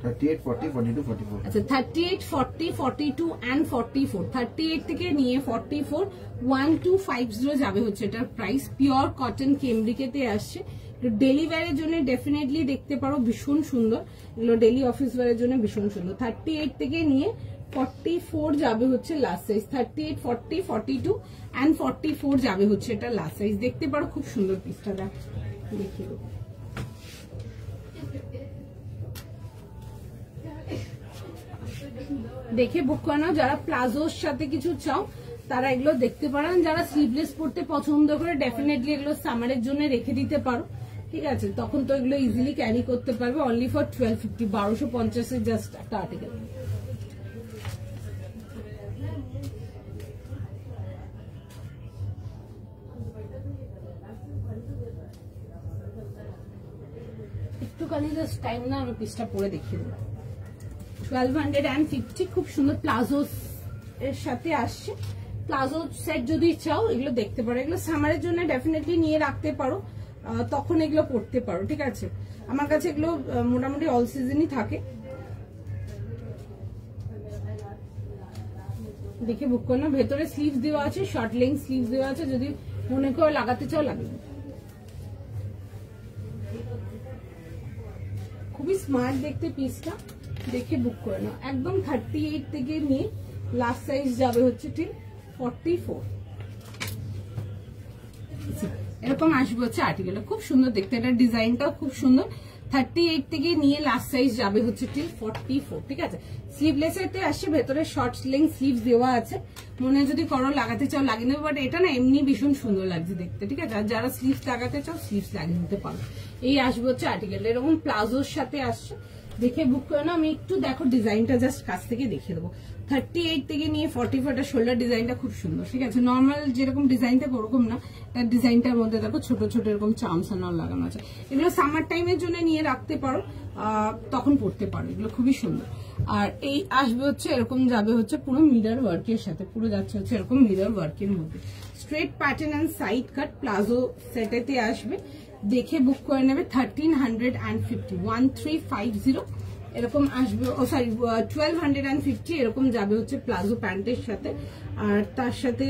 38, 40, 42, 44। আচ্ছা, 38, 40, 42 and 44। 38 থেকে নিয়ে 44, 1250 যাবে হচ্ছে এটার প্রাইস। পিওর কটন কেমব্রিকেতে আসছে। ডেলি ওয়্যারের জন্য ডেফিনেটলি দেখতে পারো, ভীষণ সুন্দর। এগুলো ডেলি অফিস ওয়্যারের জন্য ভীষণ সুন্দর। 38 থেকে নিয়ে 44 যাবে হচ্ছে লাস্ট সাইজ। 38, 40, 42 and 44 যাবে হচ্ছে এটা লাস্ট সাইজ। দেখতে পারো খুব সুন্দর পিসটা, দেখিয়ে দেবো। দেখে বুক করে নাও। যারা প্লাজোর সাথে কিছু চাও তারা এগুলো দেখতে পারেন। যারা স্লিভলেস পড়তে পছন্দ করে ডেফিনেটলি এগুলো সামারের জন্য রেখে দিতে পারো, ঠিক আছে। তখন তো এগুলো ইজিলি ক্যারি করতে পারবে। অনলি ফর 1250, 1250 এর জাস্ট একটা আর্টিকেল। একটুখানি জাস্ট টাইম না, আমি পিসটা পরে দেখিয়ে দেবো। 1250, খুব সুন্দর প্লাজো এর সাথে আসছে। প্লাজো সেট যদি চাও এগুলো দেখতে পারো। এগুলো সামারের জন্য ডেফিনেটলি নিয়ে রাখতে পারো, তখন এগুলো পড়তে পারো, ঠিক আছে। আমার কাছে এগুলো মোটামুটি অল সিজনই থাকে। দেখে বুক করো না। ভেতরে স্লিভস দেওয়া আছে, শর্ট লেন্থ স্লিভস দেওয়া আছে, যদি মনে করো লাগাতে চাও লাগিয়ে। খুবই স্মার্ট দেখতে পিসটা, দেখে বুক করে নাও। একদম 38 থেকে নিয়ে লাস্ট সাইজ যাবে হচ্ছে ঠিক 44। এরকম আসবে হচ্ছে আর্টিকেলটা, খুব সুন্দর দেখতে। এটা ডিজাইনটাও খুব সুন্দর। 38 থেকে নিয়ে লাস্ট সাইজ যাবে হচ্ছে ঠিক 44, ঠিক আছে। স্লিভলেসেতে আসছে, ভেতরে শর্ট লেন্থ স্লিভস দেওয়া আছে। মনে যদি করো লাগাতে চাও লাগিয়ে নেবে, বাট এটা না এমনি ভীষণ সুন্দর লাগছে দেখতে, ঠিক আছে। আর যারা স্লিভস লাগাতে চাও স্লিভস লাগিয়ে নিতে পারো। এই আসবে হচ্ছে আর্টিকেল, এরকম প্লাজোর সাথে আসছে। দেখে বুক করে না। আমি একটু দেখো ডিজাইনটা জাস্ট কাছ থেকে দেখিয়ে দেবো। 38 থেকে নিয়ে 44 শোল্ডার ডিজাইনটা খুব সুন্দর, ঠিক আছে। নর্মাল যেরকম ডিজাইনটা ওরকম না, তার ডিজাইনটার মধ্যে দেখো ছোট ছোট এরকম চামস আর লাগানো আছে। এগুলো সামার টাইমের জন্য নিয়ে রাখতে পারো, তখন পড়তে পারো। এগুলো খুবই সুন্দর। আর এই আসবে হচ্ছে এরকম যাবে হচ্ছে পুরো মিরর ওয়ার্কের সাথে, পুরো যাচ্ছে হচ্ছে এরকম মিরর ওয়ার্কের মধ্যে। Straight pattern and side cut palazzo সেটেতে আসবে। দেখে বুক করে নেবে। 1350, 1350 এরকম আসবে। ও সরি, 1250 এরকম যাবে হচ্ছে প্লাজো প্যান্টের সাথে। আর তার সাথে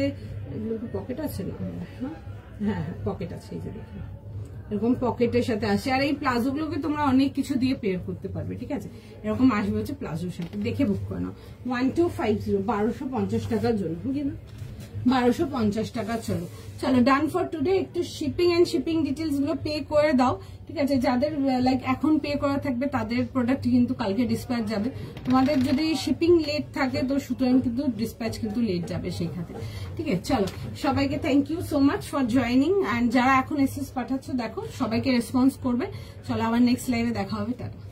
পকেট আছে না? হ্যাঁ হ্যাঁ, পকেট আছে, এই যে দেখুন এরকম পকেটের সাথে আসে। আর এই প্লাজো গুলোকে তোমরা অনেক কিছু দিয়ে পেয়ার করতে পারবে, ঠিক আছে। এরকম আসবে হচ্ছে প্লাজোর সাথে। দেখে বুক করে নাও। 1250, 1250 টাকার জন্য, কি না 1250 টাকা। চলো চলো, ডান ফর টুডে। একটু শিপিং এন্ড শিপিং ডিটেলস গুলো পে করে দাও, ঠিক আছে। যাদের লাইক এখন পে করা থাকবে তাদের প্রোডাক্ট কিন্তু কালকে ডিসপ্যাচ যাবে। তোমাদের যদি শিপিং লেট থাকে তো সুতরাং কিন্তু ডিসপ্যাচ কিন্তু লেট যাবে সেই খাতে, ঠিক আছে। চলো, সবাইকে thank you so much for joining. And যারা এখন এসএস পাঠাচ্ছ দেখো, সবাইকে রেসপন্স করবে। চলো, আবার নেক্সট লাইভে দেখা হবে। টাটা।